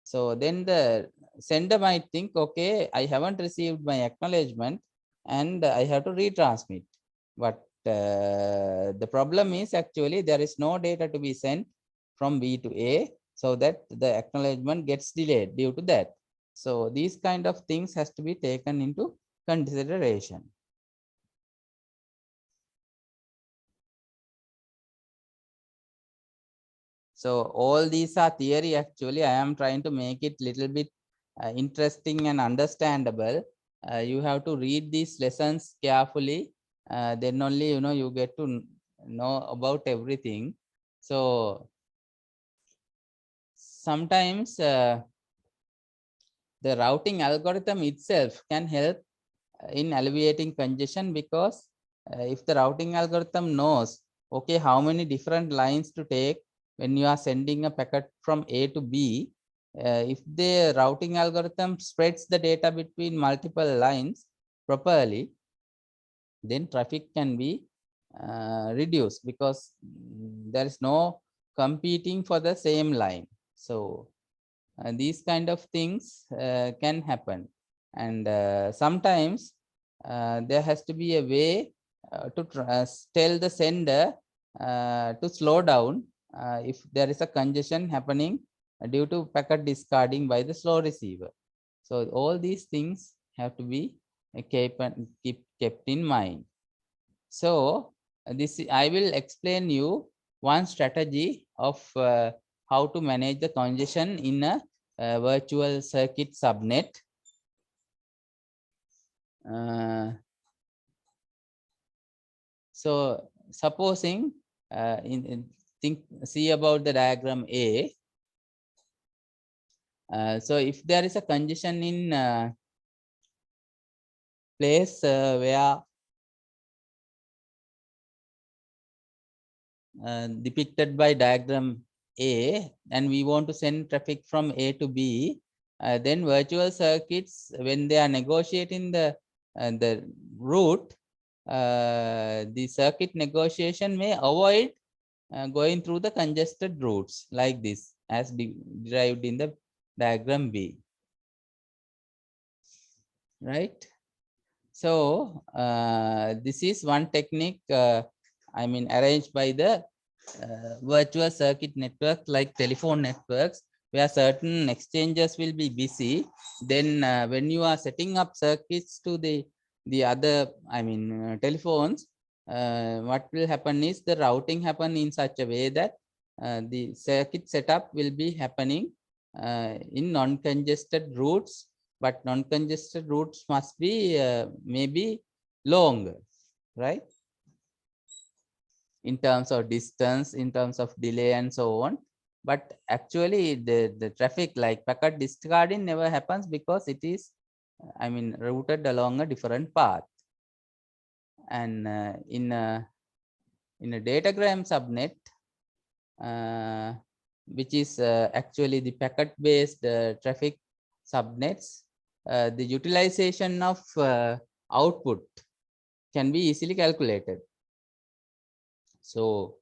So then the sender might think, okay, I haven't received my acknowledgement and I have to retransmit. But the problem is actually there is no data to be sent from B to A, so that the acknowledgement gets delayed due to that. So these kind of things has to be taken into consideration. So all these are theory. Actually, I am trying to make it little bit interesting and understandable. You have to read these lessons carefully. Then only you get to know about everything. So sometimes the routing algorithm itself can help in alleviating congestion, because if the routing algorithm knows, okay, how many different lines to take when you are sending a packet from A to B, if the routing algorithm spreads the data between multiple lines properly, then traffic can be reduced, because there is no competing for the same line. So these kind of things can happen. And sometimes there has to be a way to tell the sender to slow down if there is a congestion happening due to packet discarding by the slow receiver. So all these things have to be kept in mind. So this I will explain you one strategy of how to manage the congestion in a virtual circuit subnet. So supposing see about the diagram A. So if there is a congestion in place where depicted by diagram A, and we want to send traffic from A to B, then virtual circuits, when they are negotiating the route, the circuit negotiation may avoid going through the congested routes like this, as derived in the diagram B, right? So this is one technique, I mean, arranged by the virtual circuit network like telephone networks, where certain exchanges will be busy. Then when you are setting up circuits to the other, I mean, telephones, what will happen is the routing happen in such a way that the circuit setup will be happening in non-congested routes, but non-congested routes must be maybe longer, right? In terms of distance, in terms of delay and so on. But actually the traffic like packet discarding never happens because it is, I mean, routed along a different path. And in a datagram subnet, which is actually the packet based traffic subnets, the utilization of output can be easily calculated. So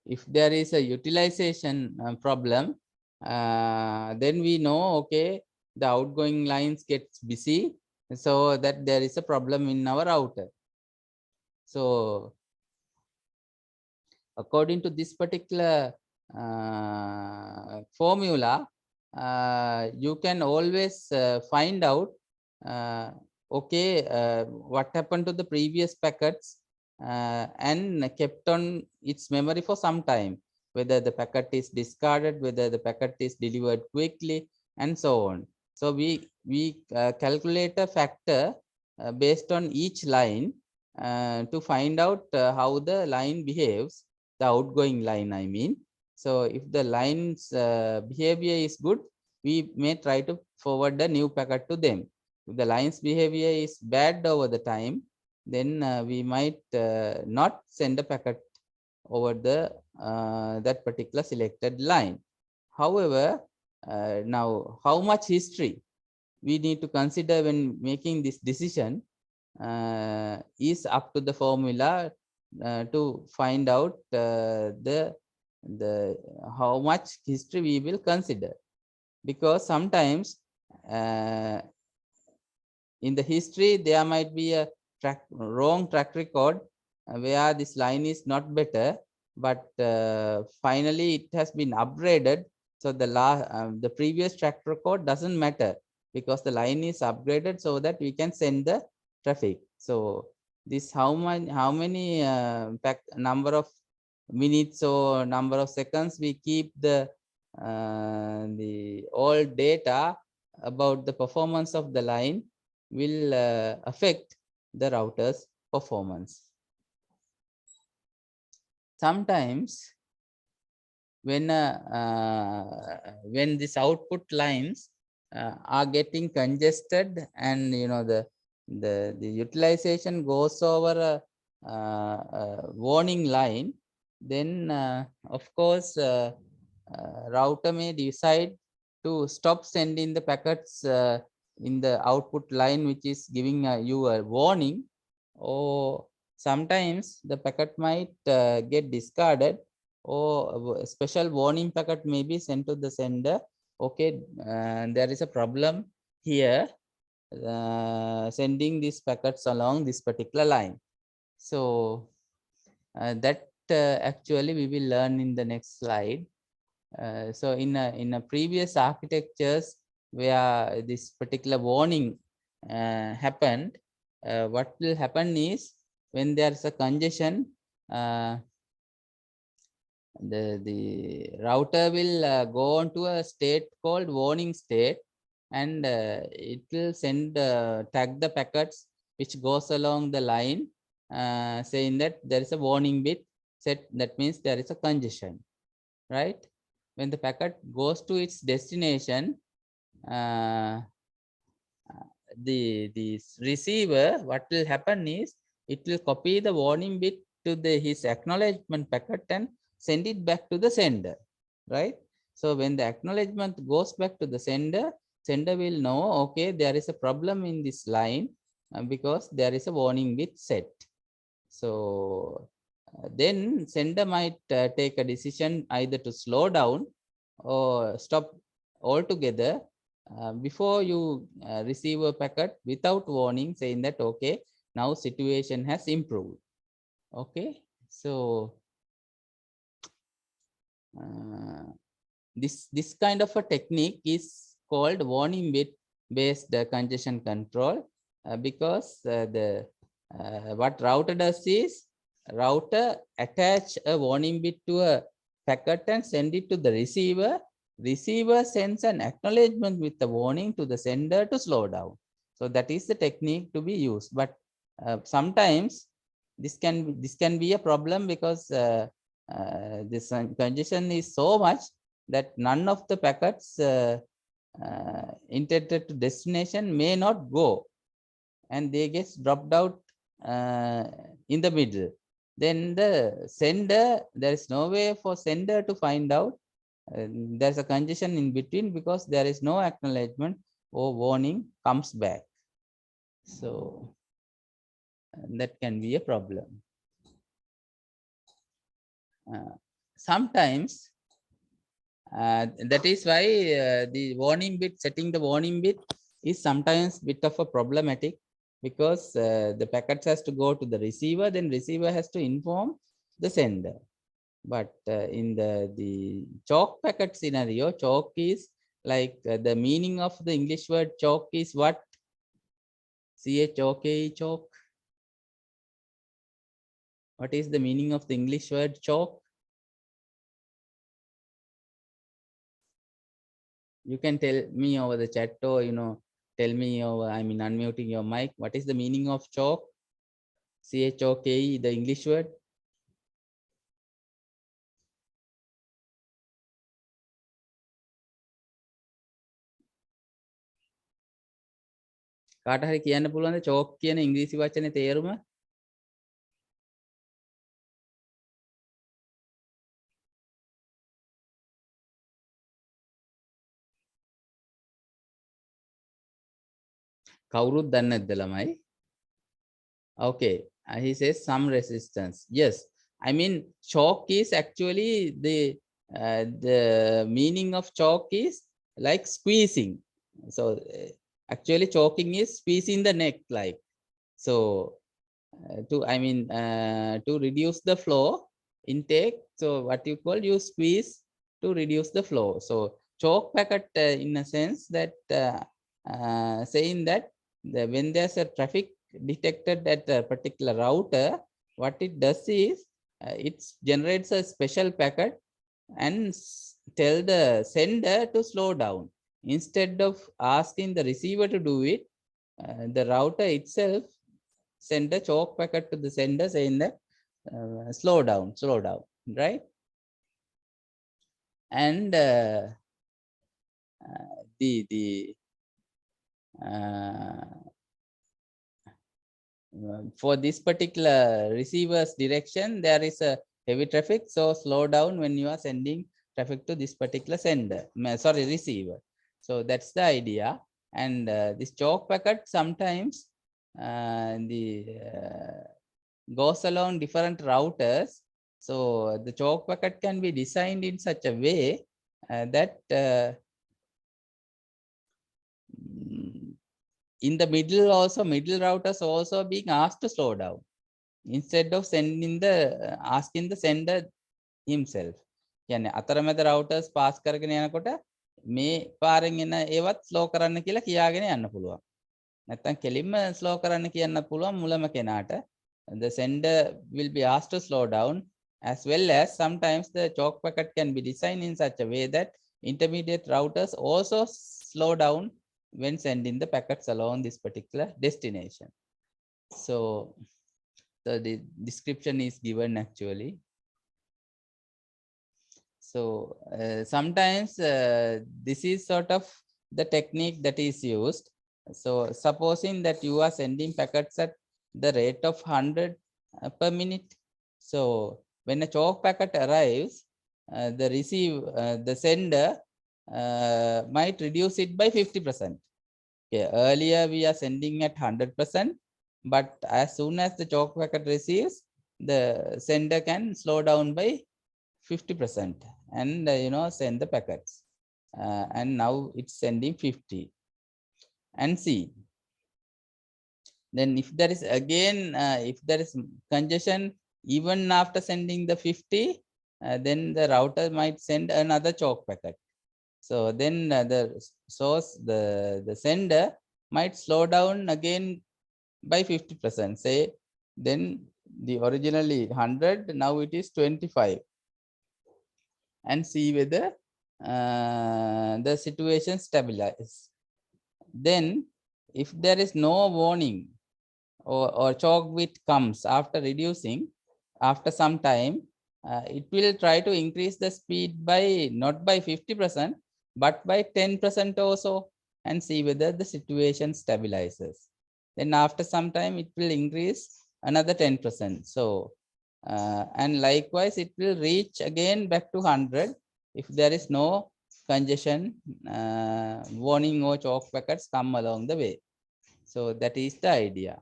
if there is a utilization problem, then we know, okay, the outgoing lines gets busy, so that there is a problem in our router. So according to this particular formula, you can always find out, okay, what happened to the previous packets and kept on its memory for some time, whether the packet is discarded, whether the packet is delivered quickly, and so on. So we calculate a factor based on each line to find out how the line behaves, the outgoing line, I mean. So if the line's behavior is good, we may try to forward a new packet to them. If the line's behavior is bad over the time, then we might not send a packet over the that particular selected line. However, now how much history we need to consider when making this decision is up to the formula to find out the how much history we will consider, because sometimes in the history there might be a wrong track record where this line is not better, but finally it has been upgraded, so the previous track record doesn't matter because the line is upgraded so that we can send the traffic. So this how many number of minutes or number of seconds we keep the all data about the performance of the line will affect the router's performance. Sometimes when these output lines are getting congested, and you know the utilization goes over a warning line, then of course router may decide to stop sending the packets in the output line which is giving you a warning, or sometimes the packet might get discarded, or a special warning packet may be sent to the sender. Okay, there is a problem here sending these packets along this particular line. So that actually we will learn in the next slide. So in a previous architectures where this particular warning happened, what will happen is when there is a congestion, the router will go on to a state called warning state, and it will send tag the packets which goes along the line saying that there is a warning bit set. That means there is a congestion, right? When the packet goes to its destination, the receiver, what will happen is it will copy the warning bit to his acknowledgement packet and send it back to the sender, right? So when the acknowledgement goes back to the sender will know, okay, there is a problem in this line because there is a warning bit set. So then sender might take a decision either to slow down or stop altogether before you receive a packet without warning, saying that, okay, now situation has improved. Okay, so this kind of a technique is called warning bit based congestion control because what router does is router attach a warning bit to a packet and send it to the receiver. Receiver sends an acknowledgement with the warning to the sender to slow down. So that is the technique to be used. But sometimes this can be a problem because this congestion is so much that none of the packets intended to destination may not go, and they get dropped out in the middle. Then the sender, there is no way for sender to find out. There's a congestion in between because there is no acknowledgement or warning comes back. So that can be a problem. Sometimes that is why the warning bit, setting the warning bit is sometimes bit of a problematic, because the packets has to go to the receiver, then receiver has to inform the sender. But in the chalk packet scenario, chalk is like the meaning of the English word chalk is what? C-H-O-K-E, chalk. What is the meaning of the English word chalk? You can tell me over the chat, or tell me over, I mean unmuting your mic. What is the meaning of chalk? C-H-O-K-E, the English word. කාට හරි කියන්න පුළුවන්ද chalk කියන ඉංග්‍රීසි වචනේ තේරුම? කවුරුත් දන්නේ නැද්ද ළමයි? Okay, he says some resistance. Yes, I mean chalk is actually the meaning of chalk is like squeezing. So actually choking is squeezing the neck, like so. To reduce the flow intake, so what you call, you squeeze to reduce the flow. So choke packet in a sense that saying that when there's a traffic detected at a particular router, what it does is it generates a special packet and tell the sender to slow down. Instead of asking the receiver to do it, the router itself send a chalk packet to the sender saying that slow down, right? And for this particular receiver's direction, there is a heavy traffic, so slow down when you are sending traffic to this particular receiver. So that's the idea. And this chalk packet sometimes goes along different routers. So the chalk packet can be designed in such a way that in the middle also, middle routers also being asked to slow down instead of sending the asking the sender himself. කියන්නේ අතරමැද routers pass කරගෙන යනකොට මේ පාරෙන් එන ඒවත් slow කරන්න කියලා කියාගෙන යන්න පුළුවන්. නැත්නම් කෙලින්ම slow කරන්න කියන්න පුළුවන් මුලම කෙනාට. The sender will be asked to slow down, as well as sometimes the chalk packet can be designed in such a way that intermediate routers also slow down when sending the packets along this particular destination. So the description is given actually. So sometimes this is sort of the technique that is used. So supposing that you are sending packets at the rate of 100 per minute. So when a chalk packet arrives, the sender might reduce it by 50%. Okay, earlier we are sending at 100%, but as soon as the chalk packet receives, the sender can slow down by 50% and send the packets. And now it's sending 50 and see. Then if there is again, if there is congestion, even after sending the 50, then the router might send another chalk packet. So then the source, the sender might slow down again by 50%. Say, then the originally 100, now it is 25. And see whether the situation stabilizes. Then if there is no warning or chalk bit comes after reducing, after some time, it will try to increase the speed by not by 50%, but by 10% or so, and see whether the situation stabilizes. Then after some time, it will increase another 10%. So, and likewise, it will reach again back to 100 if there is no congestion warning or chalk packets come along the way. So that is the idea.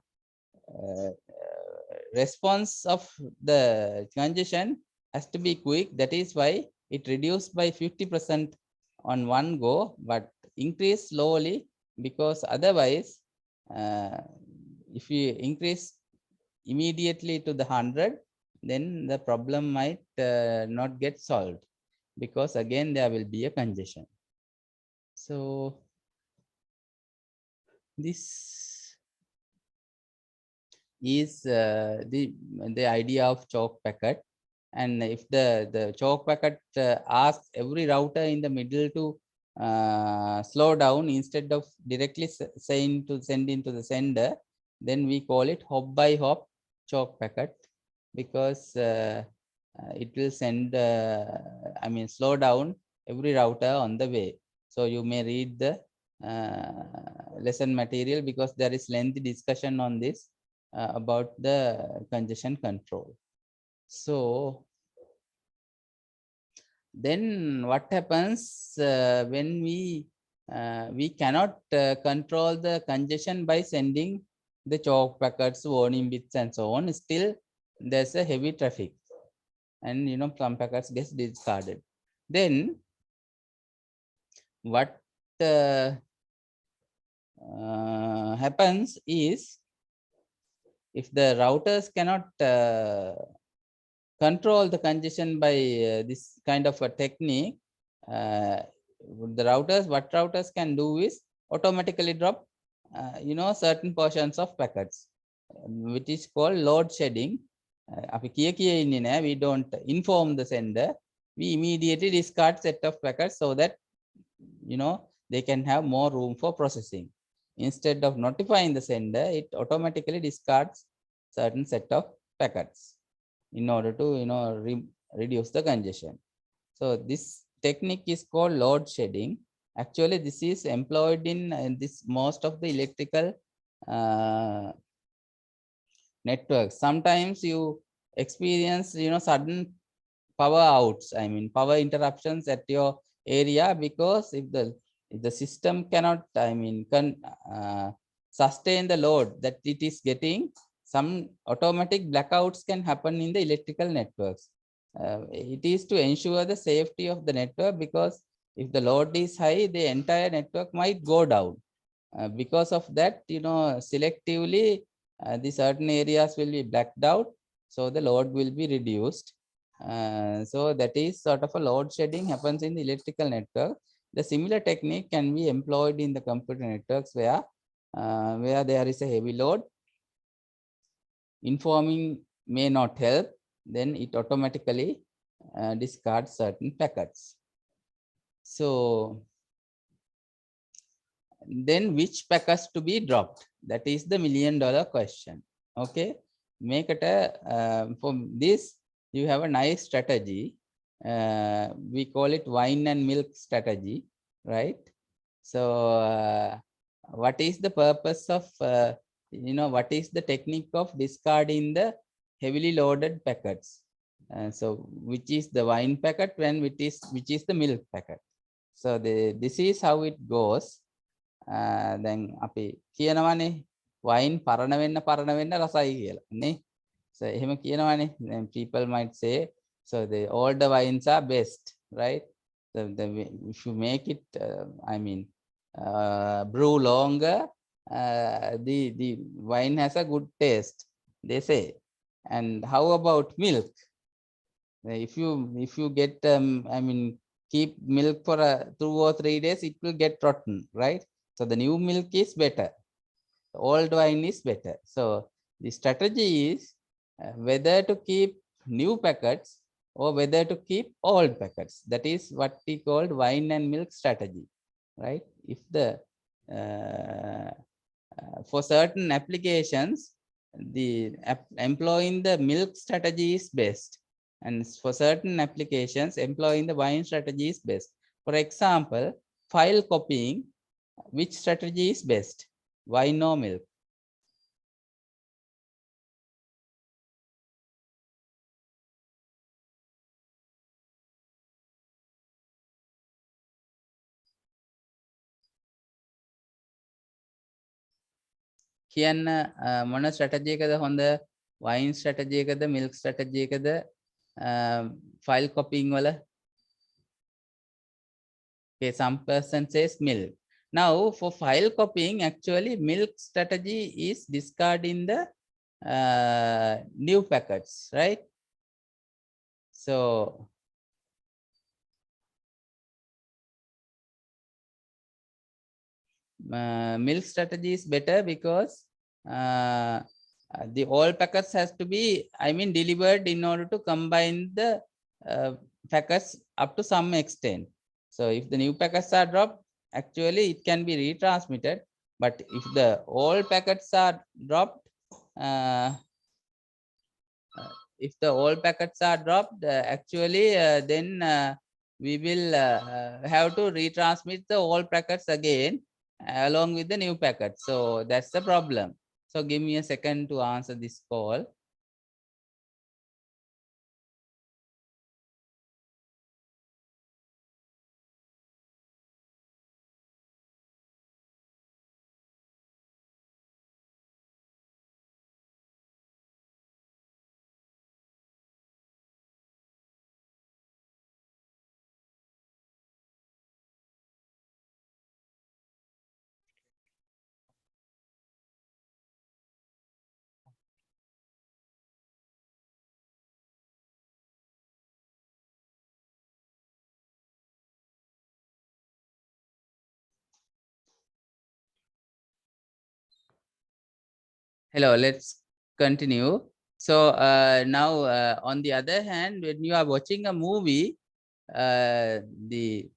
Response of the congestion has to be quick. That is why it reduced by 50% on one go, but increase slowly, because otherwise, if you increase immediately to the 100, then the problem might not get solved, because again there will be a congestion. So this is the idea of chalk packet. And if the chalk packet asks every router in the middle to slow down instead of directly saying to send into the sender, then we call it hop by hop chalk packet, because it will send slow down every router on the way. So you may read the lesson material, because there is lengthy discussion on this about the congestion control. So then what happens when we cannot control the congestion by sending the chalk packets, warning bits, and so on? Still there's a heavy traffic, and some packets gets discarded. Then what happens is, if the routers cannot control the congestion by this kind of a technique, what routers can do is automatically drop certain portions of packets, which is called load shedding. We don't inform the sender, we immediately discard set of packets, so that they can have more room for processing. Instead of notifying the sender, it automatically discards certain set of packets in order to reduce the congestion. So this technique is called load shedding. Actually, this is employed in this most of the electrical networks. Sometimes you experience sudden power outs, power interruptions at your area, because if the system cannot sustain the load that it is getting, some automatic blackouts can happen in the electrical networks. It is to ensure the safety of the network, because if the load is high, the entire network might go down. Because of that, selectively the certain areas will be blacked out, so the load will be reduced. So that is sort of a load shedding happens in the electrical network. The similar technique can be employed in the computer networks, where there is a heavy load. Informing may not help, then it automatically discards certain packets. So then which packets to be dropped? That is the $1 million question. Okay, make it a for this you have a nice strategy. We call it wine and milk strategy, right? So what is the purpose of what is the technique of discarding the heavily loaded packets? So which is the wine packet when which is the milk packet? So this is how it goes. Then අපි කියනවානේ wine පරණ වෙන්න රසයි කියලා නේ. So එහෙම කියනවානේ. Then people might say so the older wines are best, right? If you make it I mean brew longer, the wine has a good taste, they say. And how about milk? If you get I mean keep milk for 2 or 3 days, it will get rotten, right? So the new milk is better, the old wine is better. So the strategy is whether to keep new packets or whether to keep old packets. That is what we called wine and milk strategy, right? If the for certain applications, the employing the milk strategy is best, and for certain applications employing the wine strategy is best. For example, file copying, which strategy is best, wine or milk? කියන්න මොන strategy එකද හොඳ, වයින් strategy එකද milk strategy එකද file කොපිං වල? Okay, some person says milk. Now for file copying, actually milk strategy is discarding the new packets, right? So milk strategy is better because the all packets has to be, I mean, delivered in order to combine the packets up to some extent. So if the new packets are dropped, actually it can be retransmitted. But if the all packets are dropped, if the all packets are dropped, actually then we will have to retransmit the all packets again along with the new packet. So that's the problem. So give me a second to answer this call. Hello, let's continue. So now on the other hand, when you are watching a movie, the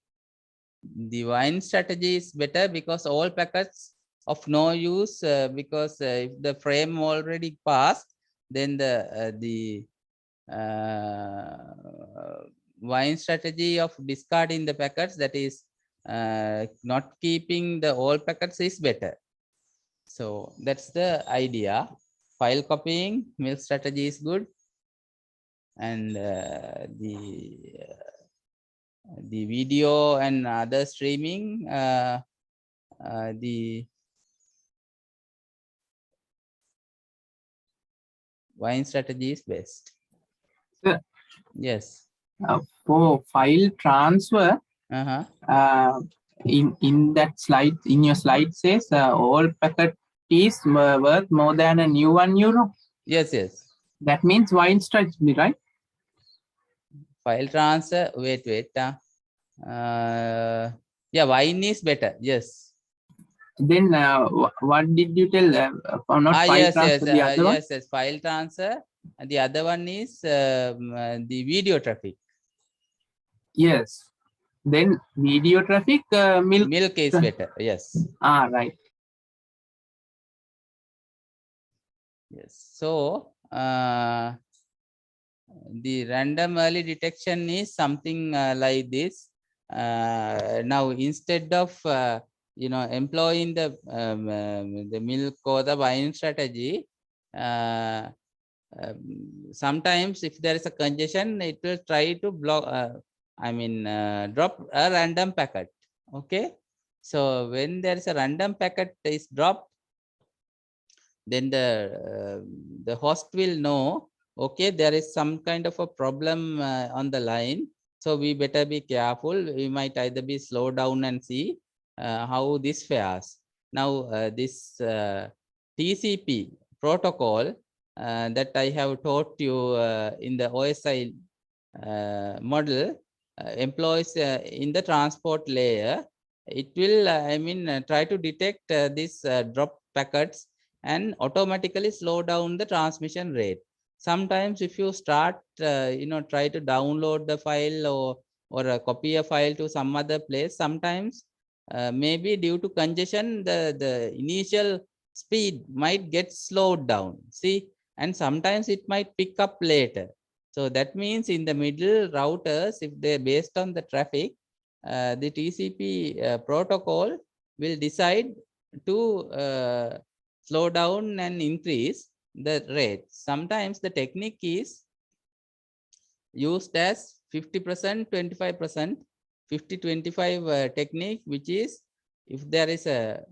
wine strategy is better because all packets of no use, because if the frame already passed, then the wine strategy of discarding the packets, that is not keeping the all packets, is better. So that's the idea. File copying, milk strategy is good, and the video and other streaming, the wine strategy is best. Sir, Yes. for file transfer, Uh-huh. in that slide, in your slide says all packet is worth more than a new €1. Yes, yes. That means wine strategy, right? File transfer, wait. Yeah, wine is better. Yes. Then what did you tell? Not file Yes, transfer, the other one? yes. File transfer. And the other one is the video traffic. Yes. Then video traffic, Milk is better. Yes. Right. Yes. So the random early detection is something like this. Now, instead of employing the milk or the wine strategy, sometimes if there is a congestion, it will try to block. Drop a random packet. Okay. So when there is a random packet is dropped, then the host will know, okay, there is some kind of a problem on the line, so we better be careful. We might either be slow down and see how this fares. Now this TCP protocol that I have taught you in the OSI model employs in the transport layer. It will try to detect these drop packets and automatically slow down the transmission rate. Sometimes if you start try to download the file or copy a file to some other place, sometimes maybe due to congestion the initial speed might get slowed down, see, and sometimes it might pick up later. So that means in the middle routers, if they're based on the traffic, the TCP protocol will decide to slow down and increase the rate. Sometimes the technique is used as 50%, 25%, 50-25 technique, which is if there is a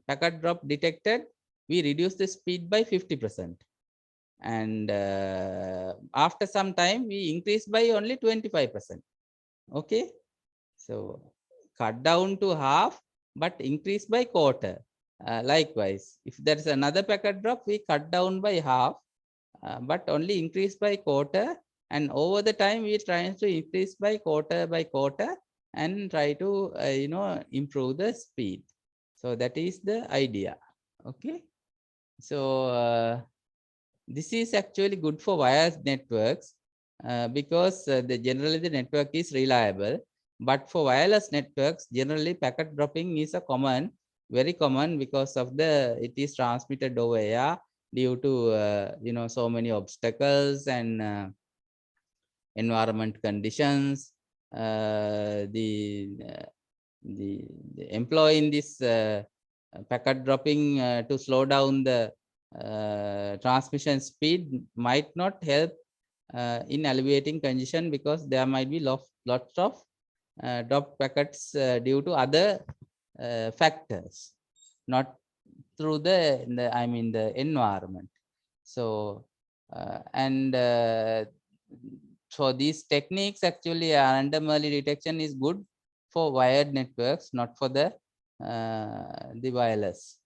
packet drop detected, we reduce the speed by 50%. And after some time, we increase by only 25%. Okay. So cut down to half, but increase by quarter. Likewise, if there is another packet drop, we cut down by half, but only increase by quarter. And over the time, we try to increase by quarter and try to improve the speed. So that is the idea. Okay. So this is actually good for wired networks because generally the network is reliable. But for wireless networks, generally packet dropping is a very common because of it is transmitted over air due to so many obstacles and environment conditions. The employee in this packet dropping to slow down the transmission speed might not help in alleviating congestion, because there might be lots of dropped packets due to other factors, not through the environment. So so these techniques, actually random early detection is good for wired networks, not for the wireless.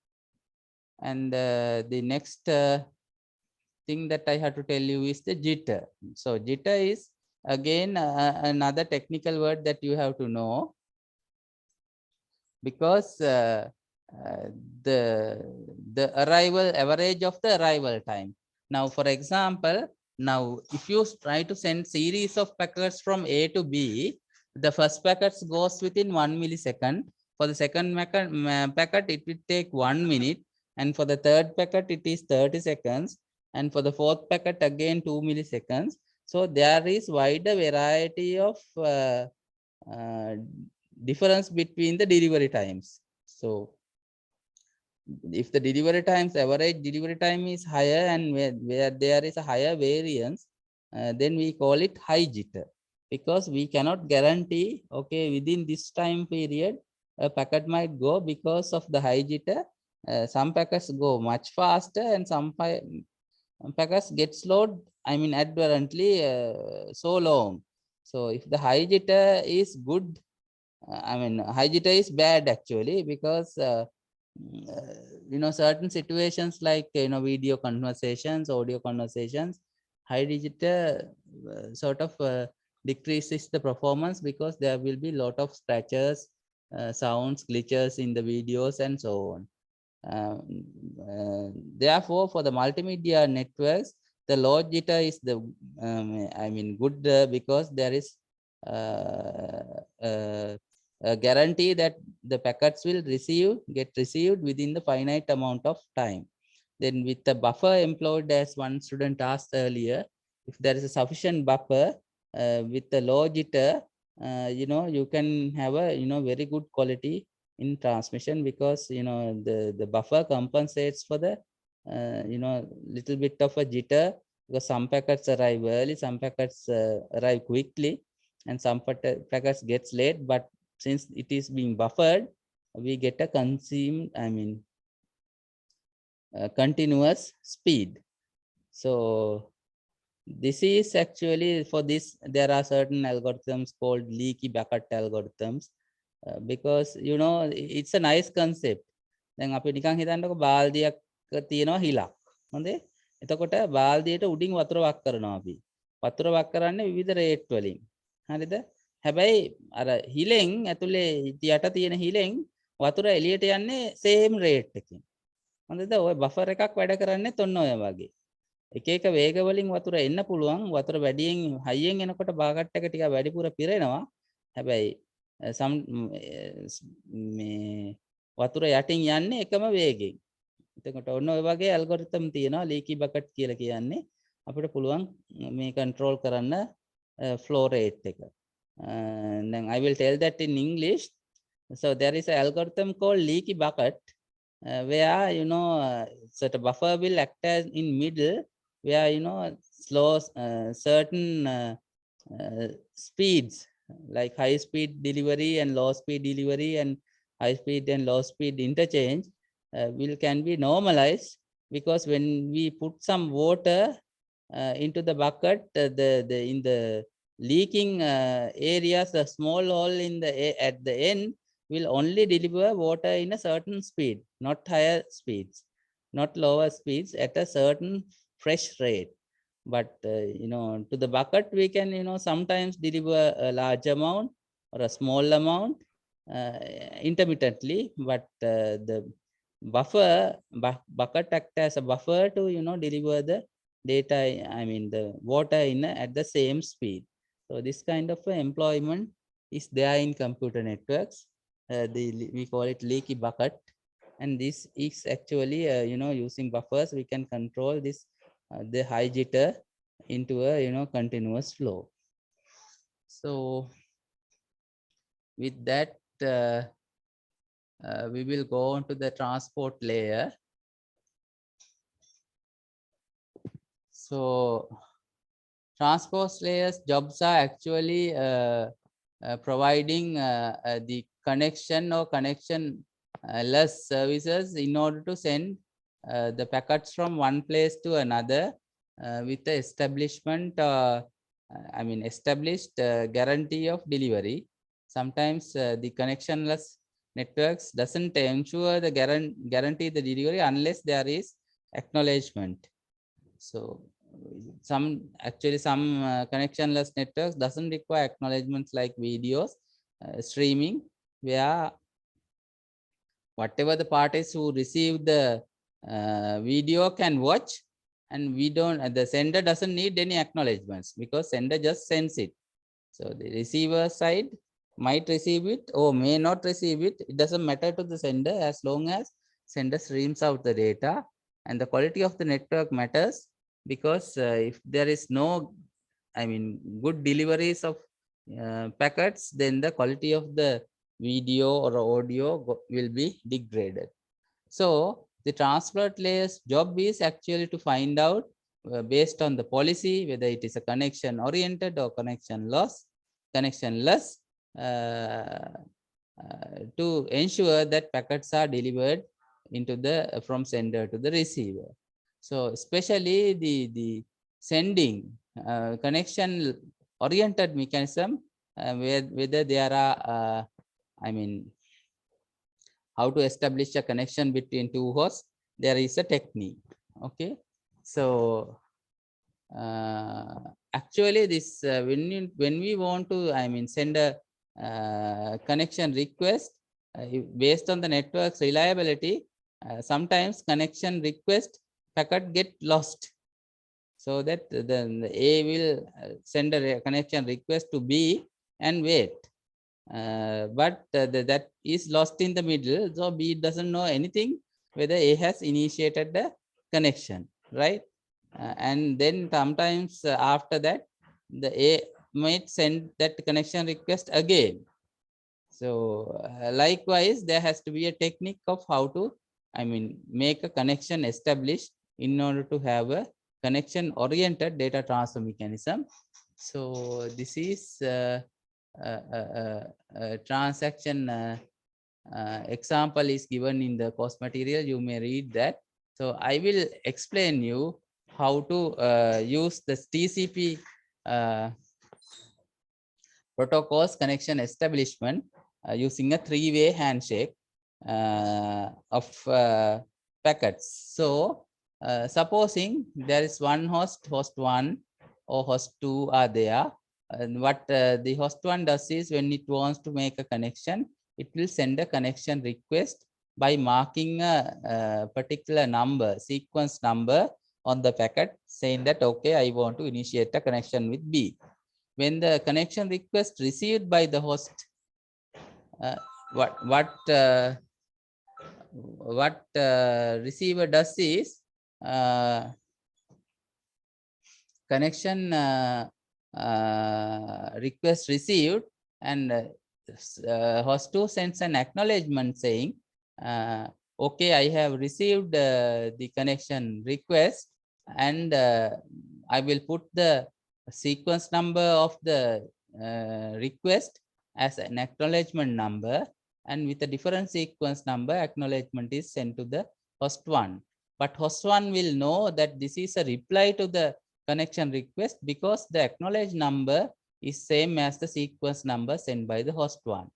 And the next thing that I have to tell you is the jitter. So jitter is again another technical word that you have to know, because the average of the arrival time. Now, for example, now if you try to send series of packets from A to B, the first packets goes within 1 millisecond. For the second packet, it will take 1 minute. And for the third packet, it is 30 seconds. And for the fourth packet, again 2 milliseconds. So there is wider variety of difference between the delivery times. So if the average delivery time is higher, and where there is a higher variance, then we call it high jitter, because we cannot guarantee, okay, within this time period a packet might go because of the high jitter. Some packets go much faster and some packets get slowed advertently so long. So if the high jitter is good, high jitter is bad actually, because certain situations like video conversations, audio conversations, high jitter sort of decreases the performance, because there will be a lot of scratches, sounds, glitches in the videos and so on. Therefore, for the multimedia networks, the low jitter is the good because there is a guarantee that the packets will get received within the finite amount of time. Then with the buffer employed, as one student asked earlier, if there is a sufficient buffer with the low jitter, you can have a, very good quality in transmission, because, the buffer compensates for the, little bit of a jitter, because some packets arrive early, some packets arrive quickly, and some packets gets late. But since it is being buffered, we get a continuous speed. So this is actually, for this there are certain algorithms called leaky bucket algorithms, because it's a nice concept. දැන් අපි නිකන් හිතන්නකො බාල්දියක් තියෙනවා හිලක්. හොඳේ. එතකොට බාල්දියට උඩින් වතුර වක් කරනවා අපි. වතුර වක් කරන්නේ විවිධ රේට් වලින්. හරිද? හැබැයි අර හිලෙන් ඇතුලේ යට තියෙන හිලෙන් වතුර එළියට යන්නේ same rate එකකින්. හොඳද? ඔය බෆර් එකක් වැඩ කරන්නේත් ඔන්න ඔය වගේ. එක එක වේග වලින් වතුර එන්න පුළුවන්. වතුර වැඩියෙන් හයියෙන් එනකොට බාගට් එක ටික වැඩිපුර පිරෙනවා. හැබැයි මේ වතුර යටින් යන්නේ එකම වේගෙන්. එතකොට ඔන්න ඔය වගේ ඇල්ගොරිතම් තියෙනවා ලීකි බකට් කියලා කියන්නේ. අපිට පුළුවන් මේ control කරන්න flow rate එක. Then I will tell that in English. So there is an algorithm called leaky bucket, where sort of buffer will act as in middle, where slows certain speeds, like high speed delivery and low speed delivery and high speed and low speed interchange can be normalized, because when we put some water into the bucket, in the leaking areas, the small hole at the end will only deliver water in a certain speed, not higher speeds, not lower speeds, at a certain fresh rate. But to the bucket we can sometimes deliver a large amount or a small amount intermittently, but the bucket act as a buffer to deliver the data, the water at the same speed. So this kind of employment is there in computer networks. We call it leaky bucket, and this is actually using buffers we can control this the high jitter into a continuous flow. So with that we will go on to the transport layer. So transport layers jobs are actually providing the connection or connection less services in order to send the packets from one place to another with the establishment established guarantee of delivery. Sometimes the connectionless networks doesn't ensure the guarantee the delivery unless there is acknowledgement. So some connectionless networks doesn't require acknowledgements like videos streaming, where whatever the parties who receive the video can watch, and the sender doesn't need any acknowledgements, because sender just sends it. So the receiver side might receive it or may not receive it. It doesn't matter to the sender as long as sender streams out the data, and the quality of the network matters, because if there is no good deliveries of packets, then the quality of the video or audio will be degraded. So the transport layer's job is actually to find out based on the policy whether it is a connection oriented or connectionless, to ensure that packets are delivered into from sender to the receiver. So especially the sending connection oriented mechanism, whether there are how to establish a connection between two hosts, there is a technique. Okay, so actually this when we want to send a connection request based on the network's reliability, sometimes connection request packet get lost, so that the A will send a connection request to B and wait, but that is lost in the middle, so B doesn't know anything whether A has initiated the connection, right? And then sometimes after that, the A might send that connection request again. So likewise, there has to be a technique of how to, I mean, make a connection established in order to have a connection oriented data transfer mechanism. So this is transaction example is given in the course material. You may read that. So I will explain you how to use the TCP protocols connection establishment using a three-way handshake of packets. So supposing there is one host, host 1 or host 2 are there. And what the host 1 does is when it wants to make a connection, it will send a connection request by marking a particular number, sequence number on the packet, saying that, okay, I want to initiate a connection with B. When the connection request received by the host, what receiver does is connection request received, and host 2 sends an acknowledgement saying, okay, I have received the connection request, and I will put the sequence number of the request as an acknowledgement number, and with a different sequence number, acknowledgement is sent to the host 1. But host 1 will know that this is a reply to the connection request because the acknowledged number is same as the sequence number sent by the host 1.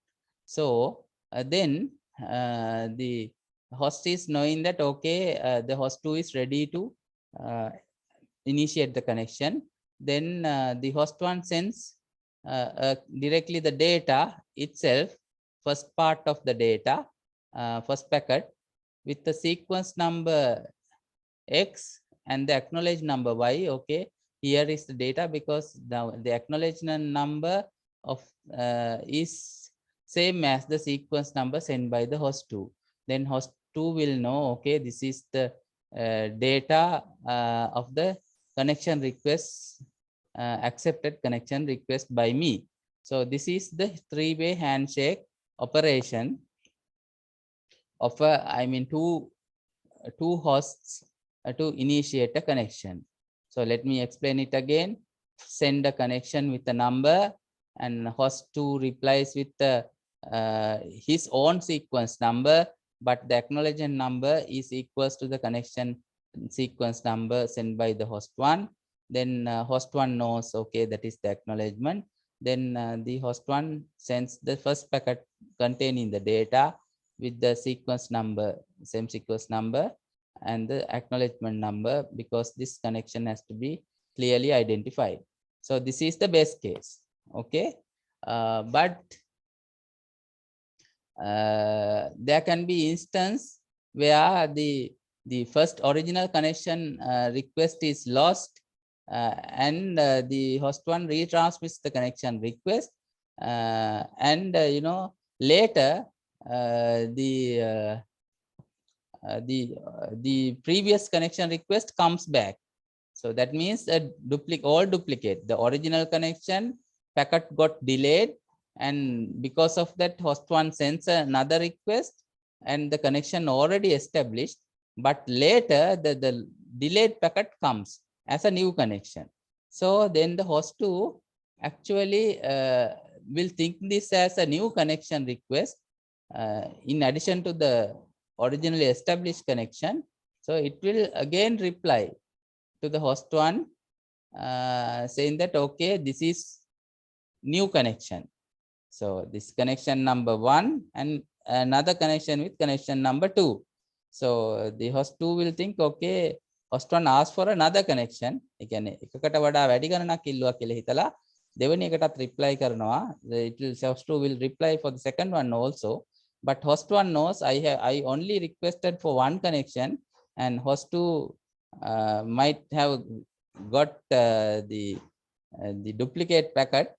So then the host is knowing that, okay, the host 2 is ready to initiate the connection. Then the host 1 sends directly the data itself, first part of the data, first packet, with the sequence number X and the acknowledged number Y. Okay, here is the data because the acknowledgement number of is same as the sequence number sent by the host 2. Then host 2 will know, okay, this is the data of the connection request, accepted connection request by me. So this is the three-way handshake operation of two hosts to initiate a connection. So let me explain it again. Send a connection with a number, and host 2 replies with the his own sequence number, but the acknowledgement number is equals to the connection sequence number sent by the host 1. Then host 1 knows, okay, that is the acknowledgement. Then the host 1 sends the first packet containing the data with the sequence number, same sequence number, and the acknowledgement number, because this connection has to be clearly identified. So this is the best case. Okay, but there can be instance where the first original connection request is lost, and the host 1 retransmits the connection request, and later the previous connection request comes back. So that means a duplicate. The original connection packet got delayed, and because of that, host 1 sends another request, and the connection already established. But later, the delayed packet comes as a new connection. So then the host 2 actually will think this as a new connection request in addition to the originally established connection. So it will again reply to the host 1 saying that, okay, this is new connection. So this connection number 1 and another connection with connection number 2. So the host 2 will think, okay, host 1 asked for another connection. එකකට වඩා වැඩි ගණනක් ඉල්ලුවා කියලා හිතලා දෙවෙනි එකටත් reply කරනවා. It will, host 2 will reply for the second one also. But host 1 knows I only requested for one connection, and host 2 might have got the duplicate packet.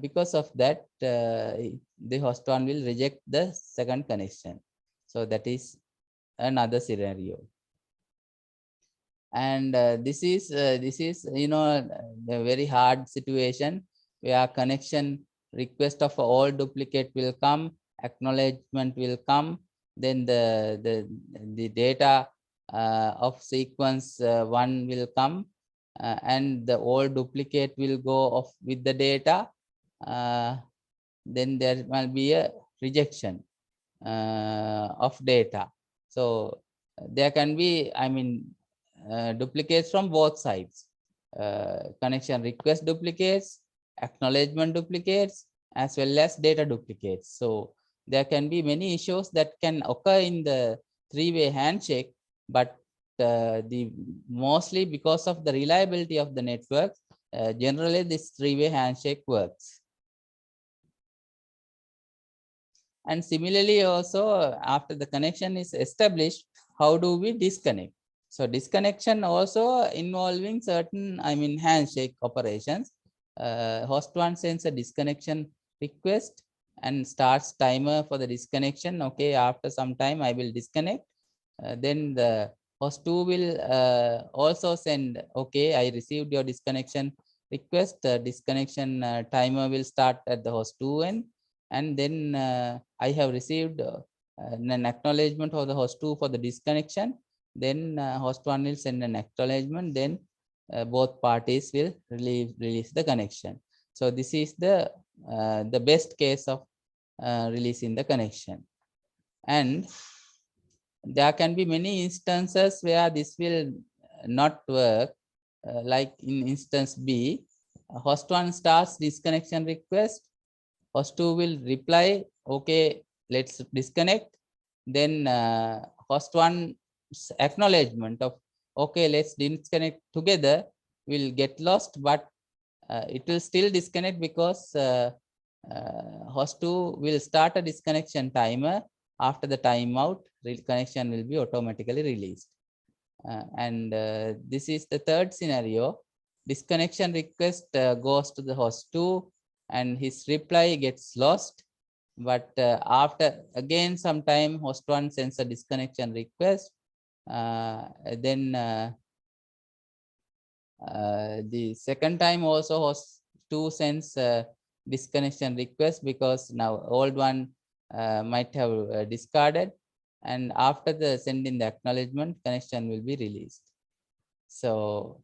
Because of that, the host 1 will reject the second connection. So that is another scenario. And this is you know, the very hard situation where connection request of all duplicate will come, acknowledgement will come, then the data of sequence 1 will come, and the all duplicate will go off with the data. Then there will be a rejection of data. So there can be, I mean, duplicates from both sides. Connection request duplicates, acknowledgement duplicates, as well as data duplicates. So there can be many issues that can occur in the three-way handshake, but the mostly because of the reliability of the network, generally this three-way handshake works. And similarly also, after the connection is established, how do we disconnect? So disconnection also involving certain, I mean, handshake operations. Host 1 sends a disconnection request and starts timer for the disconnection. Okay, after some time I will disconnect. Then the host 2 will also send, okay, I received your disconnection request. Disconnection timer will start at the host 2 end, and then I have received an acknowledgement of the host 2 for the disconnection. Then host 1 will send an acknowledgement. Then both parties will release the connection. So this is the best case of releasing the connection. And there can be many instances where this will not work. Like in instance B, host 1 starts disconnection request. Host 2 will reply, okay, let's disconnect. Then host 1's acknowledgement of, okay, let's disconnect together will get lost, but it will still disconnect because host 2 will start a disconnection timer. After the timeout, connection will be automatically released. And this is the third scenario. Disconnection request goes to the host 2 and his reply gets lost. But after again some time, host 1 sends a disconnection request. Then the second time also host 2 sends a disconnection request because now old one might have discarded. And after the sending the acknowledgement, connection will be released. So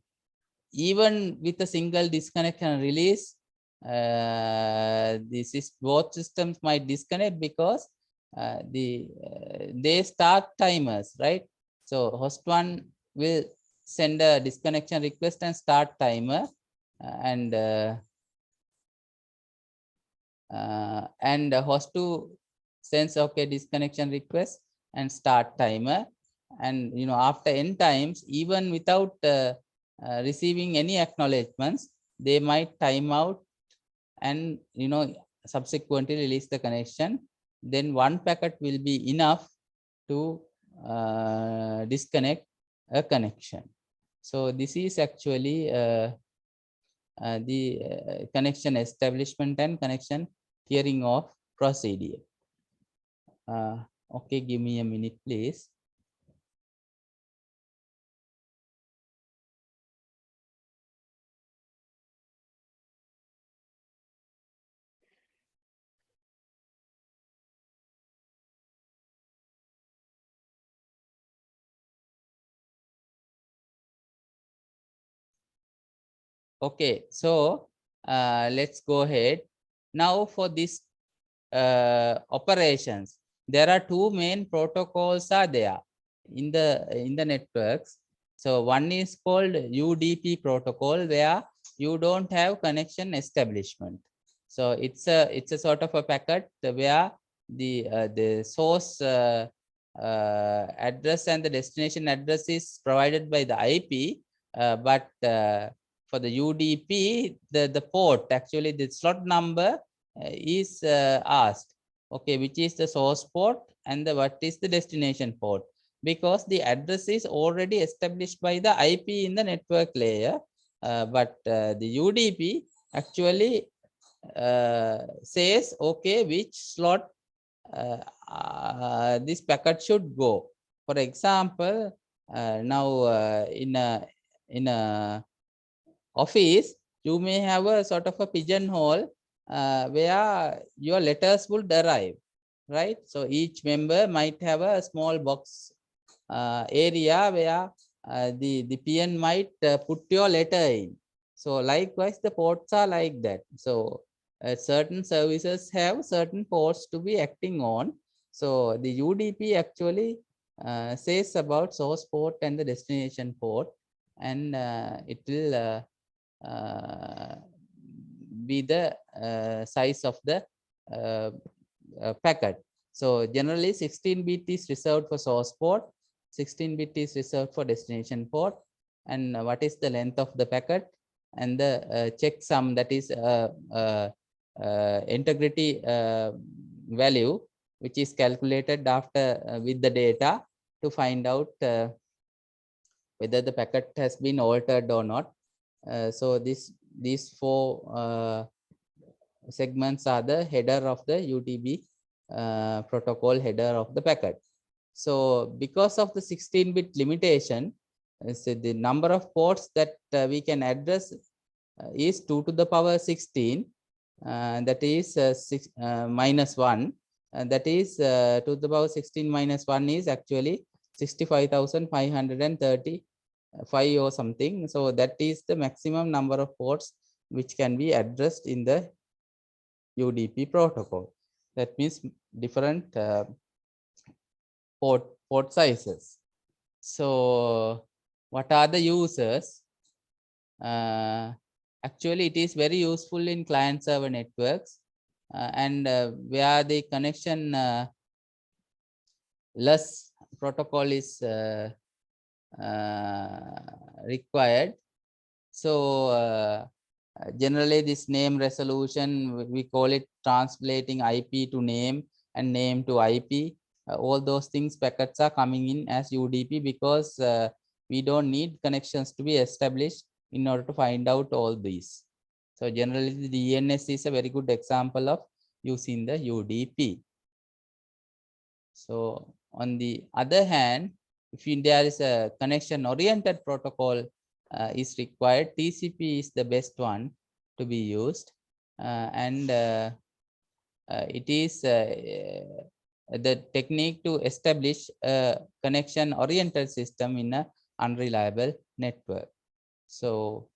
even with a single disconnect and release, this is both systems might disconnect because they start timers, right? So host 1 will send a disconnection request and start timer, and host 2 sends, okay, disconnection request and start timer. And you know, after n times, even without receiving any acknowledgements, they might time out and, you know, subsequently release the connection. Then one packet will be enough to disconnect a connection. So this is actually the connection establishment and connection tearing off procedure. Okay, give me a minute, please. Okay, so let's go ahead. Now for this operations, there are two main protocols are there in the networks. So one is called UDP protocol, where you don't have connection establishment. So it's a sort of a packet where the source address and the destination address is provided by the IP, but for the UDP, the port, actually the slot number is asked, okay, which is the source port and what is the destination port, because the address is already established by the IP in the network layer, but the UDP actually says, okay, which slot this packet should go. For example, Now in a office, you may have a sort of a pigeonhole where your letters would arrive, right? So each member might have a small box area where the PN might put your letter in. So likewise, the ports are like that. So certain services have certain ports to be acting on. So the UDP actually says about source port and the destination port, and it will be the size of the packet. So generally 16-bit is reserved for source port, 16-bit is reserved for destination port, and what is the length of the packet, and the checksum, that is integrity value, which is calculated after with the data to find out whether the packet has been altered or not. So these four segments are the header of the UDP protocol header of the packet. So because of the 16-bit limitation, so the number of ports that we can address is 2 to the power 16, that is minus 1, that is 2 to the power 16 minus 1 is actually 65,535 or something. So that is the maximum number of ports which can be addressed in the UDP protocol. That means different port sizes. So what are the users? Actually, it is very useful in client server networks, and where the connection less protocol is required. So generally this name resolution, we call it translating IP to name and name to IP. All those things, packets are coming in as UDP because we don't need connections to be established in order to find out all these. So generally the DNS is a very good example of using the UDP. So on the other hand, if there is a connection oriented protocol is required, TCP is the best one to be used, and it is the technique to establish a connection oriented system in a unreliable network. So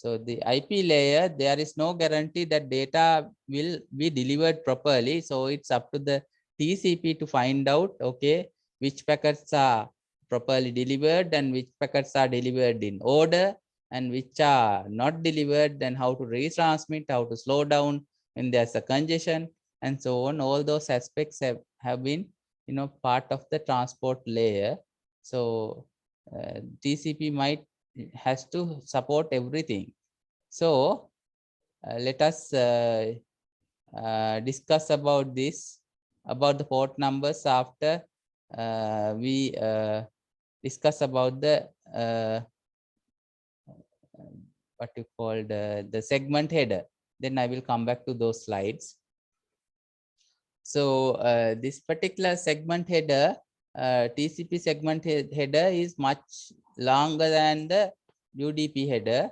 the IP layer, there is no guarantee that data will be delivered properly. So it's up to the TCP to find out, okay, which packets are properly delivered and which packets are delivered in order and which are not delivered, then how to retransmit, how to slow down when there's a congestion and so on. All those aspects have been, part of the transport layer. So TCP has to support everything. So let us discuss about this, about the port numbers after we discuss about the what you call the segment header. Then I will come back to those slides. So this particular segment header, TCP segment header is much longer than the UDP header.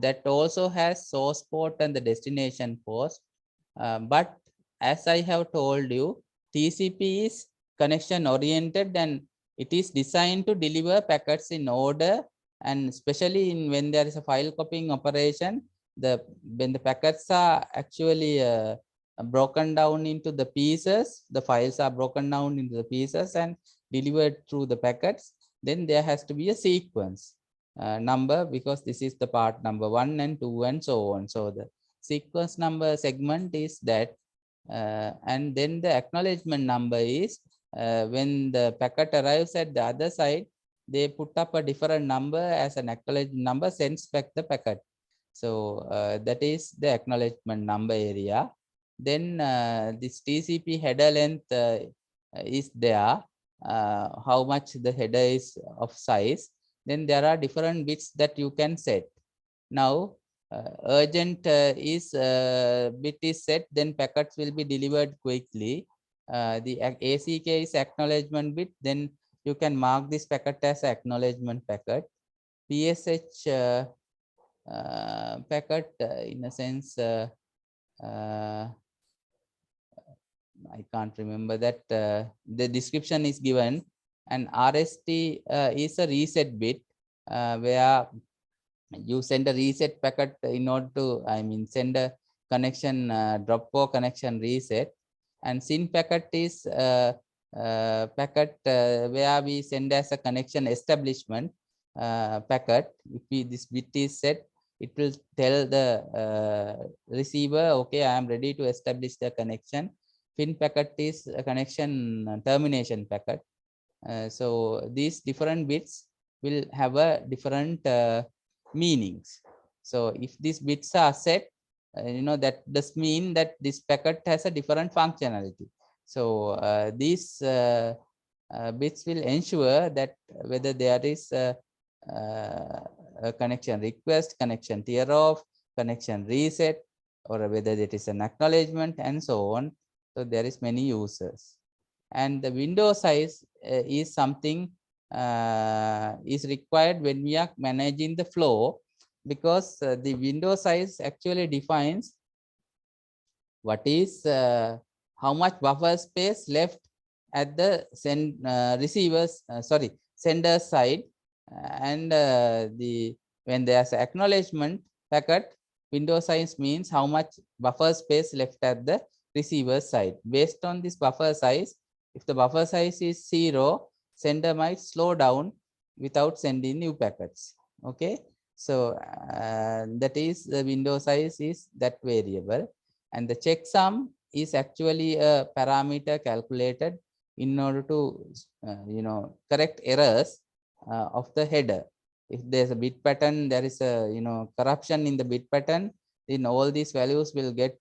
That also has source port and the destination port. But as I have told you, TCP is connection oriented and it is designed to deliver packets in order, and especially when there is a file copying operation, when the packets are actually broken down into the pieces, the files are broken down into the pieces and delivered through the packets, then there has to be a sequence number, because this is the part number 1 and 2 and so on. So the sequence number segment is that, and then the acknowledgement number is when the packet arrives at the other side, they put up a different number as an acknowledgement number, sends back the packet. So that is the acknowledgement number area. Then this TCP header length is there, how much the header is of size. Then there are different bits that you can set. Now urgent bit is set, then packets will be delivered quickly. The ACK is acknowledgement bit, then you can mark this packet as acknowledgement packet. PSH packet, in a sense, I can't remember that. The description is given, and RST is a reset bit where you send a reset packet in order to, send a connection, drop or connection reset. And SYN packet is packet where we send as a connection establishment packet. If this bit is set, it will tell the receiver, okay, I am ready to establish the connection. FIN packet is a connection termination packet. So these different bits will have a different meanings. So if these bits are set, that does mean that this packet has a different functionality. So these bits will ensure that whether there is a connection request, connection tear off, connection reset, or whether it is an acknowledgement and so on. So there is many users. And the window size is something is required when we are managing the flow, because the window size actually defines what is how much buffer space left at the sender side, and when there's acknowledgement packet, window size means how much buffer space left at the receiver side. Based on this buffer size, if the buffer size is 0, sender might slow down without sending new packets. Okay, so that is the window size is that variable, and the checksum is actually a parameter calculated in order to correct errors of the header. If there's a bit pattern, there is a corruption in the bit pattern, then all these values will get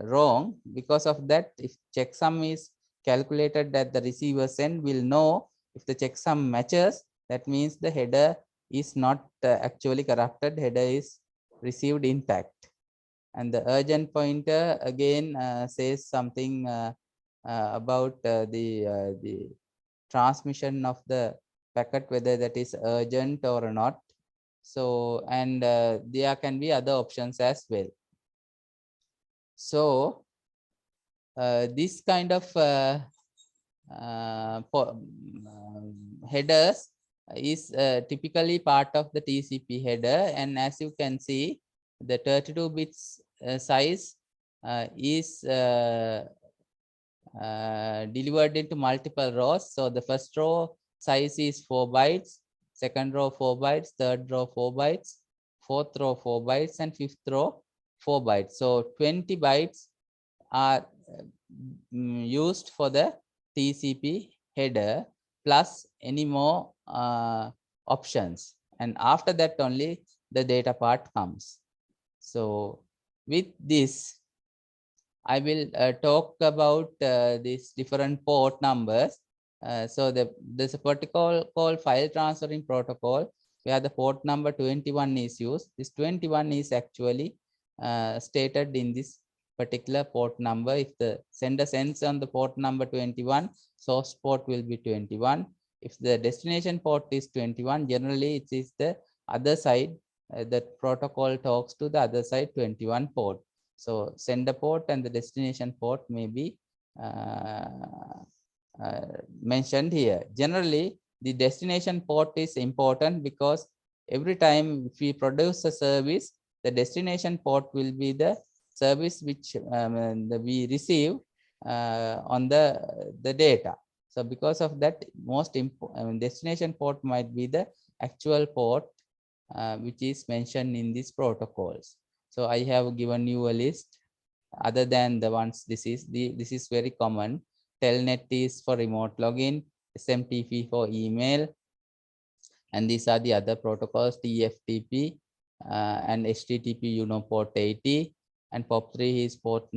wrong. Because of that, if checksum is calculated at the receiver's end, will know if the checksum matches, that means the header is not actually corrupted, header is received intact. And the urgent pointer again says something about the transmission of the packet, whether that is urgent or not. So, and there can be other options as well. So this kind of headers is typically part of the TCP header, and as you can see, the 32 bits size is delivered into multiple rows. So the first row size is 4 bytes, second row 4 bytes, third row 4 bytes, fourth row 4 bytes, and fifth row 4 bytes. So 20 bytes are used for the TCP header, plus any more options, and after that only the data part comes. So with this, I will talk about these different port numbers. So there's a protocol called file transferring protocol where the port number 21 is used. This 21 is actually stated in this particular port number. If the sender sends on the port number 21, source port will be 21. If the destination port is 21, generally it is the other side. That protocol talks to the other side 21 port. So sender port and the destination port may be mentioned here. Generally, the destination port is important because every time if we produce a service, the destination port will be the service which we receive on the data. So because of that, most important destination port might be the actual port which is mentioned in these protocols. So I have given you a list. Other than the ones, this is very common. Telnet is for remote login, SMTP for email, and these are the other protocols: TFTP and HTTP. Port 80, and POP3 is port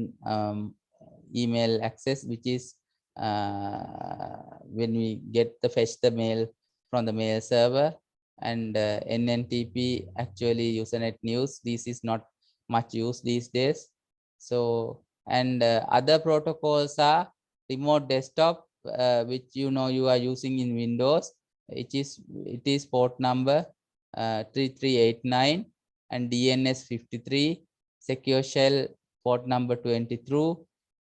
email access, which is when we get the fetch the mail from the mail server. And NNTP, actually Usernet News, this is not much used these days. So, and other protocols are remote desktop, which you know you are using in Windows, it is port number 3389 and DNS 53, Secure Shell port number 22,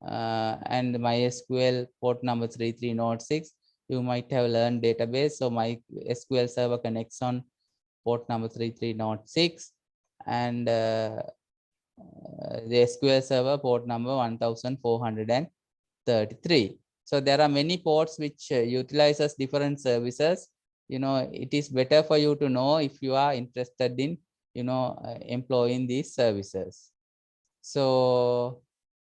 and MySQL port number 3306. You might have learned database, so MySQL server connects on port number 3306, and the SQL server port number 1433. So there are many ports which utilizes different services. You know, it is better for you to know if you are interested in, you know, employing these services. So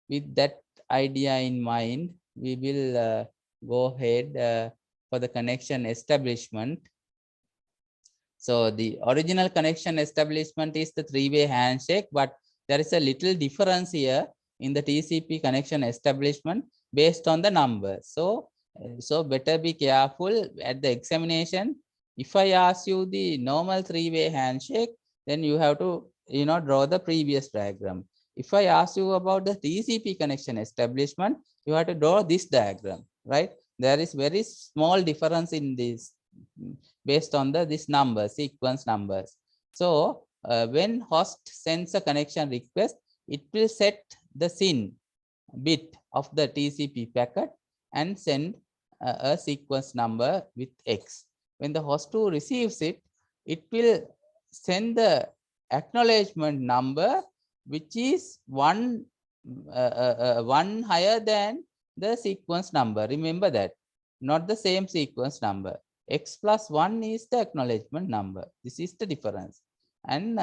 with that idea in mind, we will go ahead for the connection establishment. So the original connection establishment is the three-way handshake, but there is a little difference here in the TCP connection establishment based on the number. So better be careful at the examination. If I ask you the normal three-way handshake, then you have to, you know, draw the previous diagram. If I ask you about the TCP connection establishment, you have to draw this diagram, right? There is very small difference in this based on this number, sequence numbers. So when host sends a connection request, it will set the SYN bit of the TCP packet and send a sequence number with X. When the host 2 receives it, it will send the acknowledgement number, which is one higher than the sequence number. Remember that, not the same sequence number. X plus 1 is the acknowledgement number. This is the difference. And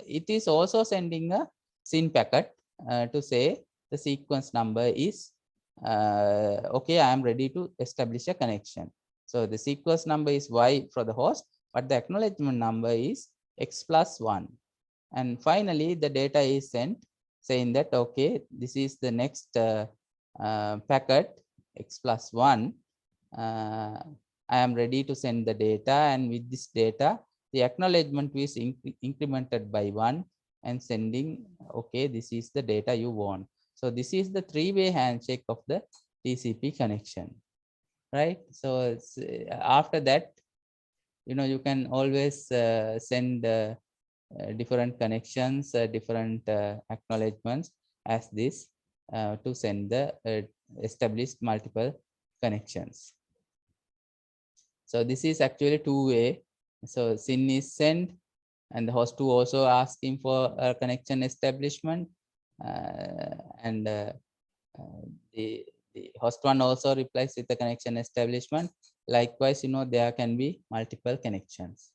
it is also sending a SYN packet to say the sequence number is okay, I am ready to establish a connection. So the sequence number is Y for the host, but the acknowledgement number is X plus 1. And finally, the data is sent saying that, okay, this is the next packet, X plus 1. I am ready to send the data, and with this data, the acknowledgement is incremented by 1 and sending, okay, this is the data you want. So this is the three-way handshake of the TCP connection, right? So after that, you know, you can always send different connections, different acknowledgements as this to send the established multiple connections. So this is actually two-way. So SYN is sent, and the host 2 also asking for a connection establishment, and the host 1 also replies with the connection establishment. Likewise, you know, there can be multiple connections.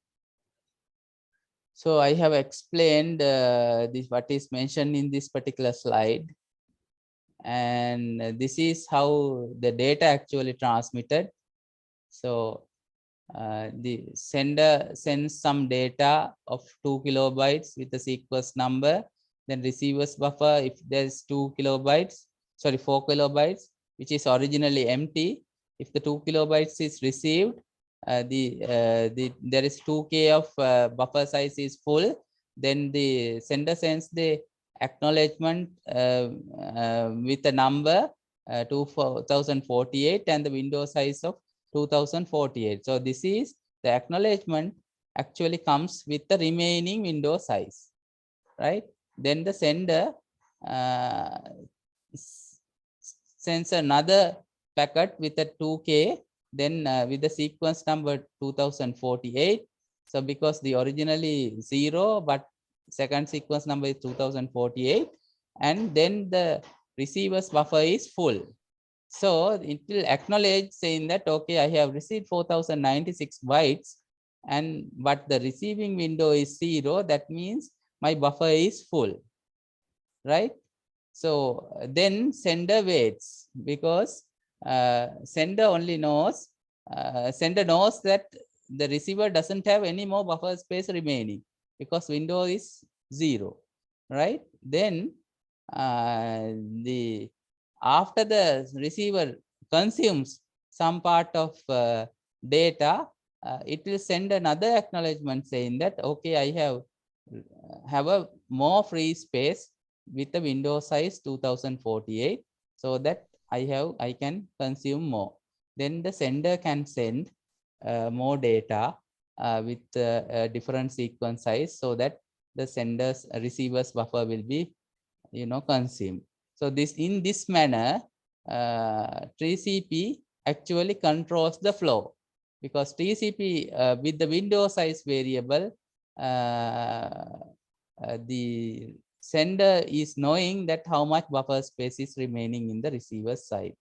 So I have explained this, what is mentioned in this particular slide, and this is how the data actually transmitted. So the sender sends some data of 2 kilobytes with the sequence number, then receiver's buffer, if there's 4 kilobytes, which is originally empty. If the 2 kilobytes is received, there is 2K of buffer size is full, then the sender sends the acknowledgement with a number 2048 and the window size of 2048. So this is the acknowledgement actually comes with the remaining window size, right? Then the sender sends another packet with a 2K, then with the sequence number 2048. So because the originally 0, but second sequence number is 2048, and then the receiver's buffer is full. So it will acknowledge saying that, okay, I have received 4096 bytes, but the receiving window is 0. That means my buffer is full, right? So then sender waits, because sender knows that the receiver doesn't have any more buffer space remaining because window is 0, right? Then after the receiver consumes some part of data, it will send another acknowledgement saying that, okay, I have a more free space with the window size 2048, so that I can consume more. then the sender can send more data with different sequence size, so that the sender's receiver's buffer will be consumed. So in this manner, TCP actually controls the flow, because TCP with the window size variable, the sender is knowing that how much buffer space is remaining in the receiver side.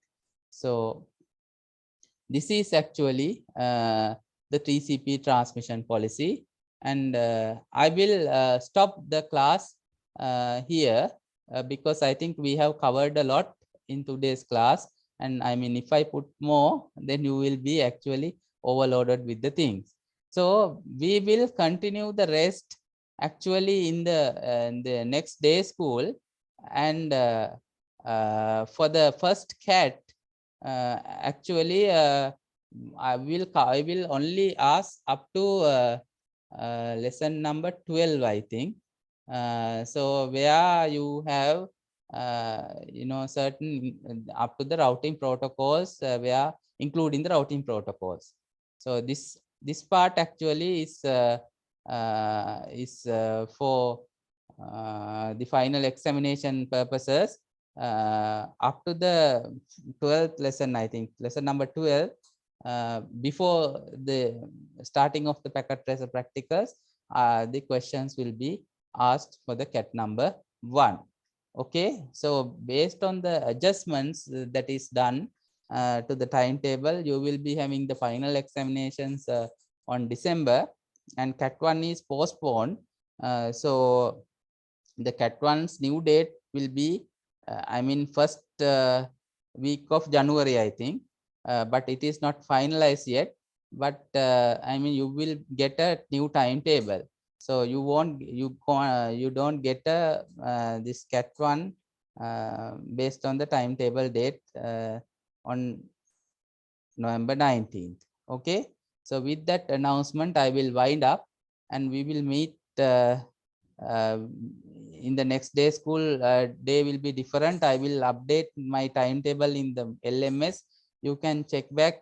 So this is actually the TCP transmission policy. And I will stop the class here because I think we have covered a lot in today's class. And I mean, if I put more, then you will be actually overloaded with the things. So we will continue the rest actually in the next day school. And for the first CAT, actually I will only ask up to lesson number 12, I think. So where you have certain up to the routing protocols, where including the routing protocols. So this part actually is for the final examination purposes up to the 12th lesson, I think, lesson number 12. Before the starting of the packet tracer practicals, the questions will be asked for the CAT number 1. Okay, so based on the adjustments that is done to the timetable, you will be having the final examinations on December, and CAT 1 is postponed. So the CAT 1's new date will be I mean first week of January, I think, but it is not finalized yet. But I mean, you will get a new timetable, so you don't get this CAT 1 based on the timetable date on November 19th. Okay, so with that announcement, I will wind up, and we will meet in the next day school. Day will be different. I will update my timetable in the LMS. You can check back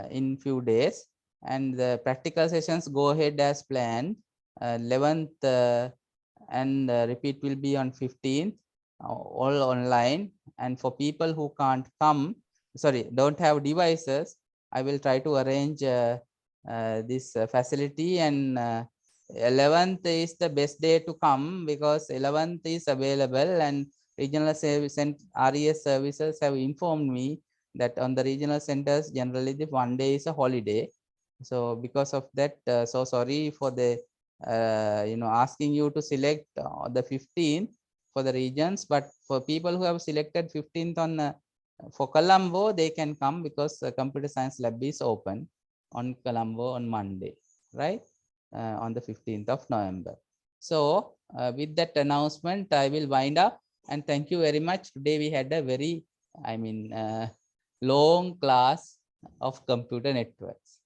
in few days, and the practical sessions go ahead as planned. 11th and repeat will be on 15th, all online. And for people who can't come, sorry, don't have devices, I will try to arrange this facility, and 11th is the best day to come, because 11th is available, and regional service and RES services have informed me that on the regional centers generally the one day is a holiday. So because of that, so sorry for the asking you to select the 15th for the regions, but for people who have selected 15th on for Colombo, they can come, because computer science lab is open on Colombo on Monday, right? On the 15th of November. So with that announcement, I will wind up, and thank you very much. Today we had a very, I mean, long class of computer networks.